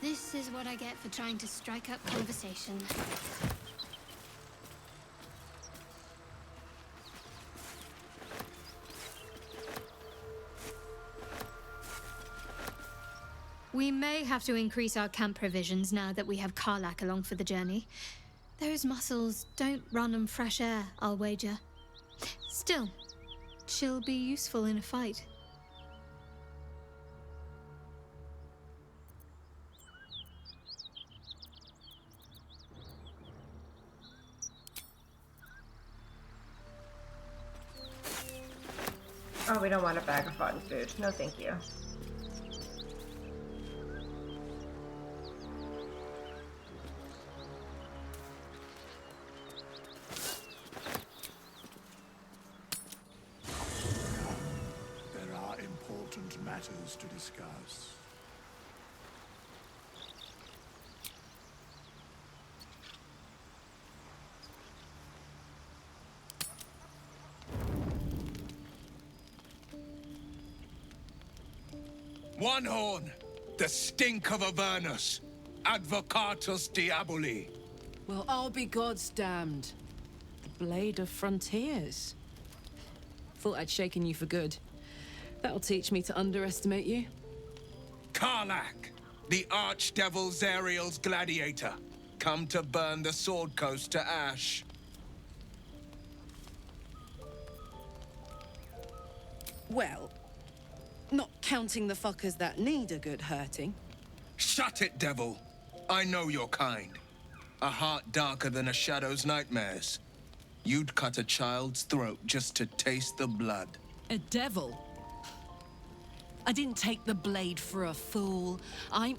This is what I get for trying to strike up conversation. We may have to increase our camp provisions now that we have Karlach along for the journey. Those muscles don't run on fresh air, I'll wager. Still, she'll be useful in a fight. Oh, we don't want a bag of rotten food. No, thank you. There are important matters to discuss. One horn, the stink of Avernus, advocatus diaboli. Well, I'll be God's damned. The blade of frontiers. Thought I'd shaken you for good. That'll teach me to underestimate you. Karlach, the archdevil Zariel's gladiator, come to burn the Sword Coast to ash. Well, not counting the fuckers that need a good hurting. Shut it, devil. I know your kind. A heart darker than a shadow's nightmares. You'd cut a child's throat just to taste the blood. A devil? I didn't take the blade for a fool. I'm...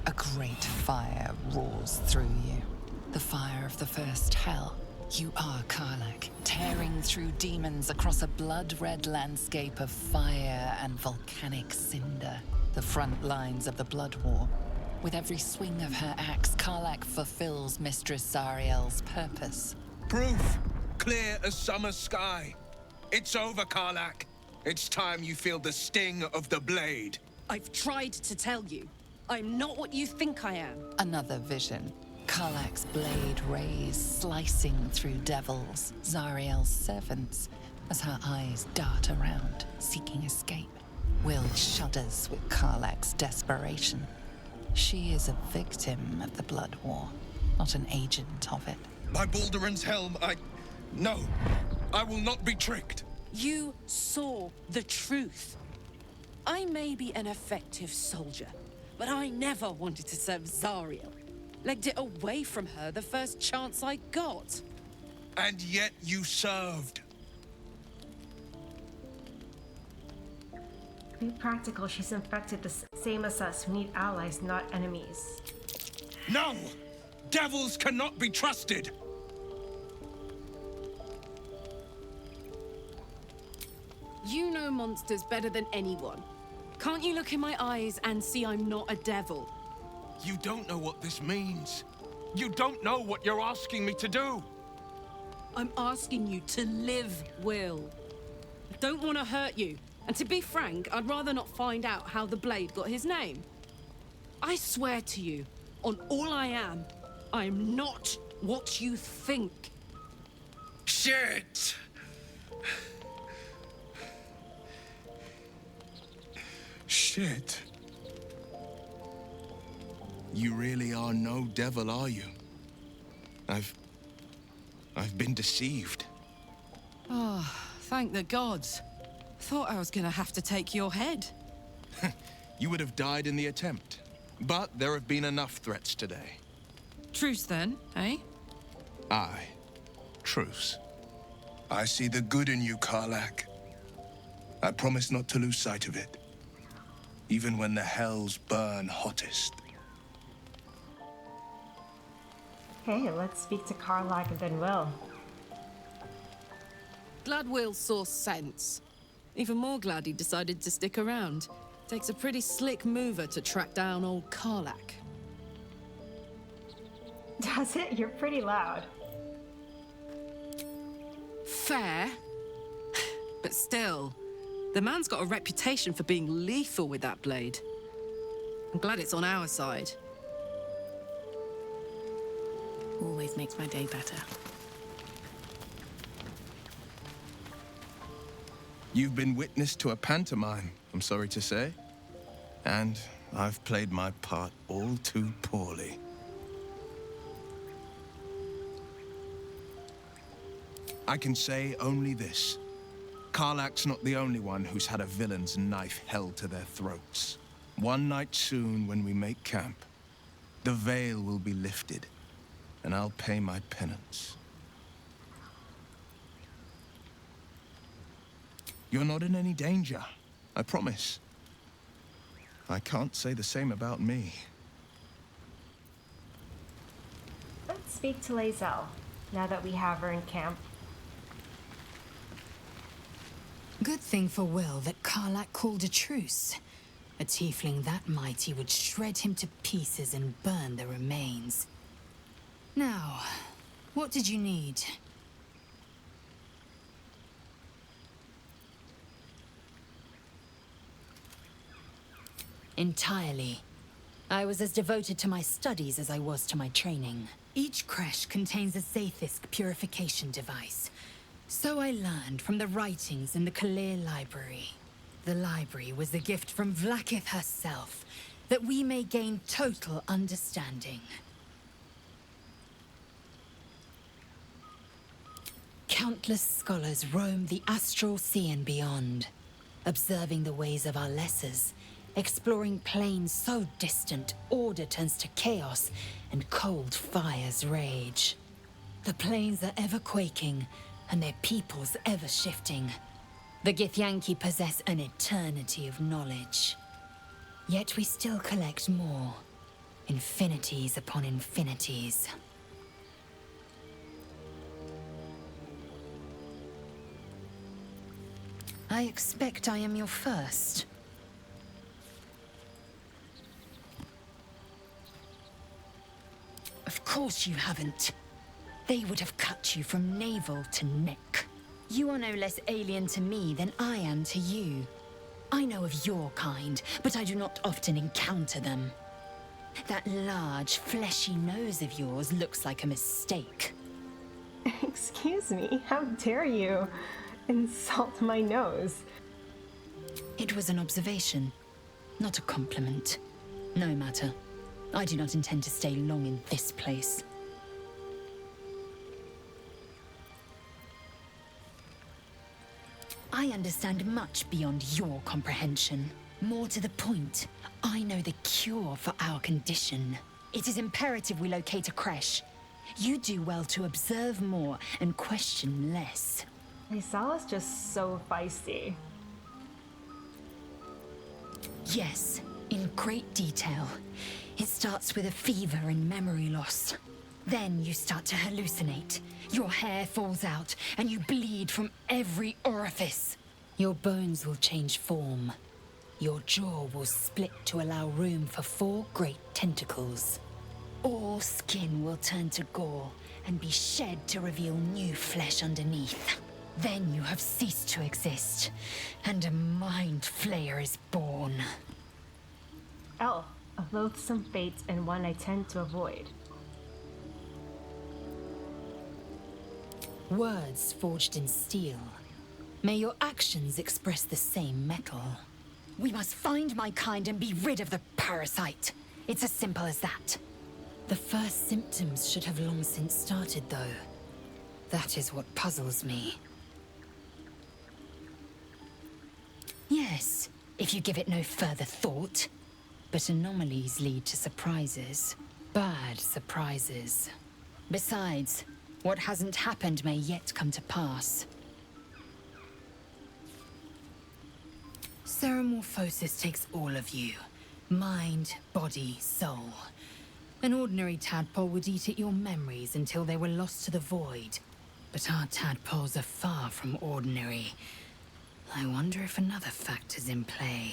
A great fire roars through you. The fire of the first hell. You are Karlach, tearing through demons across a blood-red landscape of fire and volcanic cinder. The front lines of the Blood War. With every swing of her axe, Karlach fulfills Mistress Zariel's purpose. Proof! Clear as summer sky. It's over, Karlach. It's time you feel the sting of the blade. I've tried to tell you. I'm not what you think I am. Another vision. Karlach's blade rays slicing through devils, Zariel's servants, as her eyes dart around, seeking escape. Will shudders with Karlach's desperation. She is a victim of the Blood War, not an agent of it. By Balduran's helm, No, I will not be tricked. You saw the truth. I may be an effective soldier, but I never wanted to serve Zariel. Legged it away from her the first chance I got. And yet you served. Be practical, she's infected the same as us. We need allies, not enemies. No! Devils cannot be trusted! You know monsters better than anyone. Can't you look in my eyes and see I'm not a devil? You don't know what this means. You don't know what you're asking me to do. I'm asking you to live, Will. I don't want to hurt you. And to be frank, I'd rather not find out how the blade got his name. I swear to you, on all I am not what you think. Shit! Shit. You really are no devil, are you? I've been deceived. Oh, thank the gods. Thought I was gonna have to take your head. You would have died in the attempt. But there have been enough threats today. Truce then, eh? Aye. Truce. I see the good in you, Karlach. I promise not to lose sight of it. Even when the hells burn hottest. Hey, let's speak to Karlach and then Will. Glad Will saw sense. Even more glad he decided to stick around. Takes a pretty slick mover to track down old Karlach. Does it? You're pretty loud. Fair. But still, the man's got a reputation for being lethal with that blade. I'm glad it's on our side. Always makes my day better. You've been witness to a pantomime, I'm sorry to say. And I've played my part all too poorly. I can say only this. Karlach's not the only one who's had a villain's knife held to their throats. One night soon, when we make camp, the veil will be lifted, and I'll pay my penance. You're not in any danger, I promise. I can't say the same about me. Let's speak to Lae'zel, now that we have her in camp. Good thing for Will that Karlach called a truce. A tiefling that mighty would shred him to pieces and burn the remains. Now, what did you need? Entirely. I was as devoted to my studies as I was to my training. Each creche contains a Zaithisk purification device. So I learned from the writings in the Kalir Library. The library was a gift from Vlaakith herself, that we may gain total understanding. Countless scholars roam the astral sea and beyond, observing the ways of our lessers, exploring planes so distant, order turns to chaos, and cold fires rage. The planes are ever quaking, and their peoples ever shifting. The Githyanki possess an eternity of knowledge. Yet we still collect more. Infinities upon infinities. I expect I am your first. Of course you haven't. They would have cut you from navel to neck. You are no less alien to me than I am to you. I know of your kind, but I do not often encounter them. That large, fleshy nose of yours looks like a mistake. Excuse me, how dare you insult my nose? It was an observation, not a compliment. No matter. I do not intend to stay long in this place. I understand much beyond your comprehension. More to the point, I know the cure for our condition. It is imperative we locate a creche. You do well to observe more and question less. Lae'zel is just so feisty. Yes, in great detail. It starts with a fever and memory loss. Then you start to hallucinate. Your hair falls out, and you bleed from every orifice. Your bones will change form. Your jaw will split to allow room for 4 great tentacles. All skin will turn to gore and be shed to reveal new flesh underneath. Then you have ceased to exist, and a mind flayer is born. Elf, a loathsome fate and one I tend to avoid. Words forged in steel. May your actions express the same metal. We must find my kind and be rid of the parasite. It's as simple as that. The first symptoms should have long since started, though. That is what puzzles me. Yes, if you give it no further thought. But anomalies lead to surprises. Bad surprises. Besides, what hasn't happened may yet come to pass. Ceremorphosis takes all of you. Mind, body, soul. An ordinary tadpole would eat at your memories until they were lost to the void. But our tadpoles are far from ordinary. I wonder if another factor's in play.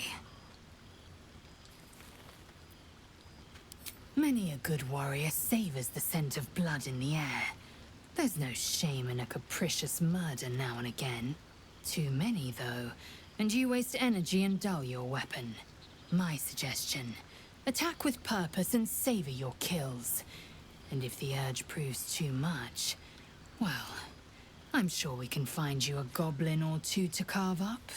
Many a good warrior savors the scent of blood in the air. There's no shame in a capricious murder now and again. Too many, though, and you waste energy and dull your weapon. My suggestion: attack with purpose and savor your kills. And if the urge proves too much, well, I'm sure we can find you a goblin or two to carve up.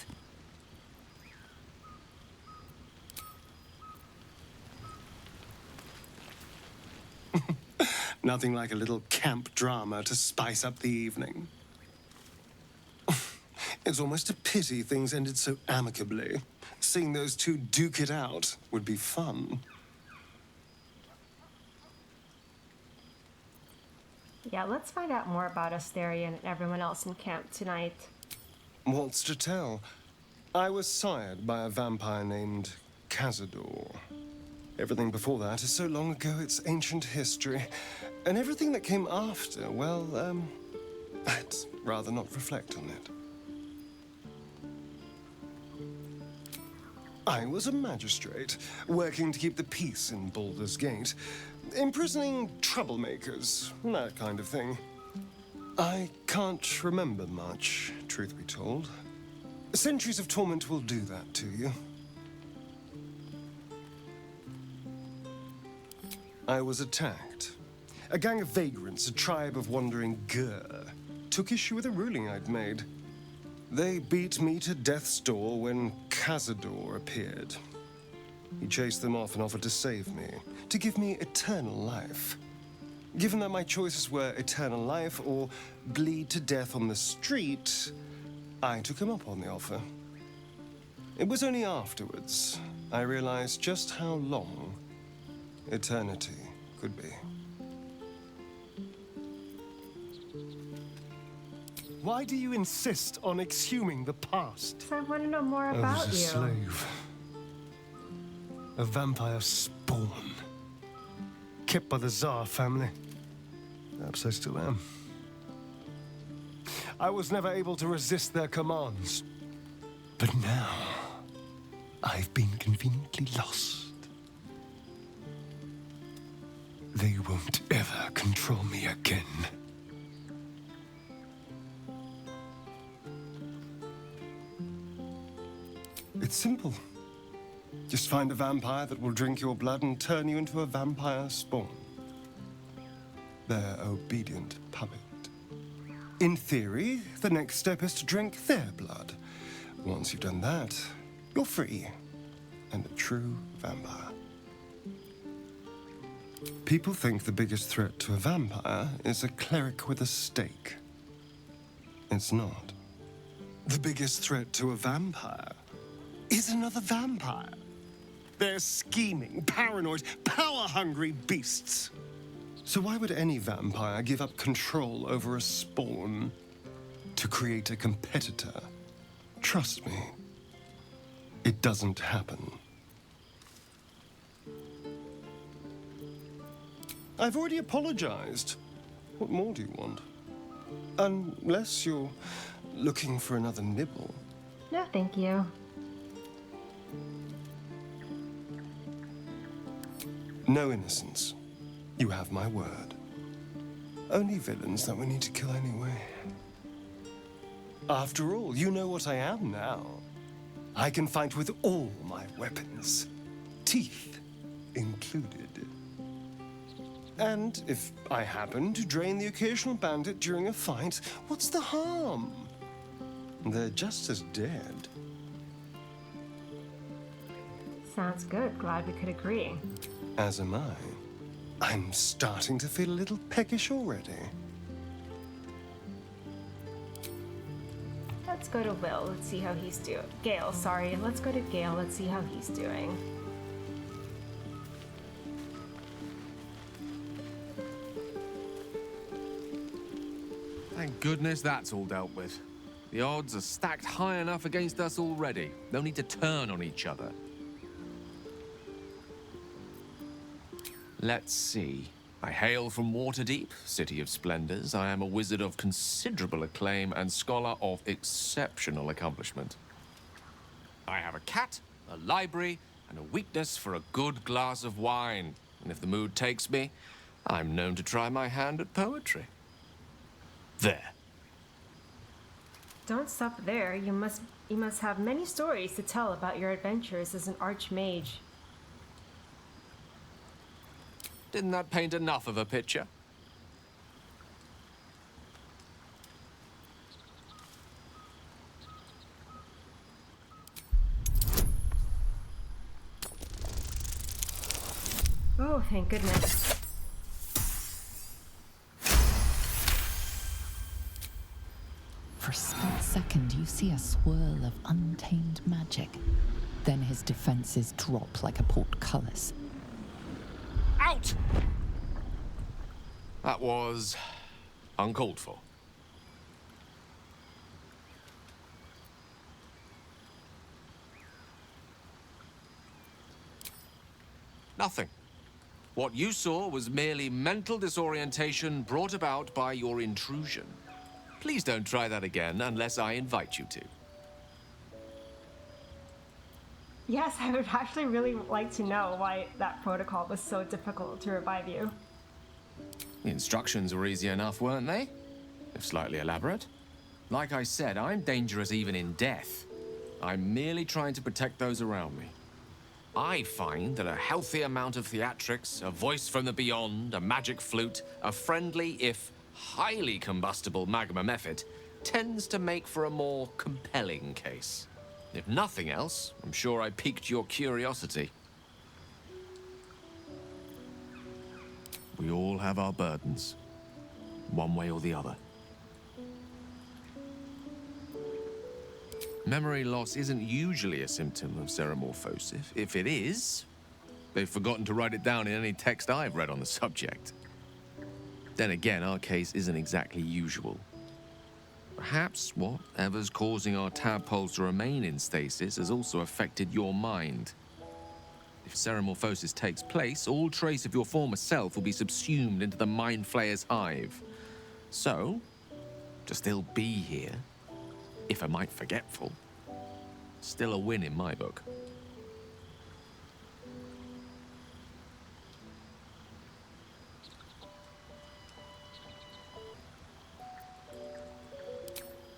Nothing like a little camp drama to spice up the evening. It's almost a pity things ended so amicably. Seeing those two duke it out would be fun. Yeah, let's find out more about Astarion and everyone else in camp tonight. What's to tell? I was sired by a vampire named Cazador. Everything before that is so long ago it's ancient history. And everything that came after, well, I'd rather not reflect on it. I was a magistrate, working to keep the peace in Baldursgate, imprisoning troublemakers, that kind of thing. I can't remember much, truth be told. Centuries of torment will do that to you. I was attacked. A gang of vagrants, a tribe of wandering Gur, took issue with a ruling I'd made. They beat me to death's door when Cazador appeared. He chased them off and offered to save me, to give me eternal life. Given that my choices were eternal life or bleed to death on the street, I took him up on the offer. It was only afterwards I realized just how long eternity could be. Why do you insist on exhuming the past? So I want to know more about I was a you. slave. A vampire spawn. Kept by the Tsar family. Perhaps I still am. I was never able to resist their commands. But now, I've been conveniently lost. They won't ever control me again. It's simple. Just find a vampire that will drink your blood and turn you into a vampire spawn. Their obedient puppet. In theory, the next step is to drink their blood. Once you've done that, you're free and a true vampire. People think the biggest threat to a vampire is a cleric with a stake. It's not. The biggest threat to a vampire is another vampire. They're scheming, paranoid, power-hungry beasts. So why would any vampire give up control over a spawn to create a competitor? Trust me, it doesn't happen. I've already apologized. What more do you want? Unless you're looking for another nibble. No, thank you. No innocence. You have my word. Only villains that we need to kill anyway. After all, you know what I am now. I can fight with all my weapons, teeth included. And if I happen to drain the occasional bandit during a fight, what's the harm? They're just as dead. Sounds good. Glad we could agree. As am I. I'm starting to feel a little peckish already. Let's go to Will. Let's see how he's doing. Gale, sorry. Let's go to Gale. Let's see how he's doing. Thank goodness that's all dealt with. The odds are stacked high enough against us already. No need to turn on each other. Let's see. I hail from Waterdeep, City of Splendors. I am a wizard of considerable acclaim and scholar of exceptional accomplishment. I have a cat, a library, and a weakness for a good glass of wine. And if the mood takes me, I'm known to try my hand at poetry. There. Don't stop there. You must have many stories to tell about your adventures as an archmage. Didn't that paint enough of a picture? Oh, thank goodness. For a split second, you see a swirl of untamed magic. Then his defenses drop like a portcullis. Out! That was uncalled for. Nothing. What you saw was merely mental disorientation brought about by your intrusion. Please don't try that again unless I invite you to. Yes, I would actually really like to know why that protocol was so difficult to revive you. The instructions were easy enough, weren't they? If slightly elaborate. Like I said, I'm dangerous even in death. I'm merely trying to protect those around me. I find that a healthy amount of theatrics, a voice from the beyond, a magic flute, a friendly, if highly combustible magma method, tends to make for a more compelling case. If nothing else, I'm sure I piqued your curiosity. We all have our burdens, one way or the other. Memory loss isn't usually a symptom of xenomorphosis. If it is, they've forgotten to write it down in any text I've read on the subject. Then again, our case isn't exactly usual. Perhaps whatever's causing our tadpoles to remain in stasis has also affected your mind. If xenomorphosis takes place, all trace of your former self will be subsumed into the Mind Flayer's hive. So, to still be here, if a mite forgetful, still a win in my book.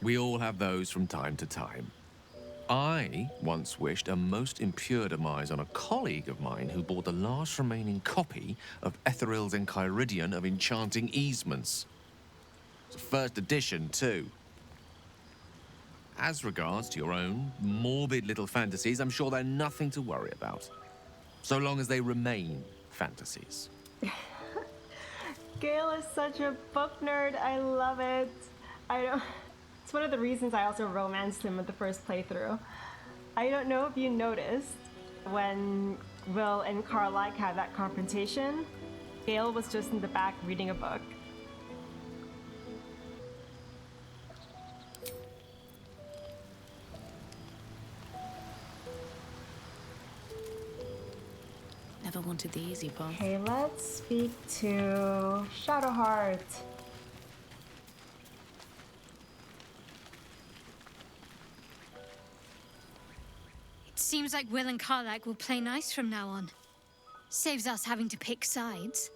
We all have those from time to time. I once wished a most impure demise on a colleague of mine who bought the last remaining copy of Etheril's Enchiridion of Enchanting Easements. It's a first edition, too. As regards to your own morbid little fantasies, I'm sure they're nothing to worry about. So long as they remain fantasies. Gale is such a book nerd. I love it. It's one of the reasons I also romanced him with the first playthrough. I don't know if you noticed, when Will and Karlach had that confrontation, Gale was just in the back reading a book. Never wanted the easy path. Okay, let's speak to Shadowheart. It seems like Will and Karlach will play nice from now on. Saves us having to pick sides.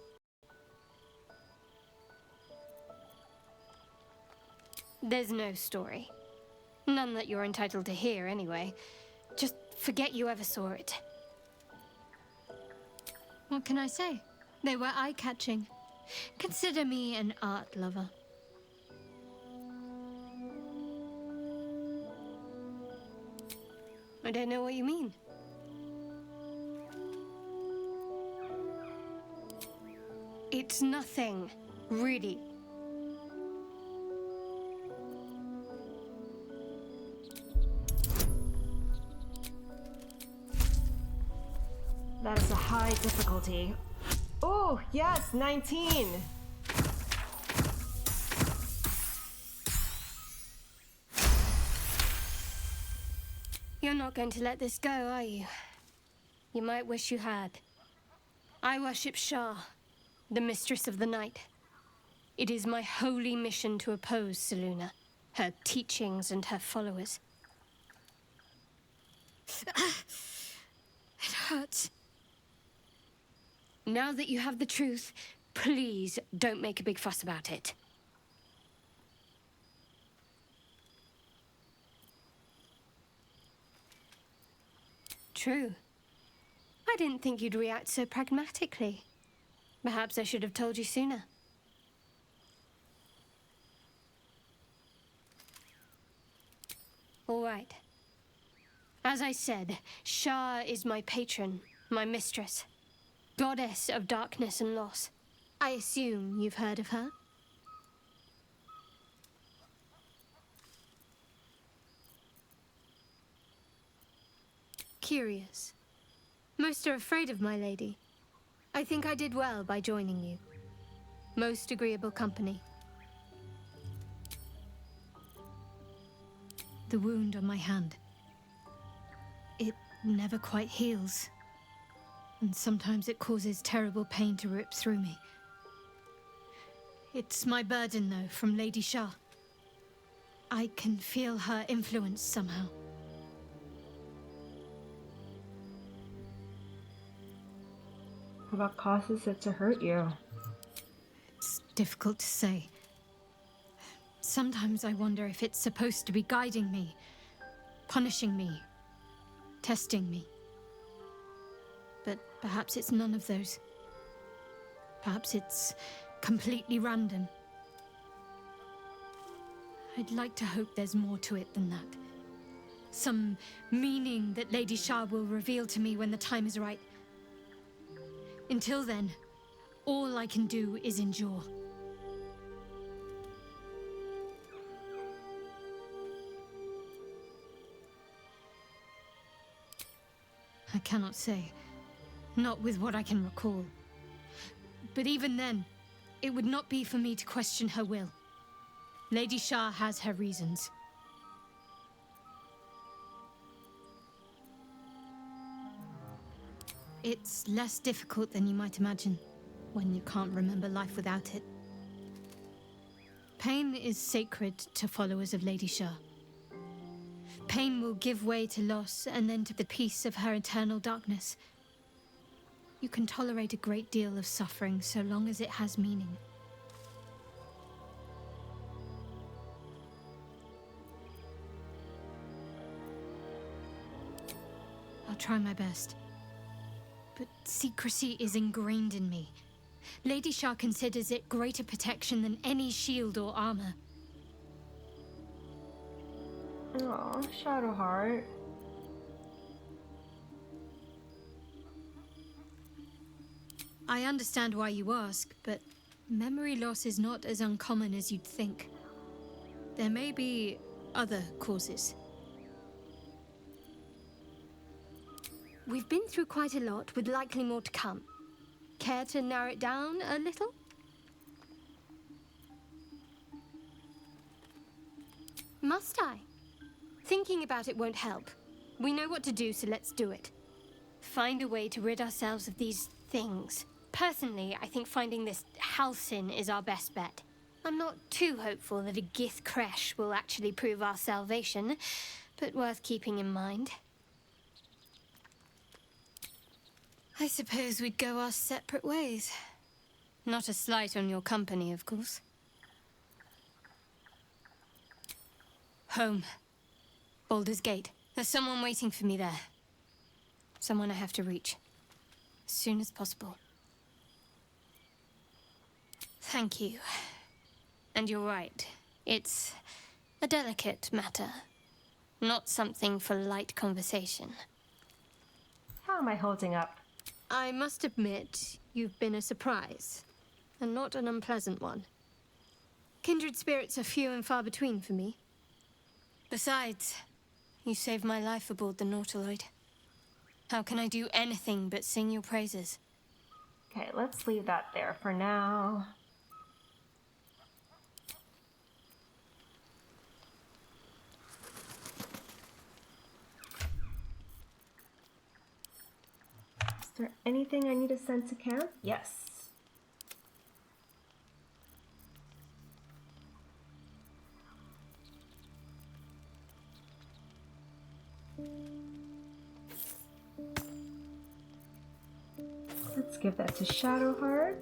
There's no story. None that you're entitled to hear, anyway. Just forget you ever saw it. What can I say? They were eye-catching. Consider me an art lover. I don't know what you mean. It's nothing, really. That is a high difficulty. Oh, yes, 19. You're not going to let this go, are you? You might wish you had. I worship Shah, the Mistress of the Night. It is my holy mission to oppose Selûne, her teachings and her followers. It hurts. Now that you have the truth, please don't make a big fuss about it. True. I didn't think you'd react so pragmatically. Perhaps I should have told you sooner. All right. As I said, Shah is my patron, my mistress. Goddess of darkness and loss. I assume you've heard of her? Curious. Most are afraid of my lady. I think I did well by joining you. Most agreeable company. The wound on my hand. It never quite heals. And sometimes it causes terrible pain to rip through me. It's my burden, though, from Lady Shah. I can feel her influence somehow. What causes it to hurt you? It's difficult to say. Sometimes I wonder if it's supposed to be guiding me, punishing me, testing me. But perhaps it's none of those. Perhaps it's completely random. I'd like to hope there's more to it than that. Some meaning that Lady Shah will reveal to me when the time is right. Until then, all I can do is endure. I cannot say. Not with what I can recall. But even then, it would not be for me to question her will. Lady Shah has her reasons. It's less difficult than you might imagine, when you can't remember life without it. Pain is sacred to followers of Lady Shah. Pain will give way to loss and then to the peace of her eternal darkness. You can tolerate a great deal of suffering so long as it has meaning. I'll try my best. But secrecy is ingrained in me. Lady Shah considers it greater protection than any shield or armor. Oh, Shadowheart. I understand why you ask, but memory loss is not as uncommon as you'd think. There may be other causes. We've been through quite a lot, with likely more to come. Care to narrow it down a little? Must I? Thinking about it won't help. We know what to do, so let's do it. Find a way to rid ourselves of these things. Personally, I think finding this Halcyon is our best bet. I'm not too hopeful that a Gith crash will actually prove our salvation, but worth keeping in mind. I suppose we'd go our separate ways. Not a slight on your company, of course. Home. Baldur's Gate. There's someone waiting for me there. Someone I have to reach. As soon as possible. Thank you. And you're right. It's a delicate matter. Not something for light conversation. How am I holding up? I must admit, you've been a surprise. And not an unpleasant one. Kindred spirits are few and far between for me. Besides, you saved my life aboard the Nautiloid. How can I do anything but sing your praises? Okay, let's leave that there for now. Is there anything I need to send to camp? Yes. Let's give that to Shadowheart.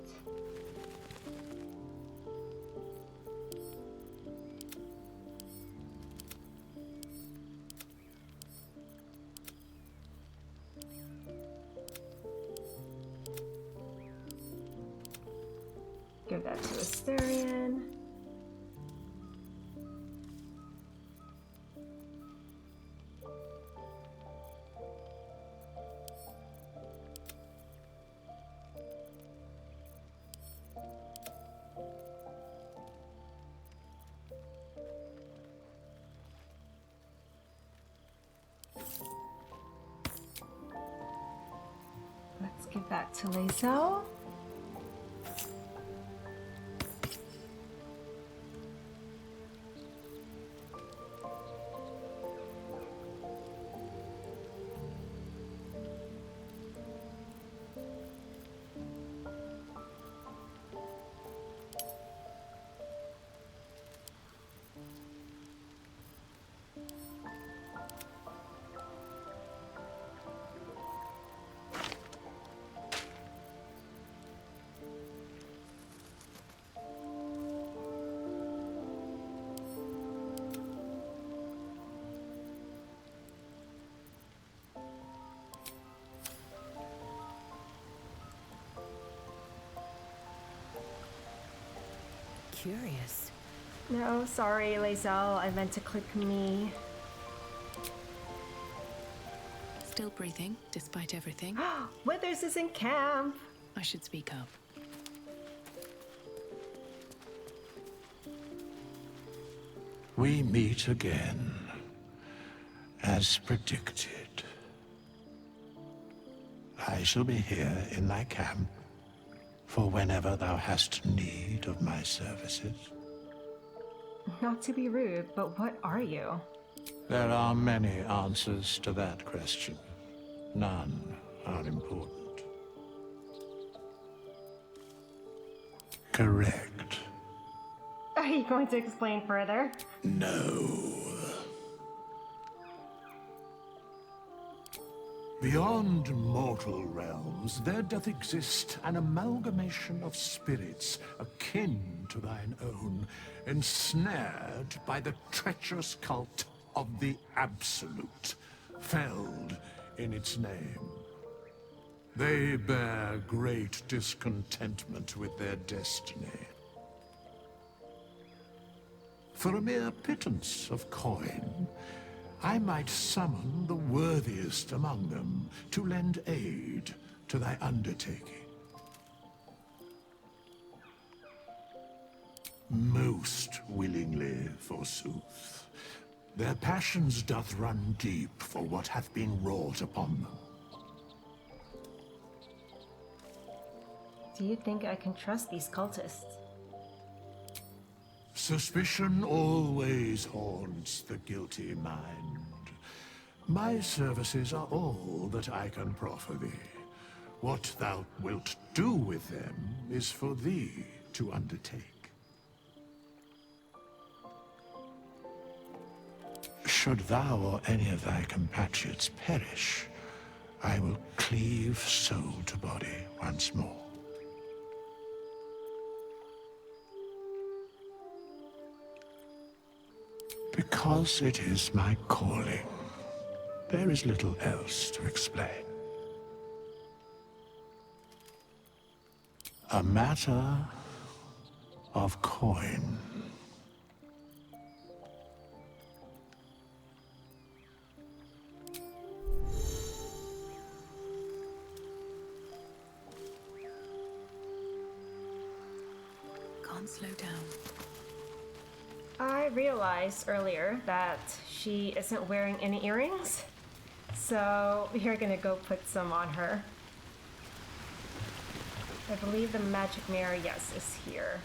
Give that to Asterion. Let's give that to Lae'zel. Curious. No, sorry, Lae'zel. I meant to click me. Still breathing, despite everything. Withers is in camp. I should speak up. We meet again, as predicted. I shall be here in thy camp for whenever thou hast need of my services. Not to be rude, but what are you? There are many answers to that question. None are important. Correct. Are you going to explain further? No. Beyond mortal realms, there doth exist an amalgamation of spirits akin to thine own, ensnared by the treacherous cult of the Absolute, felled in its name. They bear great discontentment with their destiny. For a mere pittance of coin, I might summon the worthiest among them to lend aid to thy undertaking. Most willingly, forsooth. Their passions doth run deep for what hath been wrought upon them. Do you think I can trust these cultists? Suspicion always haunts the guilty mind. My services are all that I can proffer thee. What thou wilt do with them is for thee to undertake. Should thou or any of thy compatriots perish, I will cleave soul to body once more. Because it is my calling. There is little else to explain. A matter of coin. Can't slow down. I realized earlier that she isn't wearing any earrings, so we're gonna go put some on her. I believe the magic mirror, yes, is here.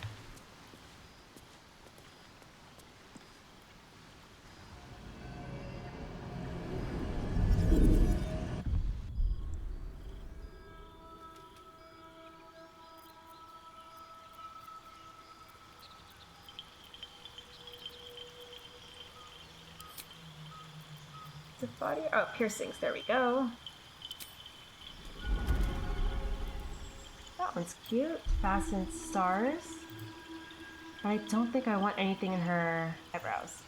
The body, oh, piercings, there we go. That one's cute. Fastened stars. But I don't think I want anything in her eyebrows.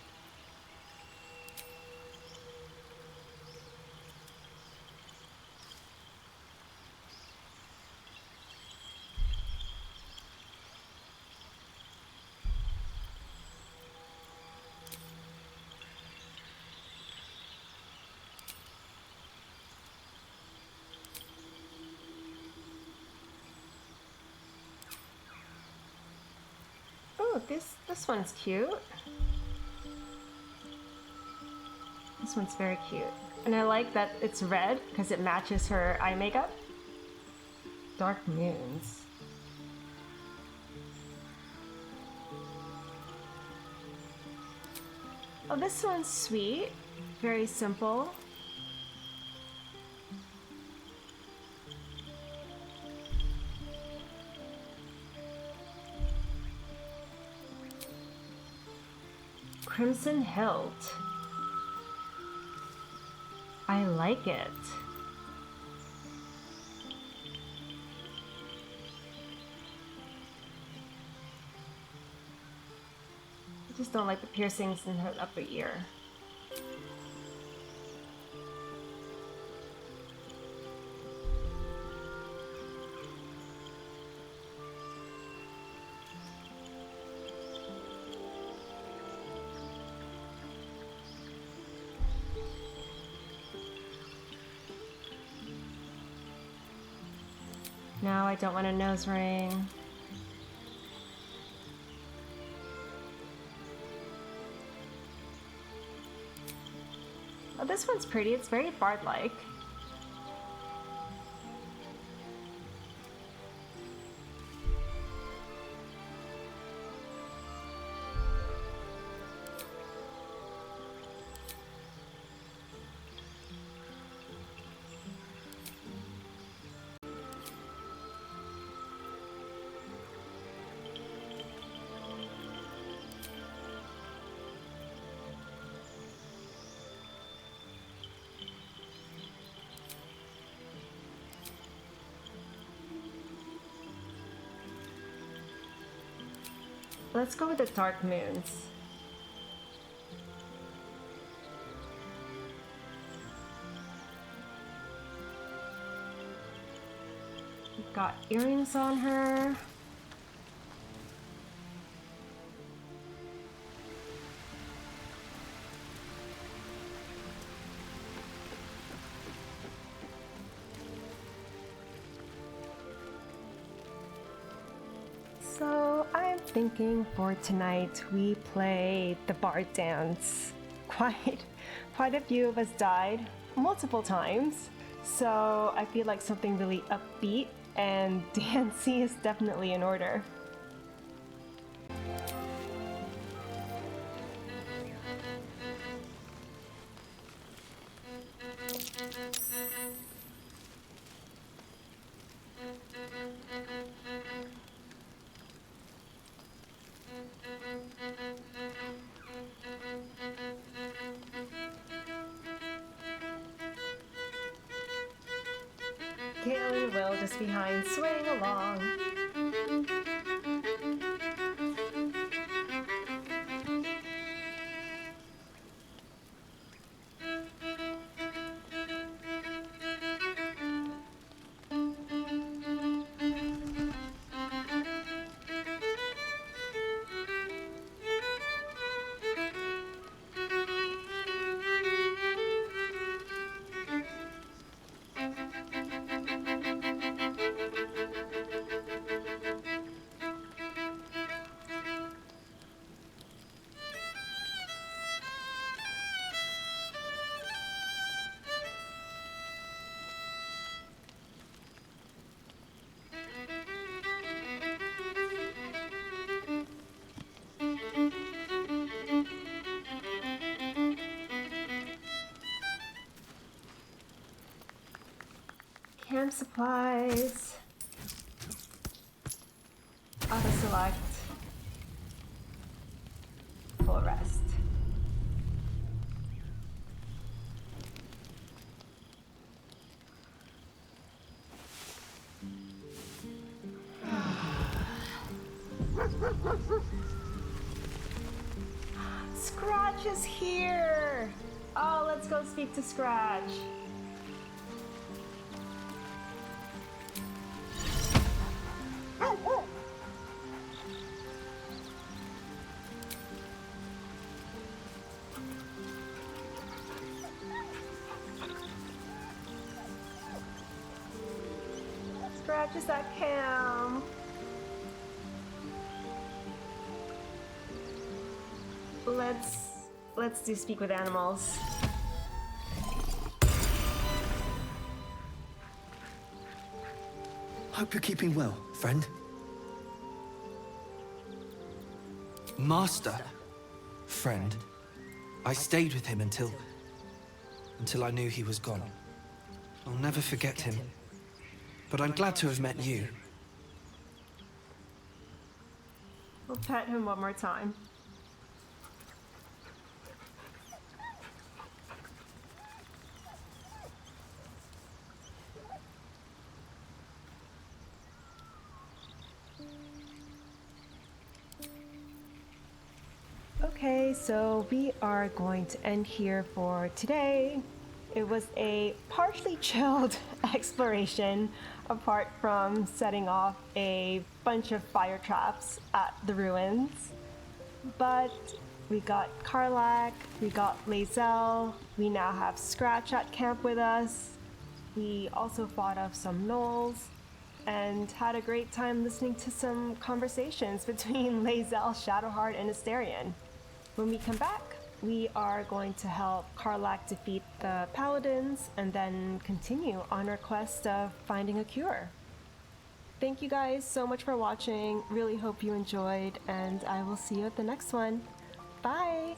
Oh, this one's cute. This one's very cute. And I like that it's red because it matches her eye makeup. Dark moons. Oh, this one's sweet. Very simple. Crimson hilt. I like it. I just don't like the piercings in her upper ear. No, I don't want a nose ring. Oh, this one's pretty. It's very bard-like. Let's go with the dark moons. We've got earrings on her. So I'm thinking for tonight we play the bard dance. Quite a few of us died multiple times, so I feel like something really upbeat and dancey is definitely in order. Galen will just behind swaying along. Camp supplies. Auto select. Full rest. Scratch is here! Oh, let's go speak to Scratch. Scratch is at camp. Let's do speak with animals. Hope you're keeping well, friend. Master. Friend. I stayed with him until I knew he was gone. I'll never forget him. But I'm glad to have met you. We'll pet him one more time. Okay, so we are going to end here for today. It was a partially chilled exploration, apart from setting off a bunch of fire traps at the ruins. But we got Karlach, we got Lae'zel, we now have Scratch at camp with us. We also fought off some Gnolls, and had a great time listening to some conversations between Lae'zel, Shadowheart, and Asterion. When we come back, we are going to help Karlach defeat the Paladins and then continue on our quest of finding a cure. Thank you guys so much for watching. Really hope you enjoyed, and I will see you at the next one. Bye!